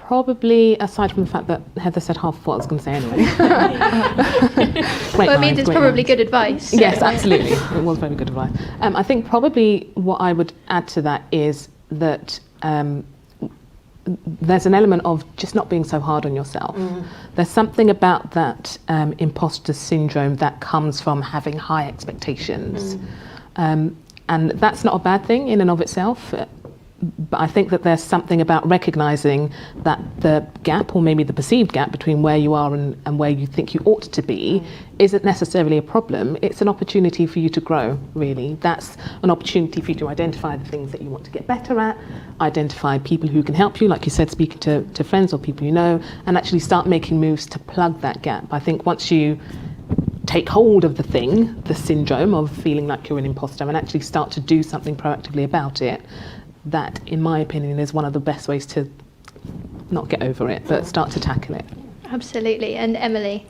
Probably, aside from the fact that Heather said half of what I was going to say anyway. Well, I mean, it's probably good advice. Yes, absolutely. It was very good advice. I think probably what I would add to that is that there's an element of just not being so hard on yourself. There's something about that imposter syndrome that comes from having high expectations. And that's not a bad thing in and of itself. But I think that there's something about recognizing that the gap, or maybe the perceived gap, between where you are and where you think you ought to be isn't necessarily a problem. It's an opportunity for you to grow, really. That's an opportunity for you to identify the things that you want to get better at, identify people who can help you, like you said, speaking to friends or people you know, and actually start making moves to plug that gap. I think once you take hold of the syndrome of feeling like you're an imposter, and actually start to do something proactively about it, that, in my opinion, is one of the best ways to not get over it, but start to tackle it. Absolutely. And Emily?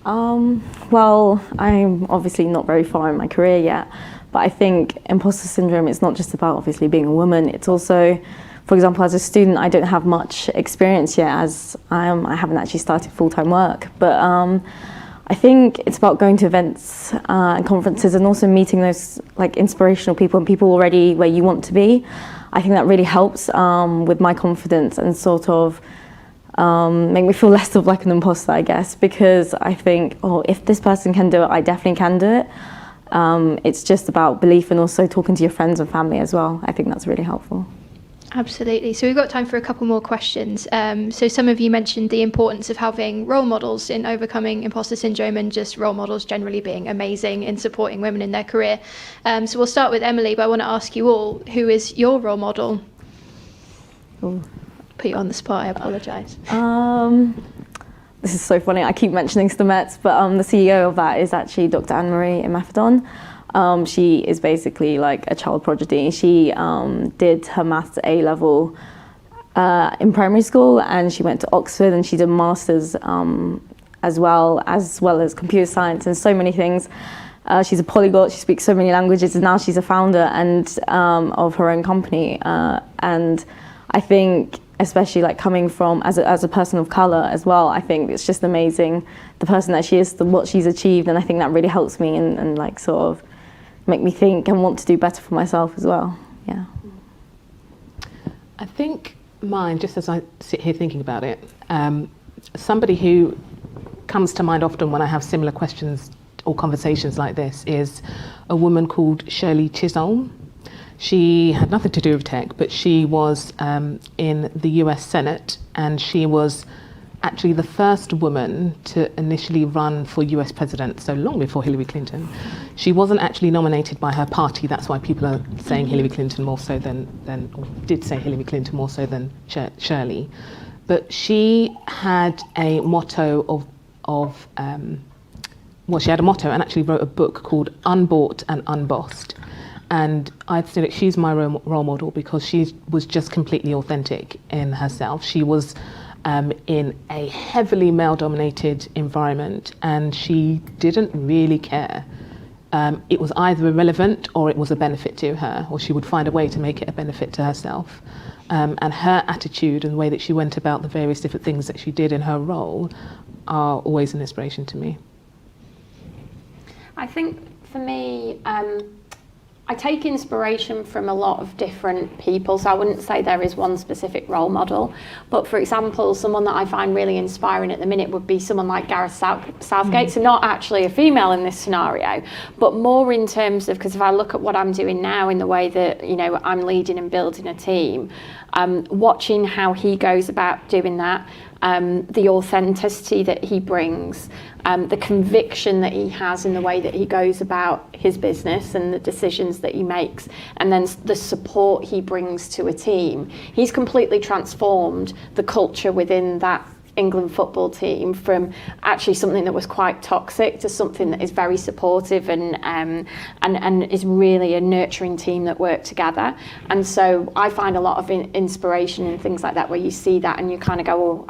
Well, I'm obviously not very far in my career yet, but I think imposter syndrome is not just about obviously being a woman. It's also, for example, as a student, I don't have much experience yet, as I haven't actually started full-time work. But I think it's about going to events and conferences, and also meeting those like inspirational people and people already where you want to be. I think that really helps with my confidence and sort of make me feel less of like an imposter, I guess, because I think, oh, if this person can do it, I definitely can do it. It's just about belief, and also talking to your friends and family as well. I think that's really helpful. Absolutely. So we've got time for a couple more questions. So some of you mentioned the importance of having role models in overcoming imposter syndrome, and just role models generally being amazing in supporting women in their career. So we'll start with Emily, but I want to ask you all, who is your role model? Ooh. Put you on the spot, I apologise. This is so funny. I keep mentioning STEMETS, but the CEO of that is actually Dr. Anne-Marie Imafidon. She is basically like a child prodigy. She did her maths A-level in primary school, and she went to Oxford, and she did masters as well as computer science and so many things. She's a polyglot. She speaks so many languages, and now she's a founder and of her own company. And I think, especially like coming from as a person of color as well, I think it's just amazing the person that she is, what she's achieved, and I think that really helps me and like sort of make me think and want to do better for myself as well. Yeah. I think mine, just as I sit here thinking about it, somebody who comes to mind often when I have similar questions or conversations like this is a woman called Shirley Chisholm. She had nothing to do with tech, but she was in the US Senate, and she was actually the first woman to initially run for US president, so long before Hillary Clinton. She wasn't actually nominated by her party. That's why people are saying Hillary Clinton more so than or did say Hillary Clinton more so than Shirley. But she had a motto she had a motto and actually wrote a book called Unbought and Unbossed. And I'd say that she's my role model because she was just completely authentic in herself. She was in a heavily male-dominated environment, and she didn't really care. It was either irrelevant or it was a benefit to her, or she would find a way to make it a benefit to herself. And her attitude and the way that she went about the various different things that she did in her role are always an inspiration to me. I think for me, I take inspiration from a lot of different people, so I wouldn't say there is one specific role model. But for example, someone that I find really inspiring at the minute would be someone like Gareth Southgate. So not actually a female in this scenario, but more in terms of, because if I look at what I'm doing now in the way that, you know, I'm leading and building a team, watching how he goes about doing that, the authenticity that he brings, the conviction that he has in the way that he goes about his business and the decisions that he makes, and then the support he brings to a team. He's completely transformed the culture within that England football team from actually something that was quite toxic to something that is very supportive and is really a nurturing team that work together. And so I find a lot of inspiration in things like that, where you see that and you kind of go, well,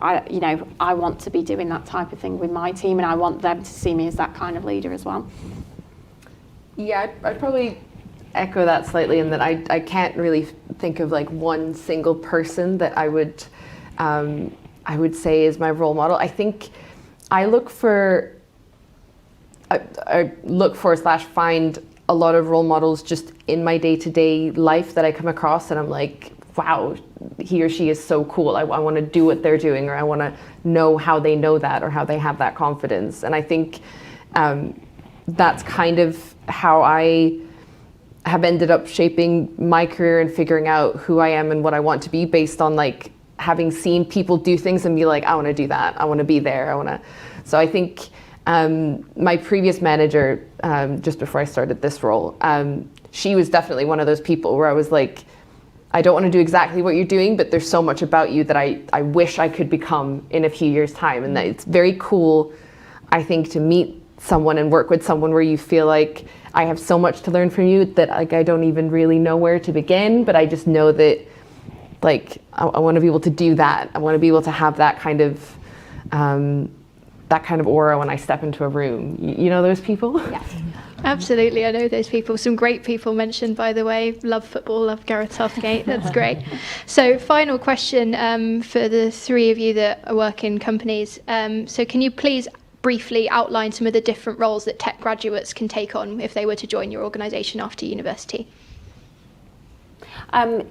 I want to be doing that type of thing with my team, and I want them to see me as that kind of leader as well. Yeah, I'd probably echo that slightly in that I can't really think of like one single person that I would I would say is my role model. I think I look for / find a lot of role models just in my day-to-day life that I come across, and I'm like, wow, he or she is so cool. I want to do what they're doing, or I want to know how they know that, or how they have that confidence. And I think that's kind of how I have ended up shaping my career and figuring out who I am and what I want to be, based on like having seen people do things and be like, I want to do that. I want to be there. So I think my previous manager, just before I started this role, she was definitely one of those people where I was like, I don't want to do exactly what you're doing, but there's so much about you that I wish I could become in a few years' time. And that it's very cool, I think, to meet someone and work with someone where you feel like I have so much to learn from you that like I don't even really know where to begin, but I just know that like I want to be able to do that. I want to be able to have that kind of aura when I step into a room. You know those people? Yeah, absolutely. I know those people. Some great people mentioned, by the way. Love football, love Gareth Southgate. That's great. So final question for the three of you that work in companies. So can you please briefly outline some of the different roles that tech graduates can take on if they were to join your organisation after university?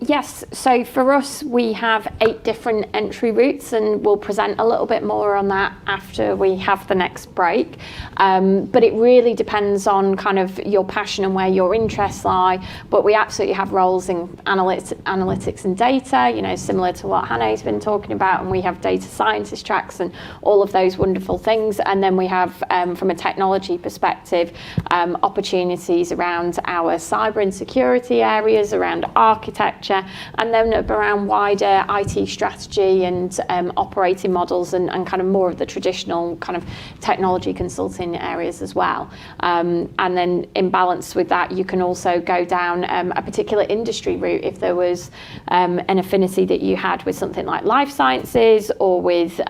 Yes, so for us we have 8 different entry routes, and we'll present a little bit more on that after we have the next break. But it really depends on kind of your passion and where your interests lie. But we absolutely have roles in analytics and data, you know, similar to what Hannah's been talking about, and we have data scientist tracks and all of those wonderful things. And then we have, from a technology perspective, opportunities around our cyber and security areas, around architecture, and then around wider IT strategy and operating models and kind of more of the traditional kind of technology consulting areas as well. And then in balance with that, you can also go down a particular industry route if there was an affinity that you had with something like life sciences or with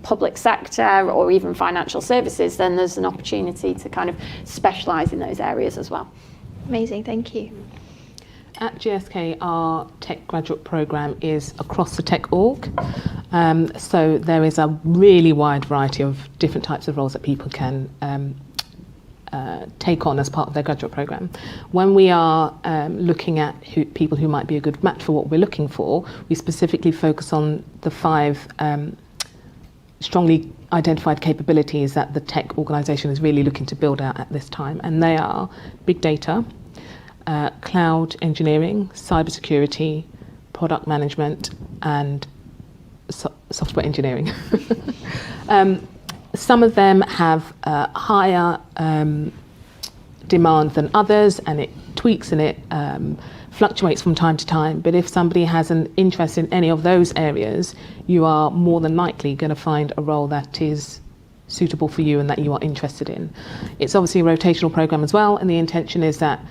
public sector or even financial services, then there's an opportunity to kind of specialise in those areas as well. Amazing, thank you. At GSK, our tech graduate programme is across the tech org. So there is a really wide variety of different types of roles that people can take on as part of their graduate programme. When we are looking at people who might be a good match for what we're looking for, we specifically focus on the 5 strongly identified capabilities that the tech organisation is really looking to build out at this time. And they are big data, cloud engineering, cybersecurity, product management, and software engineering. Some of them have higher demand than others, and it tweaks and it fluctuates from time to time. But if somebody has an interest in any of those areas, you are more than likely going to find a role that is suitable for you and that you are interested in. It's obviously a rotational program as well, and the intention is that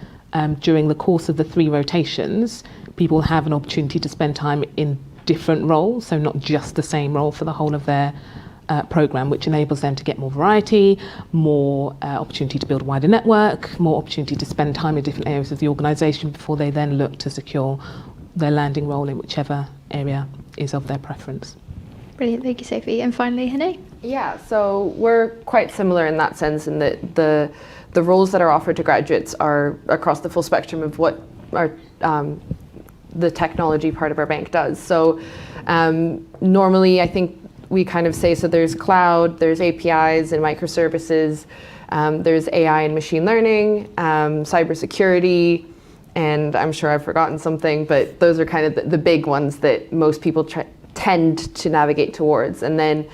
during the course of the 3 rotations, people have an opportunity to spend time in different roles, so not just the same role for the whole of their program, which enables them to get more variety, more opportunity to build a wider network, more opportunity to spend time in different areas of the organisation before they then look to secure their landing role in whichever area is of their preference. Brilliant, thank you, Sophie. And finally, Hannah? Yeah, so we're quite similar in that sense, in that the roles that are offered to graduates are across the full spectrum of what our the technology part of our bank does. So normally I think we kind of say, so there's cloud, there's APIs and microservices, there's AI and machine learning, cybersecurity, and I'm sure I've forgotten something, but those are kind of the big ones that most people tend to navigate towards. And then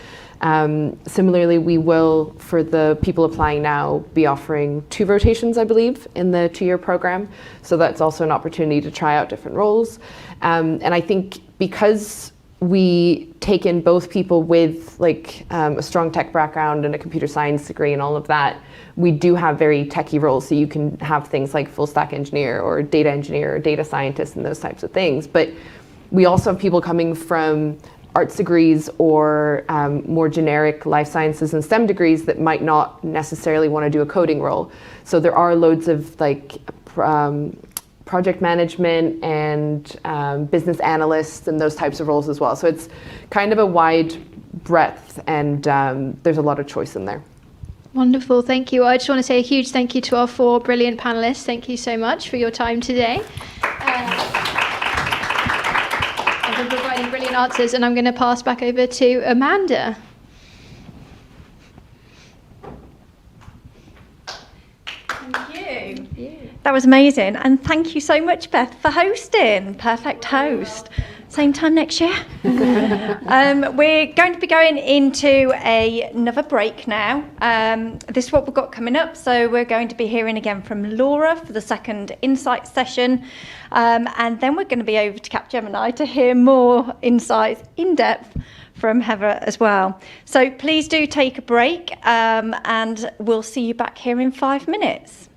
similarly, we will, for the people applying now, be offering 2 rotations, I believe, in the 2-year program. So that's also an opportunity to try out different roles. And I think because we take in both people with like a strong tech background and a computer science degree and all of that, we do have very techie roles. So you can have things like full stack engineer or data engineer or data scientist and those types of things. But we also have people coming from arts degrees or more generic life sciences and STEM degrees that might not necessarily want to do a coding role. So there are loads of like project management and business analysts and those types of roles as well. So it's kind of a wide breadth, and there's a lot of choice in there. Wonderful, thank you. I just want to say a huge thank you to our 4 brilliant panellists. Thank you so much for your time today. And for providing brilliant answers. And I'm going to pass back over to Amanda. Thank you. That was amazing. And thank you so much, Beth, for hosting. Perfect host. Same time next year. We're going to be going into another break now. This is what we've got coming up. So we're going to be hearing again from Laura for the second insight session. And then we're going to be over to Capgemini to hear more insights in depth from Heather as well. So please do take a break, and we'll see you back here in 5 minutes.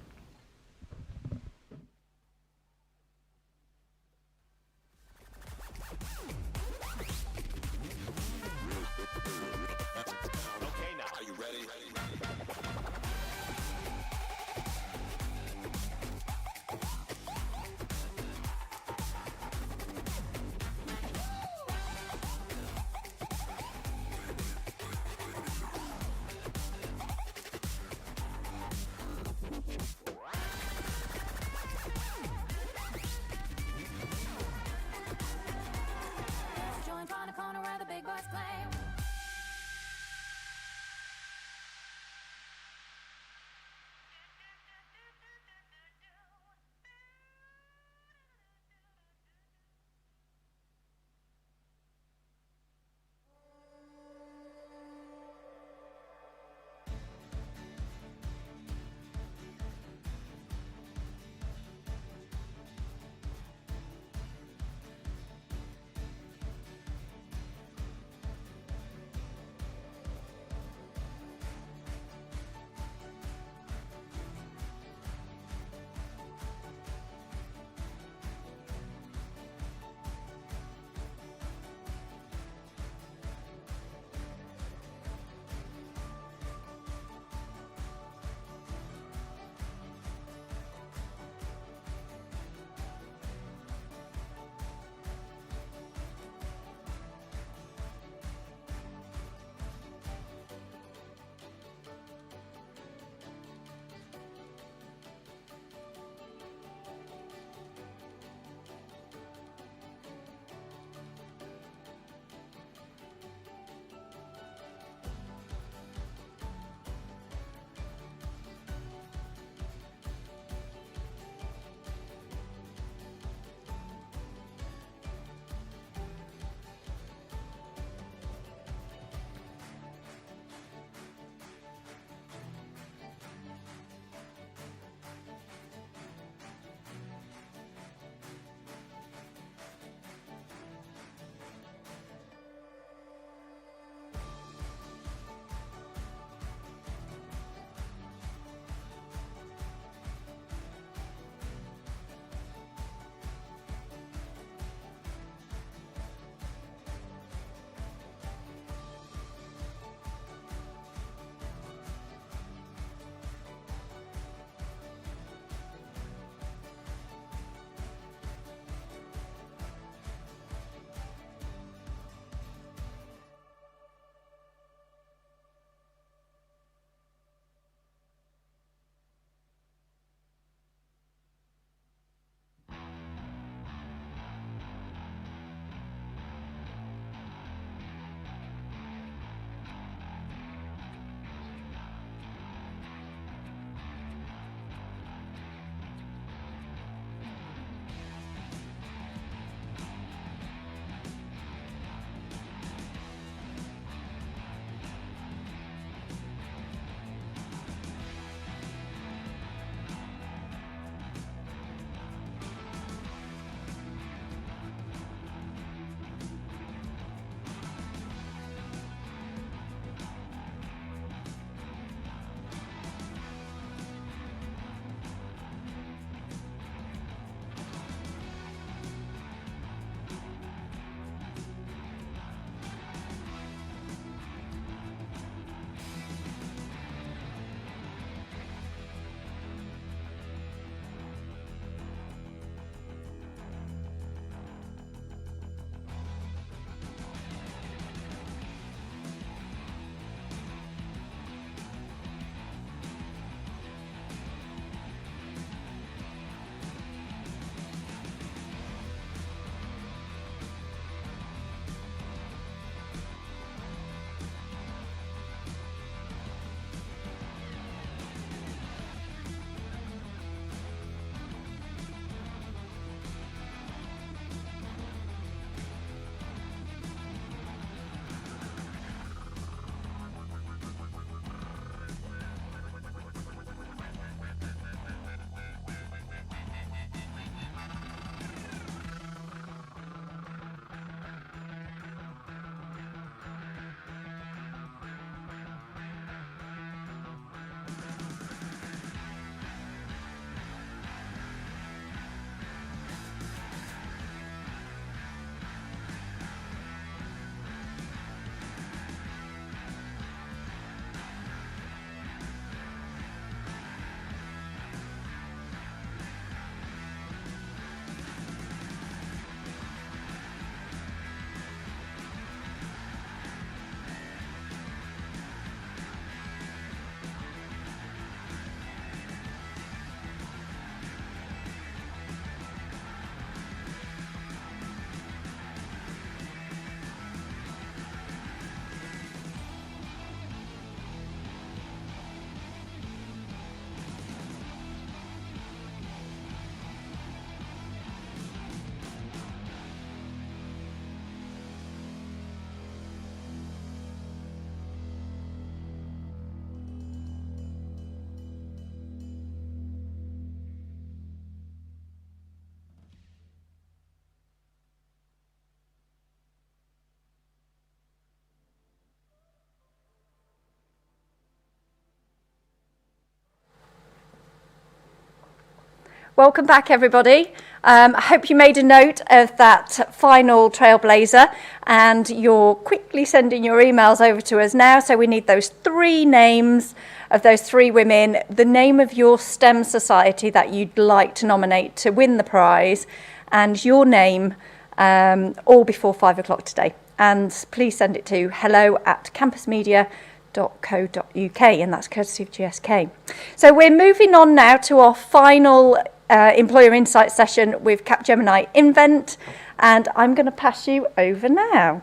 Welcome back, everybody. I hope you made a note of that final trailblazer and you're quickly sending your emails over to us now. So we need those 3 names of those 3 women, the name of your STEM society that you'd like to nominate to win the prize, and your name all before 5 o'clock today. And please send it to hello@campusmedia.co.uk, and that's courtesy of GSK. So we're moving on now to our final Employer Insight session with Capgemini Invent, and I'm going to pass you over now.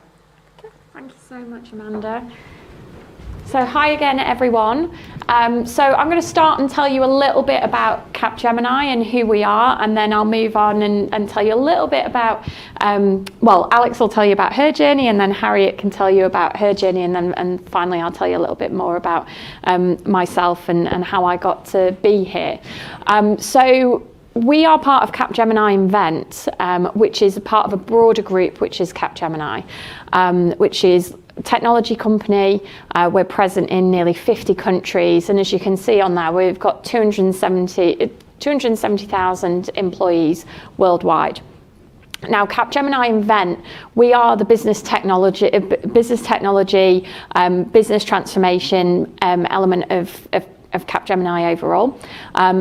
Thank you so much, Amanda. So hi again, everyone. So I'm going to start and tell you a little bit about Capgemini and who we are, and then I'll move on and tell you a little bit about, well, Alex will tell you about her journey, and then Harriet can tell you about her journey, and finally I'll tell you a little bit more about myself and how I got to be here. So we are part of Capgemini Invent, which is a part of a broader group, which is Capgemini, which is technology company. We're present in nearly 50 countries, and as you can see on there, we've got 270,000 employees worldwide. Now, Capgemini Invent, we are the business transformation element of Capgemini overall,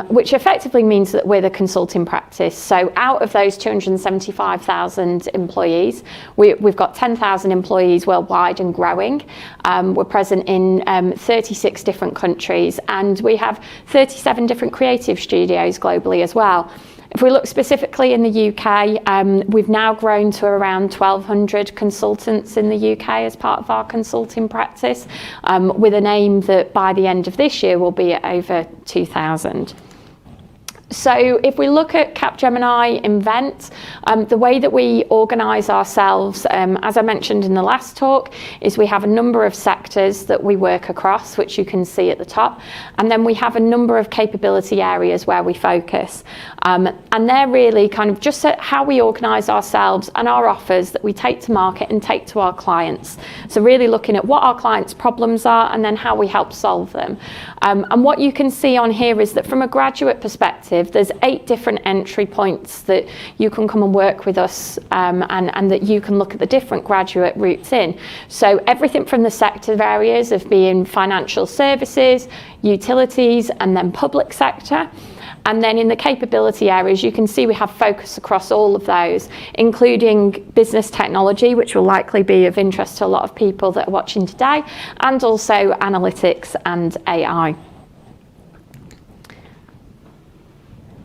which effectively means that we're the consulting practice. So out of those 275,000 employees, we've got 10,000 employees worldwide and growing. We're present in 36 different countries, and we have 37 different creative studios globally as well. If we look specifically in the UK, we've now grown to around 1,200 consultants in the UK as part of our consulting practice, with an aim that by the end of this year we'll be at over 2,000. So if we look at Capgemini Invent, the way that we organise ourselves, as I mentioned in the last talk, is we have a number of sectors that we work across, which you can see at the top, and then we have a number of capability areas where we focus. And they're really kind of just how we organise ourselves and our offers that we take to market and take to our clients. So really looking at what our clients' problems are and then how we help solve them. And what you can see on here is that from a graduate perspective, there's 8 different entry points that you can come and work with us, and that you can look at the different graduate routes in. So everything from the sector areas of being financial services, utilities, and then public sector. And then in the capability areas, you can see we have focus across all of those, including business technology, which will likely be of interest to a lot of people that are watching today, and also analytics and AI.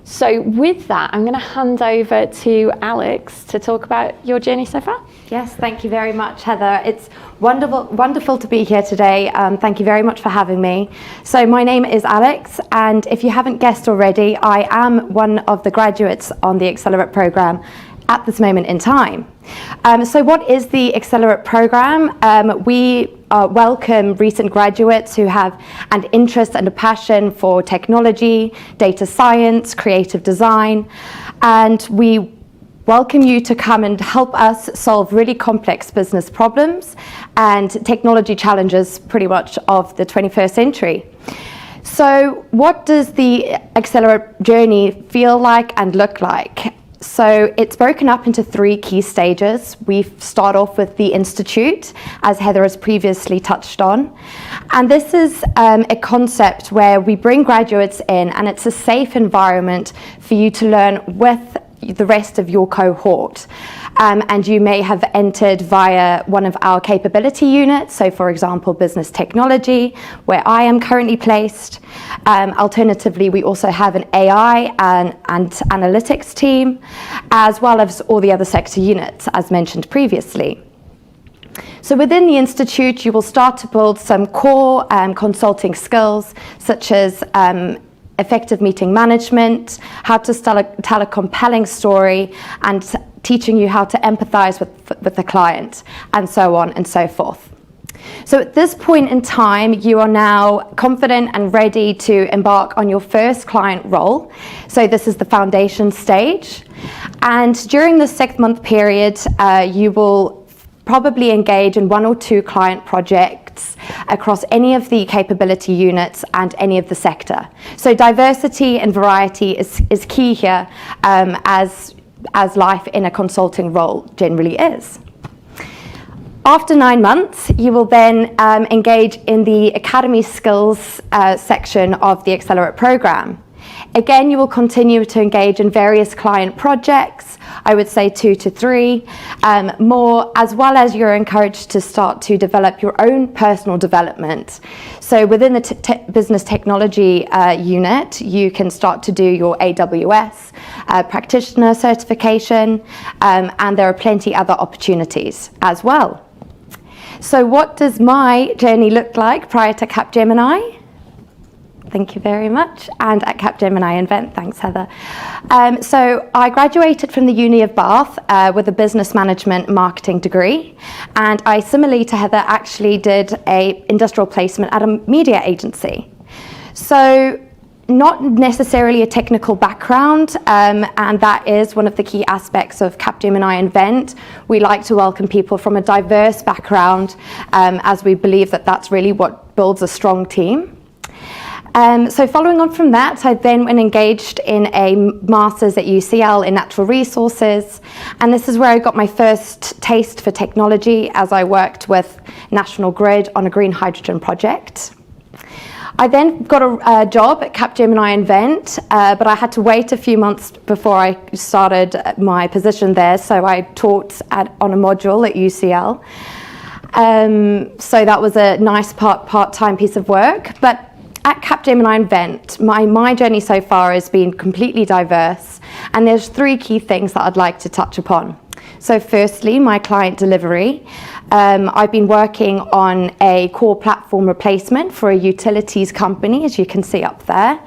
So with that, I'm going to hand over to Alex to talk about your journey so far. Yes, thank you very much, Heather. It's wonderful to be here today. Thank you very much for having me. So my name is Alex, and if you haven't guessed already, I am one of the graduates on the Accelerate program at this moment in time. So what is the Accelerate program? We welcome recent graduates who have an interest and a passion for technology, data science, creative design, and we welcome you to come and help us solve really complex business problems and technology challenges pretty much of the 21st century. So what does the Accelerate journey feel like and look like? So it's broken up into 3 key stages. We start off with the Institute, as Heather has previously touched on. And this is a concept where we bring graduates in, and it's a safe environment for you to learn with the rest of your cohort. And you may have entered via one of our capability units, so for example, business technology, where I am currently placed. Alternatively, we also have an AI and analytics team, as well as all the other sector units, as mentioned previously. So within the Institute, you will start to build some core consulting skills, such as effective meeting management, how to tell a compelling story, and teaching you how to empathize with the client, and so on and so forth. So at this point in time, you are now confident and ready to embark on your first client role. So this is the foundation stage. And during the 6-month period, you will probably engage in 1 or 2 client projects across any of the capability units and any of the sector. So diversity and variety is key here, as life in a consulting role generally is. After 9 months, you will then engage in the Academy Skills section of the Accelerate programme. Again, you will continue to engage in various client projects, I would say 2 to 3 more, as well as you're encouraged to start to develop your own personal development. So within the business technology unit, you can start to do your AWS practitioner certification, and there are plenty other opportunities as well. So what does my journey look like prior to Capgemini? Thank you very much. And at Capgemini Invent, thanks Heather. So I graduated from the Uni of Bath with a business management marketing degree. And I, similarly to Heather, actually did a industrial placement at a media agency. So not necessarily a technical background, and that is one of the key aspects of Capgemini Invent. We like to welcome people from a diverse background, as we believe that that's really what builds a strong team. So following on from that, I then went engaged in a master's at UCL in natural resources, and this is where I got my first taste for technology as I worked with National Grid on a green hydrogen project. I then got a job at Capgemini Invent, but I had to wait a few months before I started my position there, so I taught on a module at UCL. So that was a nice part-time piece of work, but at Capgemini Invent, my journey so far has been completely diverse, and there's 3 key things that I'd like to touch upon. So firstly, my client delivery. I've been working on a core platform replacement for a utilities company, as you can see up there.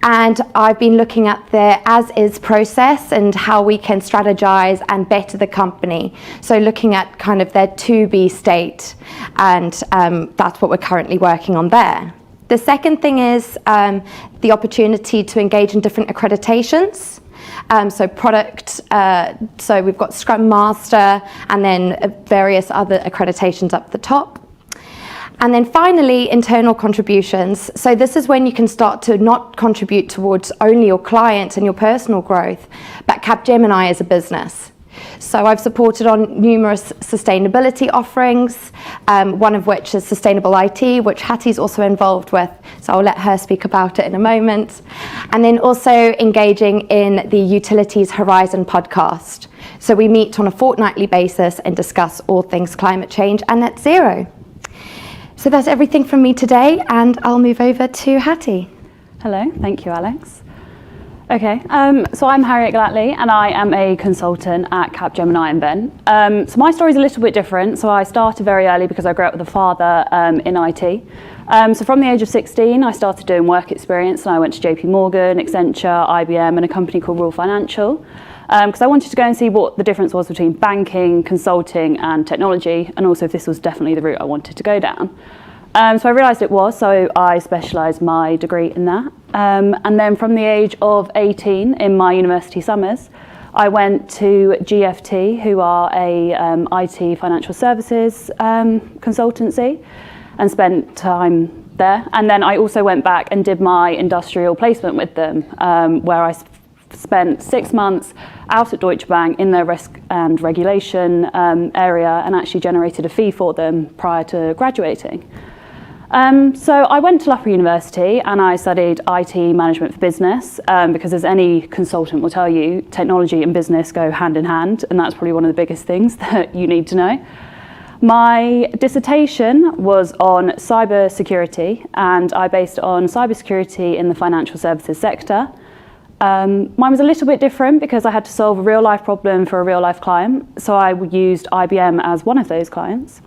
And I've been looking at their as-is process and how we can strategize and better the company. So looking at kind of their to-be state, and that's what we're currently working on there. The second thing is the opportunity to engage in different accreditations. So product, so we've got Scrum Master and then various other accreditations up the top. And then finally, internal contributions. So this is when you can start to not contribute towards only your clients and your personal growth, but Capgemini as a business. So I've supported on numerous sustainability offerings, one of which is Sustainable IT, which Hattie's also involved with, so I'll let her speak about it in a moment. And then also engaging in the Utilities Horizon podcast. So we meet on a fortnightly basis and discuss all things climate change and net zero. So that's everything from me today, and I'll move over to Hattie. Hello, thank you, Alex. Okay, so I'm Harriet Glatley, and I am a consultant at Capgemini Invent. So my story is a little bit different. So I started very early because I grew up with a father in IT. So from the age of 16, I started doing work experience, and I went to JP Morgan, Accenture, IBM, and a company called Royal Financial, because I wanted to go and see what the difference was between banking, consulting, and technology, and also if this was definitely the route I wanted to go down. So I realised it was, so I specialised my degree in that. And then from the age of 18, in my university summers, I went to GFT, who are a IT financial services consultancy, and spent time there. And then I also went back and did my industrial placement with them, where I spent 6 months out at Deutsche Bank in their risk and regulation area, and actually generated a fee for them prior to graduating. So I went to Loughborough University and I studied IT management for business, because as any consultant will tell you, technology and business go hand in hand, and that's probably one of the biggest things that you need to know. My dissertation was on cyber security, and I based it on cybersecurity in the financial services sector. Mine was a little bit different because I had to solve a real life problem for a real life client, so I used IBM as one of those clients.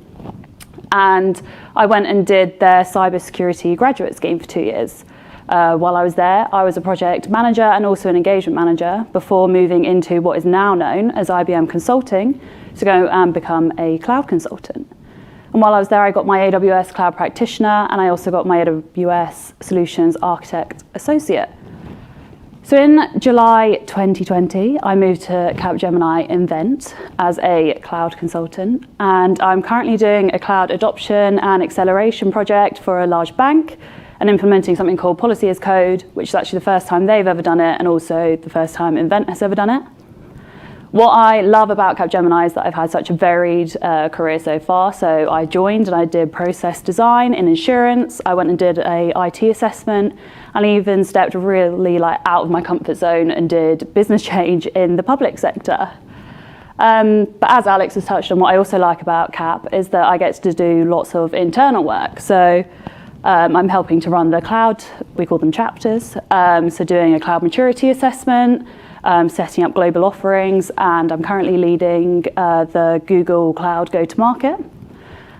And I went and did their cybersecurity graduate scheme for 2 years. While I was there, I was a project manager and also an engagement manager before moving into what is now known as IBM Consulting to go and become a cloud consultant. And while I was there, I got my AWS Cloud Practitioner, and I also got my AWS Solutions Architect Associate. So in July 2020, I moved to Capgemini Invent as a cloud consultant, and I'm currently doing a cloud adoption and acceleration project for a large bank and implementing something called Policy as Code, which is actually the first time they've ever done it and also the first time Invent has ever done it. What I love about Capgemini is that I've had such a varied career so far. So I joined and I did process design in insurance. I went and did a IT assessment, and I even stepped really out of my comfort zone and did business change in the public sector. But as Alex has touched on, what I also like about Cap is that I get to do lots of internal work. So I'm helping to run the cloud, we call them chapters. So doing a cloud maturity assessment, setting up global offerings, and I'm currently leading the Google Cloud go-to-market.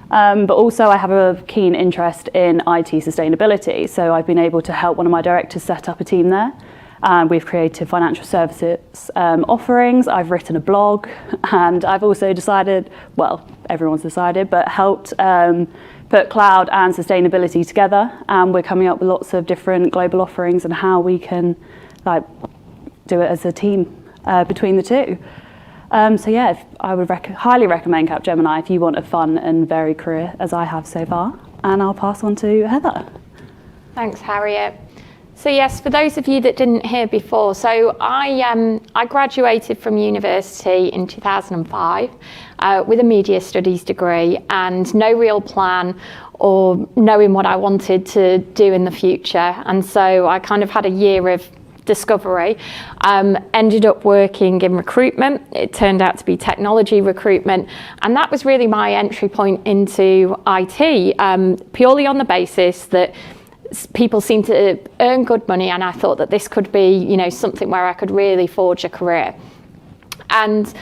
But also I have a keen interest in IT sustainability, so I've been able to help one of my directors set up a team there. We've created financial services offerings, I've written a blog, and I've also decided, well, everyone's decided, but helped put cloud and sustainability together, and we're coming up with lots of different global offerings and how we can do it as a team between the two. So yeah, I would highly recommend Capgemini if you want a fun and varied career as I have so far. And I'll pass on to Heather. Thanks, Harriet. So yes, for those of you that didn't hear before, so I graduated from university in 2005 with a media studies degree and no real plan or knowing what I wanted to do in the future. And so I kind of had a year of discovery, ended up working in recruitment. It turned out to be technology recruitment, and that was really my entry point into IT, purely on the basis that people seem to earn good money, and I thought that this could be, something where I could really forge a career. And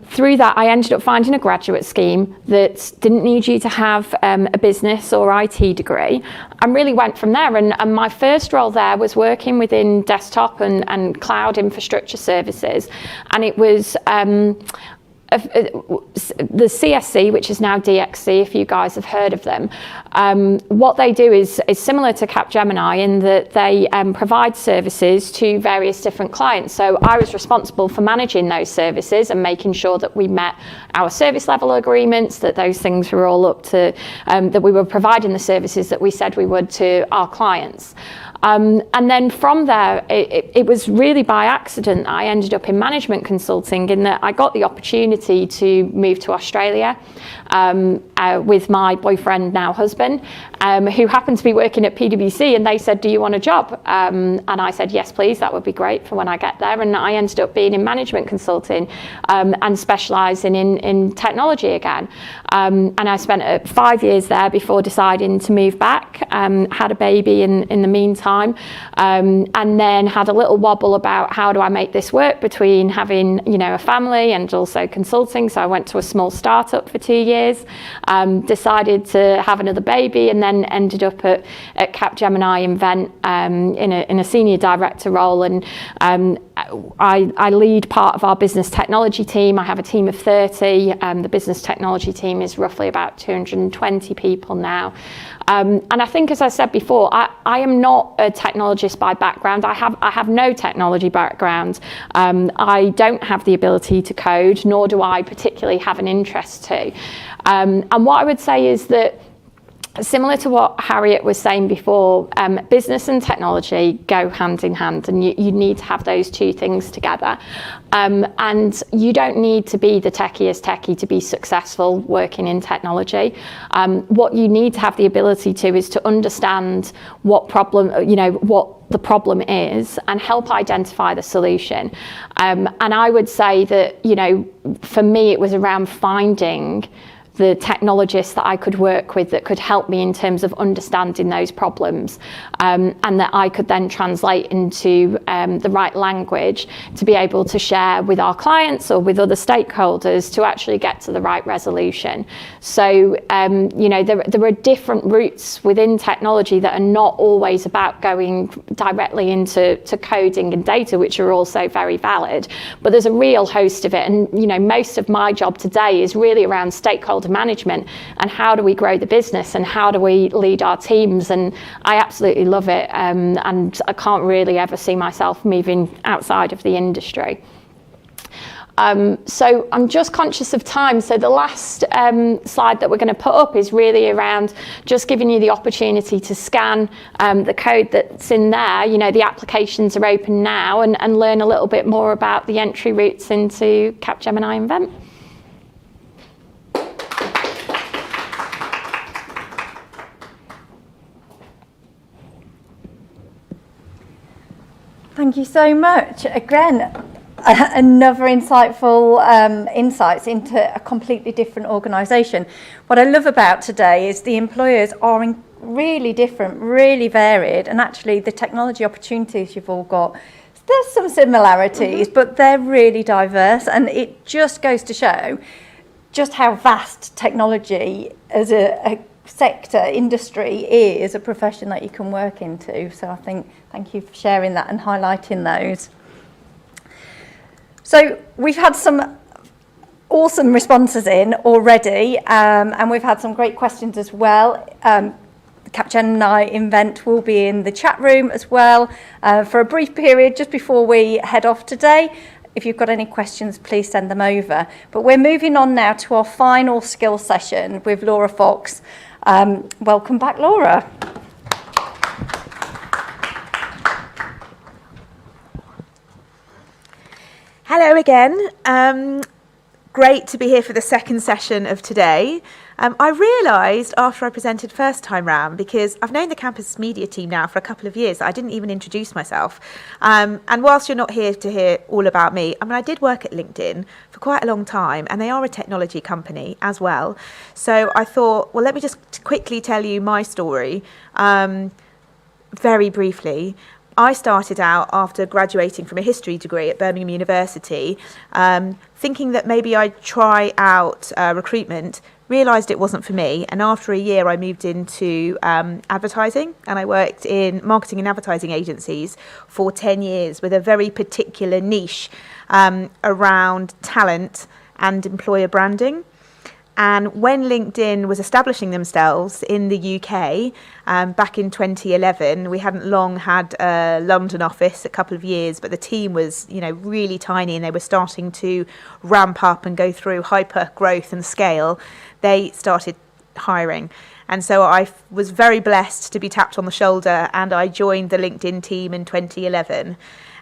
through that, I ended up finding a graduate scheme that didn't need you to have a business or IT degree, and really went from there. And my first role there was working within desktop and cloud infrastructure services, and it was the CSC, which is now DXC, if you guys have heard of them. What they do is similar to Capgemini in that they provide services to various different clients. So I was responsible for managing those services and making sure that we met our service level agreements, that those things were all up to, that we were providing the services that we said we would to our clients. And then from there, it was really by accident that I ended up in management consulting, in that I got the opportunity to move to Australia with my boyfriend, now husband, who happened to be working at PwC, and they said, do you want a job? And I said, yes, please, that would be great for when I get there. And I ended up being in management consulting and specialising in technology again. And I spent 5 years there before deciding to move back, had a baby in the meantime, and then had a little wobble about how do I make this work between having, a family and also consulting. So I went to a small startup for 2 years, decided to have another baby, and then ended up at Capgemini Invent in a senior director role. And I lead part of our business technology team. I have a team of 30. The business technology team is roughly about 220 people now. And I think, as I said before, I am not a technologist by background. I have no technology background. I don't have the ability to code, nor do I particularly have an interest to. And what I would say is that, similar to what Harriet was saying before, business and technology go hand in hand, and you need to have those two things together. And you don't need to be the techiest techie to be successful working in technology. What you need to have the ability to is to understand what the problem is and help identify the solution. And I would say that, for me, it was around finding the technologists that I could work with that could help me in terms of understanding those problems, and that I could then translate into the right language to be able to share with our clients or with other stakeholders to actually get to the right resolution. So, there are different routes within technology that are not always about going directly into coding and data, which are also very valid, but there's a real host of it. And, most of my job today is really around stakeholder stakeholder management, and how do we grow the business, and how do we lead our teams. And I absolutely love it, and I can't really ever see myself moving outside of the industry. So I'm just conscious of time. So the last slide that we're going to put up is really around just giving you the opportunity to scan the code that's in there. You know, the applications are open now, and learn a little bit more about the entry routes into Capgemini Invent. Thank you so much. Again, another insightful insights into a completely different organisation. What I love about today is the employers are really different, really varied, and actually the technology opportunities you've all got, there's some similarities, but they're really diverse, and it just goes to show just how vast technology as a sector, industry is, a profession that you can work into. So I think, thank you for sharing that and highlighting those. So we've had some awesome responses in already, and we've had some great questions as well. Capgemini Invent will be in the chat room as well for a brief period just before we head off today. If you've got any questions, please send them over. But we're moving on now to our final skill session with Laura Fox. Welcome back, Laura. Hello again. Great to be here for the second session of today. I realised after I presented first time round, because I've known the campus media team now for a couple of years, that I didn't even introduce myself. And whilst you're not here to hear all about me, I mean, I did work at LinkedIn for quite a long time, and they are a technology company as well. So I thought, well, let me just quickly tell you my story very briefly. I started out after graduating from a history degree at Birmingham University, thinking that maybe I'd try out recruitment, realised it wasn't for me, and after a year I moved into advertising, and I worked in marketing and advertising agencies for 10 years with a very particular niche around talent and employer branding. And when LinkedIn was establishing themselves in the UK back in 2011, we hadn't long had a London office, a couple of years, but the team was, you know, really tiny, and they were starting to ramp up and go through hyper growth and scale. They started hiring. And so I was very blessed to be tapped on the shoulder, and I joined the LinkedIn team in 2011.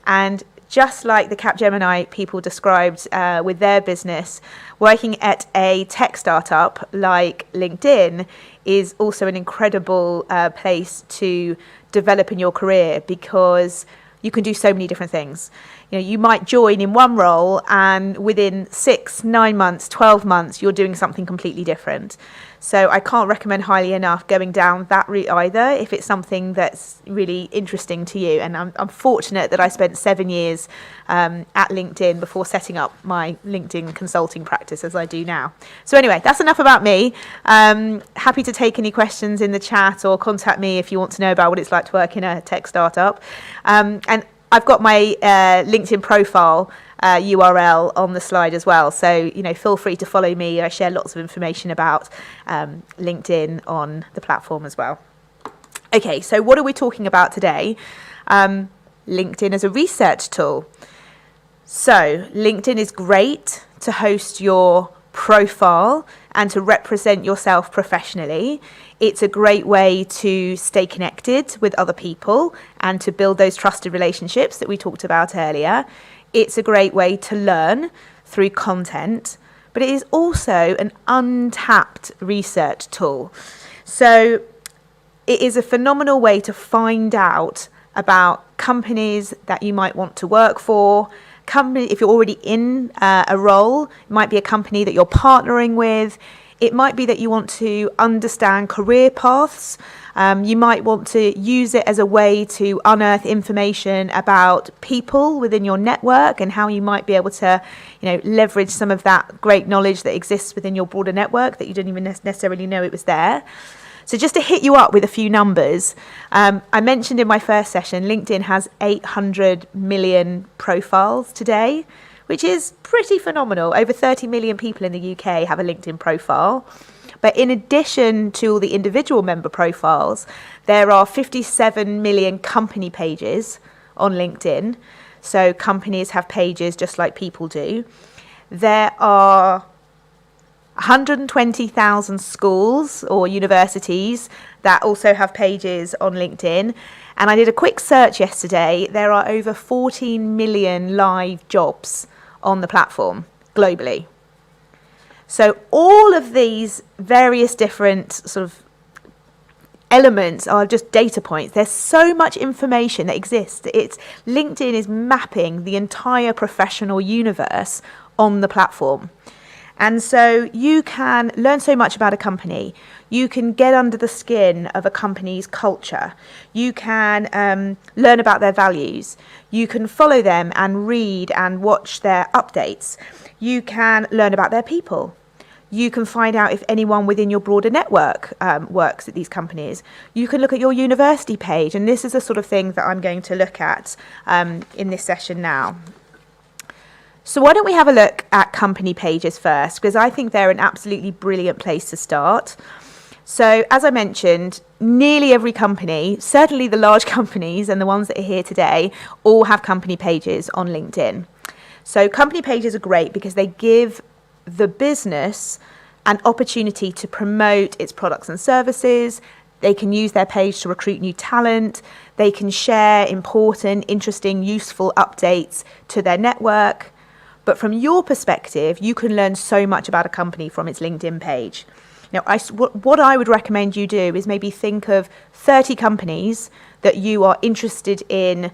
And just like the Capgemini people described with their business, working at a tech startup like LinkedIn is also an incredible place to develop in your career, because you can do so many different things. You know, you might join in one role, and within 6, 9 months, 12 months, you're doing something completely different. So I can't recommend highly enough going down that route either, if it's something that's really interesting to you. And I'm fortunate that I spent 7 years at LinkedIn before setting up my LinkedIn consulting practice as I do now. So anyway, that's enough about me. Happy to take any questions in the chat, or contact me if you want to know about what it's like to work in a tech startup. And I've got my LinkedIn profile URL on the slide as well. So, you know, feel free to follow me. I share lots of information about LinkedIn on the platform as well. Okay, so what are we talking about today? LinkedIn as a research tool. So LinkedIn is great to host your profile and to represent yourself professionally. It's a great way to stay connected with other people and to build those trusted relationships that we talked about earlier. It's a great way to learn through content, but it is also an untapped research tool. So it is a phenomenal way to find out about companies that you might want to work for. If you're already in a role, it might be a company that you're partnering with. It might be that you want to understand career paths. You might want to use it as a way to unearth information about people within your network and how you might be able to, you know, leverage some of that great knowledge that exists within your broader network that you didn't even necessarily know it was there. So just to hit you up with a few numbers, I mentioned in my first session, LinkedIn has 800 million profiles today, which is pretty phenomenal. Over 30 million people in the UK have a LinkedIn profile. But in addition to all the individual member profiles, there are 57 million company pages on LinkedIn. So companies have pages just like people do. There are 120,000 schools or universities that also have pages on LinkedIn. And I did a quick search yesterday. There are over 14 million live jobs on the platform globally. So all of these various different sort of elements are just data points. There's so much information that exists. LinkedIn is mapping the entire professional universe on the platform. And so you can learn so much about a company. You can get under the skin of a company's culture. You can learn about their values. You can follow them and read and watch their updates. You can learn about their people. You can find out if anyone within your broader network works at these companies. You can look at your university page, and this is the sort of thing that I'm going to look at in this session now. So why don't we have a look at company pages first, because I think they're an absolutely brilliant place to start. So as I mentioned, nearly every company, certainly the large companies and the ones that are here today, all have company pages on LinkedIn. So company pages are great because they give the business an opportunity to promote its products and services. They can use their page to recruit new talent. They can share important, interesting, useful updates to their network. But from your perspective, you can learn so much about a company from its LinkedIn page. Now, what I would recommend you do is maybe think of 30 companies that you are interested in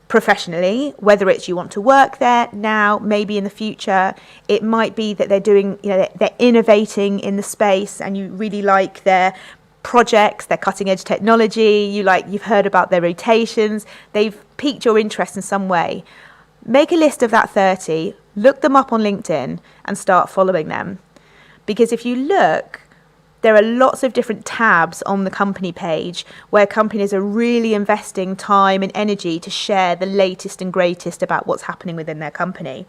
professionally, whether it's you want to work there now, maybe in the future. It might be that they're doing, they're innovating in the space and you really like their projects, their cutting edge technology, you've heard about their rotations, they've piqued your interest in some way. Make a list of that 30, look them up on LinkedIn and start following them. Because if you look, there are lots of different tabs on the company page where companies are really investing time and energy to share the latest and greatest about what's happening within their company.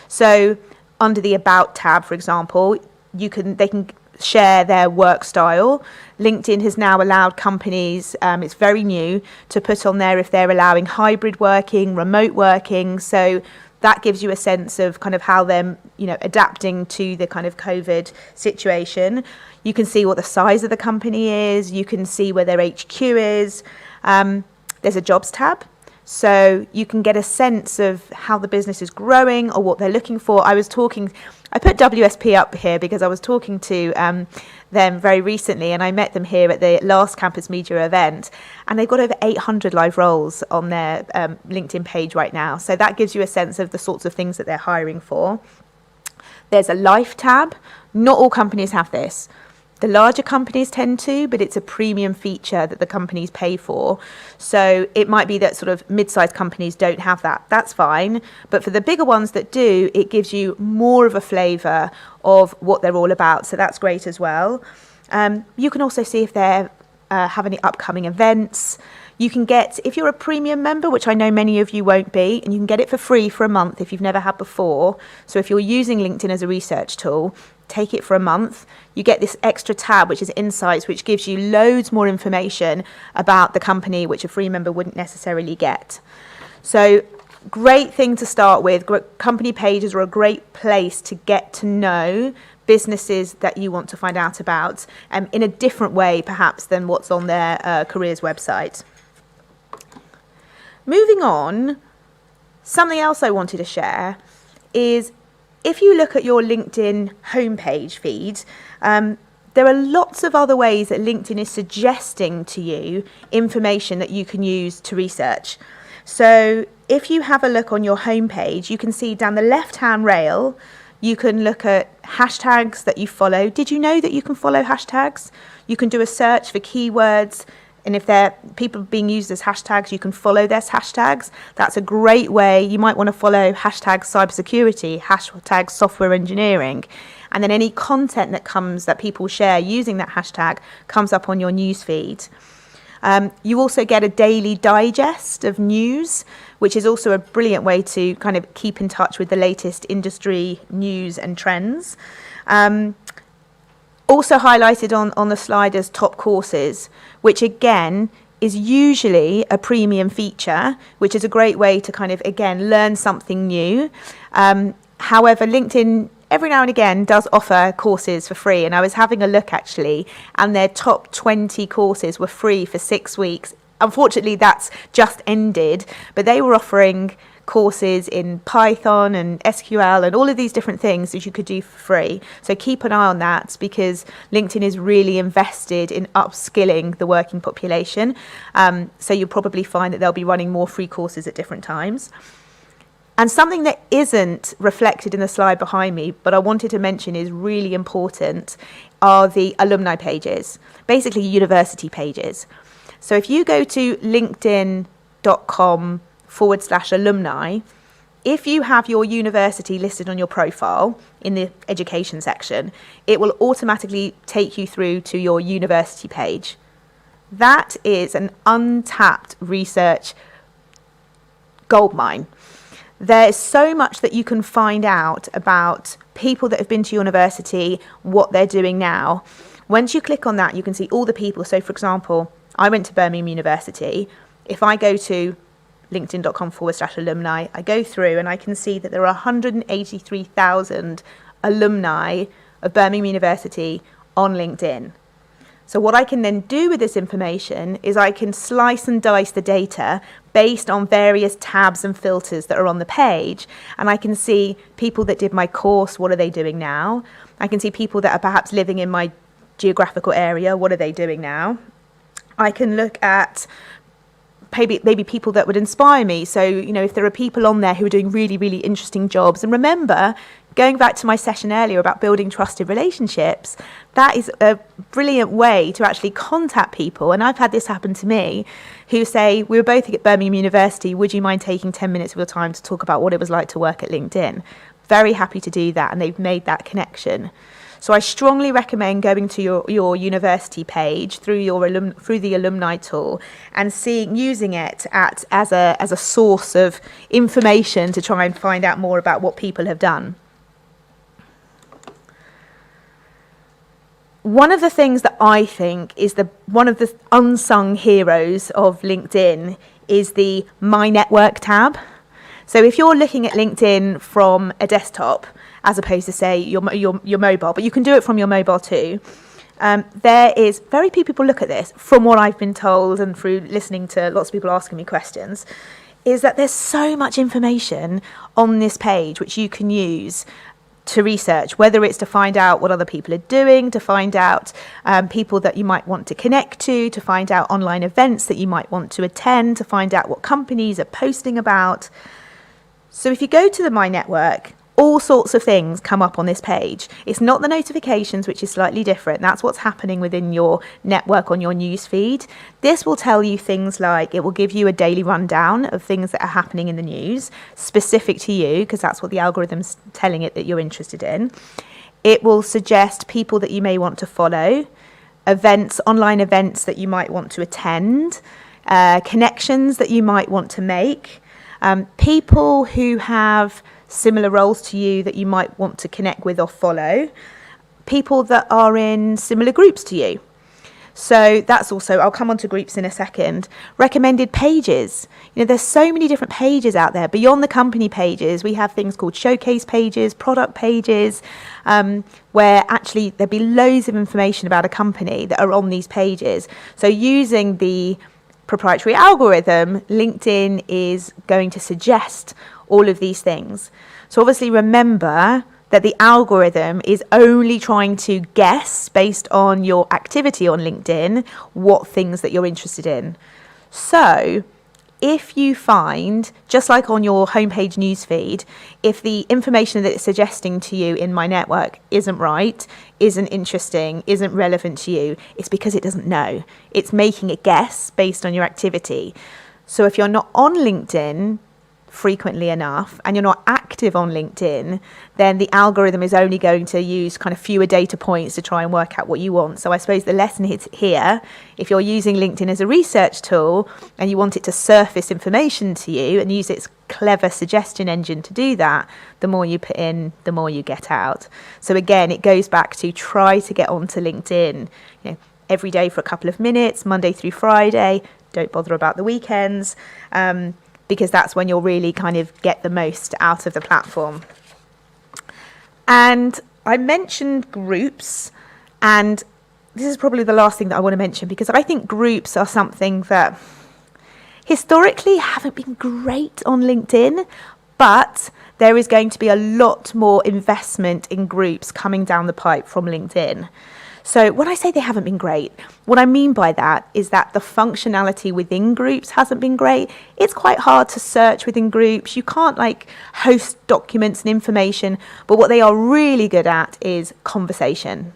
So under the About tab, for example, they can share their work style. LinkedIn has now allowed companies, it's very new, to put on there if they're allowing hybrid working, remote working. So that gives you a sense of kind of how they're adapting to the kind of COVID situation. You can see what the size of the company is. You can see where their HQ is. There's a jobs tab. So you can get a sense of how the business is growing or what they're looking for. I put WSP up here because I was talking to them very recently, and I met them here at the last Campus Media event, and they've got over 800 live roles on their LinkedIn page right now. So that gives you a sense of the sorts of things that they're hiring for. There's a Life tab. Not all companies have this. The larger companies tend to, but it's a premium feature that the companies pay for. So it might be that sort of mid-sized companies don't have that. That's fine. But for the bigger ones that do, it gives you more of a flavour of what they're all about. So that's great as well. You can also see if they have any upcoming events. You can get, if you're a premium member, which I know many of you won't be, and you can get it for free for a month if you've never had before. So if you're using LinkedIn as a research tool, take it for a month. You get this extra tab, which is Insights, which gives you loads more information about the company, which a free member wouldn't necessarily get. So great thing to start with. Company pages are a great place to get to know businesses that you want to find out about in a different way, perhaps, than what's on their careers website. Moving on, something else I wanted to share is if you look at your LinkedIn homepage feed, there are lots of other ways that LinkedIn is suggesting to you information that you can use to research. So if you have a look on your homepage, you can see down the left-hand rail, you can look at hashtags that you follow. Did you know that you can follow hashtags? You can do a search for keywords, and if they're people being used as hashtags, you can follow their hashtags. That's a great way. You might want to follow hashtag cybersecurity, hashtag software engineering. And then any content that people share using that hashtag comes up on your news feed. You also get a daily digest of news, which is also a brilliant way to kind of keep in touch with the latest industry news and trends. Also highlighted on the slide as top courses, which again is usually a premium feature, which is a great way to kind of, again, learn something new. However, LinkedIn every now and again does offer courses for free, and I was having a look actually, and their top 20 courses were free for 6 weeks. Unfortunately, that's just ended, but they were offering courses in Python and SQL and all of these different things that you could do for free. So keep an eye on that, because LinkedIn is really invested in upskilling the working population. So you'll probably find that they'll be running more free courses at different times. And something that isn't reflected in the slide behind me, but I wanted to mention is really important, are the alumni pages, basically university pages. So if you go to linkedin.com/alumni, if you have your university listed on your profile in the education section, it will automatically take you through to your university page. That is an untapped research goldmine. There is so much that you can find out about people that have been to university, what they're doing now. Once you click on that, you can see all the people. So for example, I went to Birmingham University. If I go to linkedin.com/alumni, I go through and I can see that there are 183,000 alumni of Birmingham University on LinkedIn. So what I can then do with this information is I can slice and dice the data based on various tabs and filters that are on the page. And I can see people that did my course, what are they doing now? I can see people that are perhaps living in my geographical area, what are they doing now? I can look at maybe people that would inspire me. So, you know, if there are people on there who are doing really, really interesting jobs. And remember, going back to my session earlier about building trusted relationships, that is a brilliant way to actually contact people. And I've had this happen to me, who say, we were both at Birmingham University, would you mind taking 10 minutes of your time to talk about what it was like to work at LinkedIn? Very happy to do that, and they've made that connection. So I strongly recommend going to your university page through the alumni tool and using it as a source of information to try and find out more about what people have done. One of the things that I think is one of the unsung heroes of LinkedIn is the My Network tab. So if you're looking at LinkedIn from a desktop, as opposed to say your mobile, but you can do it from your mobile too. There is very few people look at this, from what I've been told and through listening to lots of people asking me questions, is that there's so much information on this page which you can use to research, whether it's to find out what other people are doing, to find out people that you might want to connect to find out online events that you might want to attend, to find out what companies are posting about. So if you go to the My Network, all sorts of things come up on this page. It's not the notifications, which is slightly different. That's what's happening within your network on your news feed. This will tell you things like, it will give you a daily rundown of things that are happening in the news, specific to you, because that's what the algorithm's telling it that you're interested in. It will suggest people that you may want to follow, events, online events that you might want to attend, connections that you might want to make, people who have similar roles to you that you might want to connect with or follow, people that are in similar groups to you. So that's also, I'll come on to groups in a second. Recommended pages. You know, there's so many different pages out there. Beyond the company pages, we have things called showcase pages, product pages, where actually there'll be loads of information about a company that are on these pages. So using the proprietary algorithm, LinkedIn is going to suggest all of these things. So obviously remember that the algorithm is only trying to guess based on your activity on LinkedIn what things that you're interested in. So if you find, just like on your homepage newsfeed, if the information that it's suggesting to you in My Network isn't right, isn't interesting, isn't relevant to you, it's because it doesn't know. It's making a guess based on your activity. So if you're not on LinkedIn, frequently enough and you're not active on LinkedIn, then the algorithm is only going to use kind of fewer data points to try and work out what you want. So I suppose the lesson is here, if you're using LinkedIn as a research tool and you want it to surface information to you and use its clever suggestion engine to do that, the more you put in, the more you get out. So again, it goes back to try to get onto LinkedIn, every day for a couple of minutes, Monday through Friday. Don't bother about the weekends. Because that's when you'll really kind of get the most out of the platform. And I mentioned groups, and this is probably the last thing that I want to mention, because I think groups are something that historically haven't been great on LinkedIn, but there is going to be a lot more investment in groups coming down the pipe from LinkedIn. So when I say they haven't been great, what I mean by that is that the functionality within groups hasn't been great. It's quite hard to search within groups. You can't host documents and information, but what they are really good at is conversation.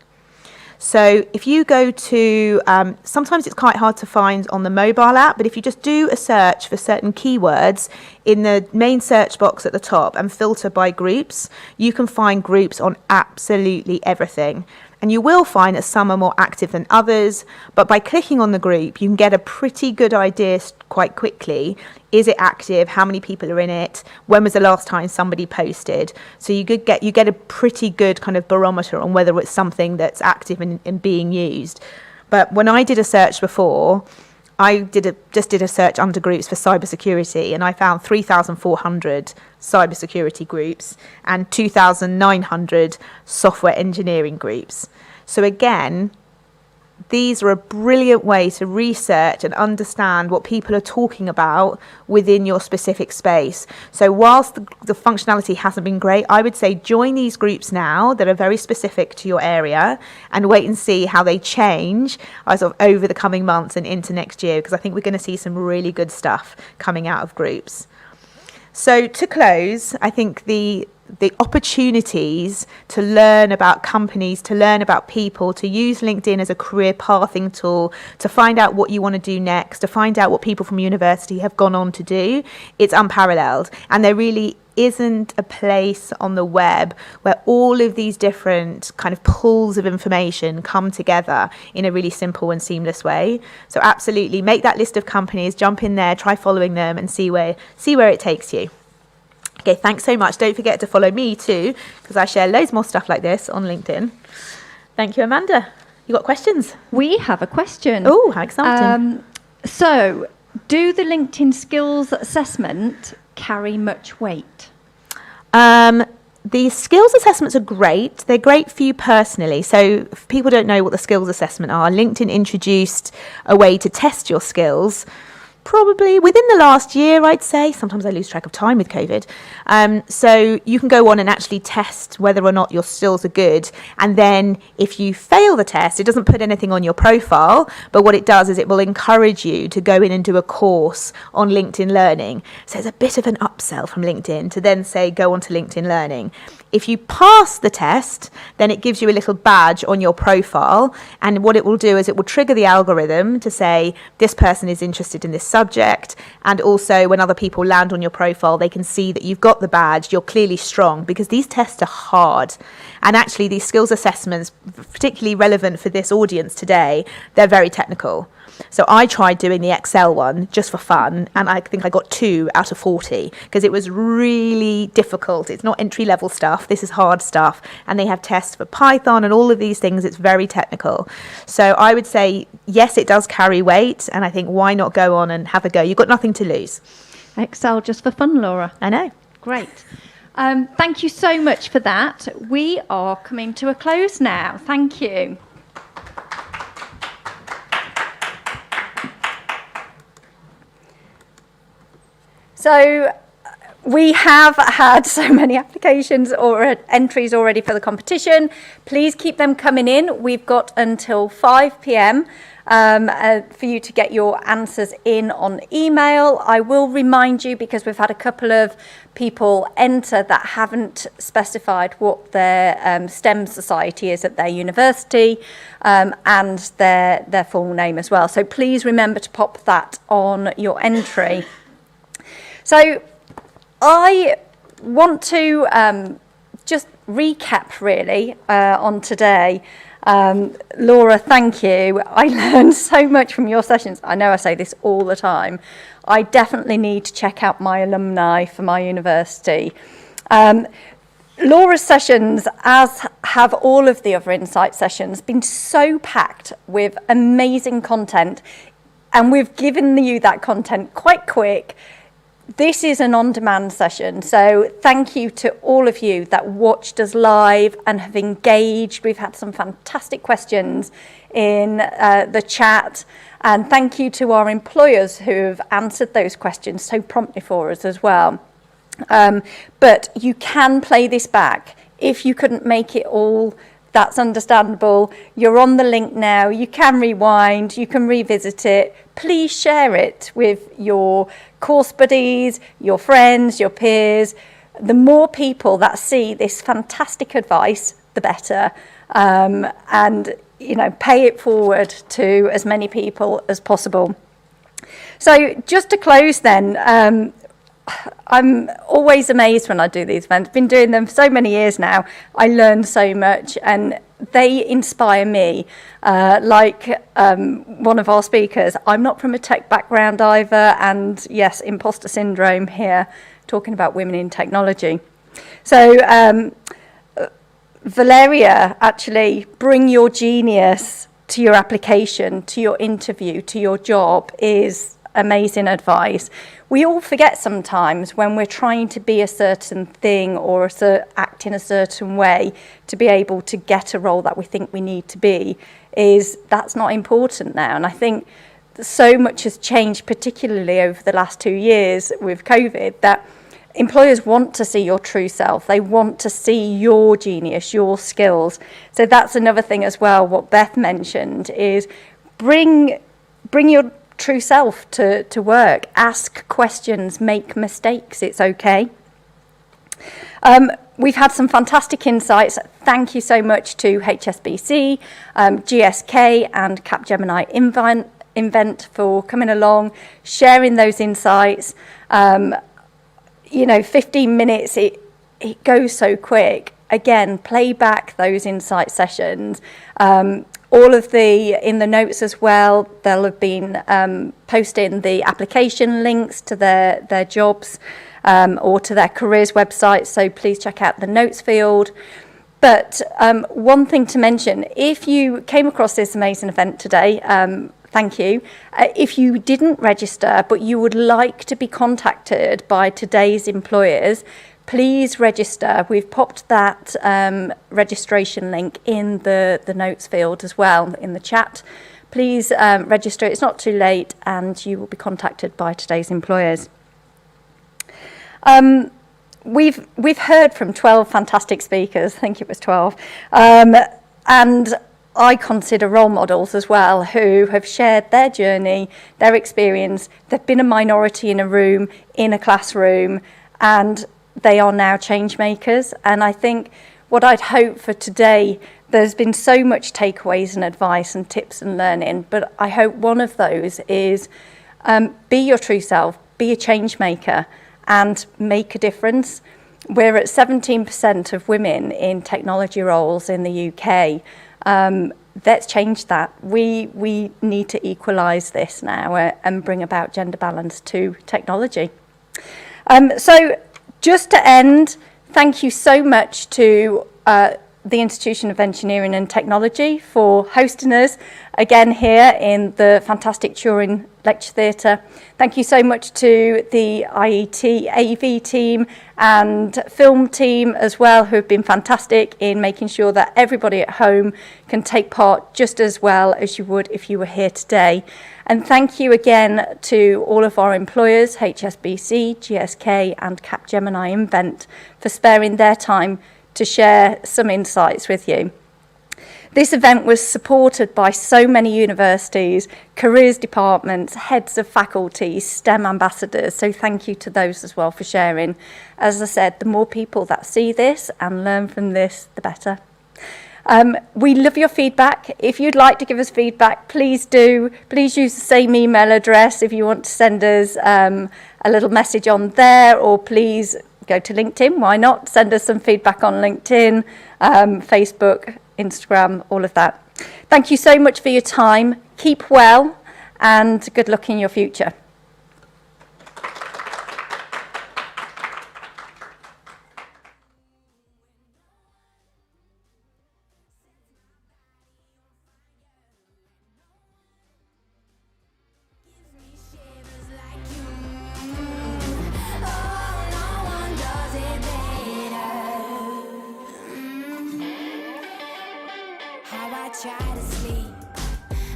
So if you go to, sometimes it's quite hard to find on the mobile app, but if you just do a search for certain keywords in the main search box at the top and filter by groups, you can find groups on absolutely everything. And you will find that some are more active than others, but by clicking on the group, you can get a pretty good idea quite quickly. Is it active? How many people are in it? When was the last time somebody posted? So you get a pretty good kind of barometer on whether it's something that's active and being used. But when I did a search before, I just did a search under groups for cybersecurity, and I found 3,400 cybersecurity groups and 2,900 software engineering groups. So again, these are a brilliant way to research and understand what people are talking about within your specific space. So whilst the functionality hasn't been great, I would say join these groups now that are very specific to your area and wait and see how they change over the coming months and into next year, because I think we're going to see some really good stuff coming out of groups. So to close, I think the opportunities to learn about companies, to learn about people, to use LinkedIn as a career pathing tool, to find out what you want to do next, to find out what people from university have gone on to do, it's unparalleled. And there really isn't a place on the web where all of these different kind of pools of information come together in a really simple and seamless way. So absolutely make that list of companies, jump in there, try following them and see where it takes you. Okay, thanks so much. Don't forget to follow me too, because I share loads more stuff like this on LinkedIn. Thank you, Amanda. You got questions? We have a question. Oh, how exciting. So, do the LinkedIn skills assessment carry much weight? The skills assessments are great. They're great for you personally. So if people don't know what the skills assessment are, LinkedIn introduced a way to test your skills probably within the last year, I'd say. Sometimes I lose track of time with COVID. So you can go on and actually test whether or not your skills are good. And then if you fail the test, it doesn't put anything on your profile, but what it does is it will encourage you to go in and do a course on LinkedIn Learning. So it's a bit of an upsell from LinkedIn to then say, go on to LinkedIn Learning. If you pass the test, then it gives you a little badge on your profile. And what it will do is it will trigger the algorithm to say, this person is interested in this subject. And also when other people land on your profile, they can see that you've got the badge, you're clearly strong, because these tests are hard. And actually these skills assessments, particularly relevant for this audience today, they're very technical. So I tried doing the Excel one just for fun, and I think I got 2 out of 40 because it was really difficult. It's not entry-level stuff. This is hard stuff. And they have tests for Python and all of these things. It's very technical. So I would say, yes, it does carry weight, and I think why not go on and have a go? You've got nothing to lose. Excel just for fun, Laura. I know. Great. Thank you so much for that. We are coming to a close now. Thank you. So we have had so many applications or entries already for the competition. Please keep them coming in. We've got until 5 p.m. For you to get your answers in on email. I will remind you, because we've had a couple of people enter that haven't specified what their STEM society is at their university, and their full name as well. So please remember to pop that on your entry. So I want to just recap really on today. Laura, thank you. I learned so much from your sessions. I know I say this all the time. I definitely need to check out my alumni for my university. Laura's sessions, as have all of the other Insight sessions, been so packed with amazing content, and we've given you that content quite quick. This is an on-demand session, so thank you to all of you that watched us live and have engaged. We've had some fantastic questions in the chat, and thank you to our employers who have answered those questions so promptly for us as well. But you can play this back. If you couldn't make it all, that's understandable. You're on the link now. You can rewind, you can revisit it. Please share it with your course buddies, your friends, your peers. The more people that see this fantastic advice, the better. And, you know, pay it forward to as many people as possible. So just to close then, I'm always amazed when I do these events. I've been doing them for so many years now. I learn so much and they inspire me. Like one of our speakers, I'm not from a tech background either, and yes, imposter syndrome here, talking about women in technology. So Valeria, actually bring your genius to your application, to your interview, to your job is amazing advice. We all forget sometimes when we're trying to be a certain thing or act in a certain way to be able to get a role that we think we need to be, is that's not important now. And I think so much has changed, particularly over the last 2 years with COVID, that employers want to see your true self. They want to see your genius, your skills. So that's another thing as well, what Beth mentioned, is bring your true self to work. Ask questions, make mistakes, it's okay. We've had some fantastic insights. Thank you so much to HSBC, GSK and Capgemini Invent for coming along, sharing those insights. You know, 15 minutes, it goes so quick. Again, play back those insight sessions. All of in the notes as well, they'll have been posting the application links to their jobs or to their careers website, so please check out the notes field. But one thing to mention, if you came across this amazing event today, thank you. If you didn't register, but you would like to be contacted by today's employers, please register. We've popped that registration link in the notes field as well in the chat. Please register. It's not too late and you will be contacted by today's employers. We've heard from 12 fantastic speakers. I think it was 12. And I consider role models as well who have shared their journey, their experience. They've been a minority in a room, in a classroom, and they are now change makers. And I think what I'd hope for today, there's been so much takeaways and advice and tips and learning, but I hope one of those is be your true self, be a change maker and make a difference. We're at 17% of women in technology roles in the UK. Let's change that. We need to equalise this now and bring about gender balance to technology. So just to end, thank you so much to the Institution of Engineering and Technology for hosting us again here in the fantastic Turing Lecture Theatre. Thank you so much to the IET AV team and film team as well, who have been fantastic in making sure that everybody at home can take part just as well as you would if you were here today. And thank you again to all of our employers, HSBC, GSK and Capgemini Invent, for sparing their time to share some insights with you. This event was supported by so many universities, careers departments, heads of faculty, STEM ambassadors, so thank you to those as well for sharing. As I said, the more people that see this and learn from this, the better. We love your feedback. If you'd like to give us feedback, please do. Please use the same email address if you want to send us a little message on there, or please go to LinkedIn. Why not? Send us some feedback on LinkedIn, Facebook, Instagram, all of that. Thank you so much for your time. Keep well, and good luck in your future. Try to sleep,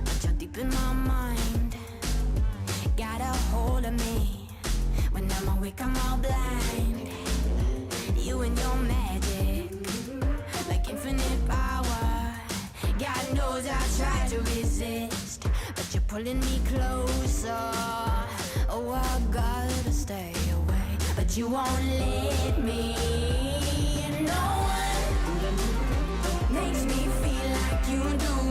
but you're deep in my mind. Got a hold of me. When I'm awake, I'm all blind. You and your magic, like infinite power. God knows I try to resist, but you're pulling me closer. Oh, I gotta stay away, but you won't let me. And no one makes me feel like you do.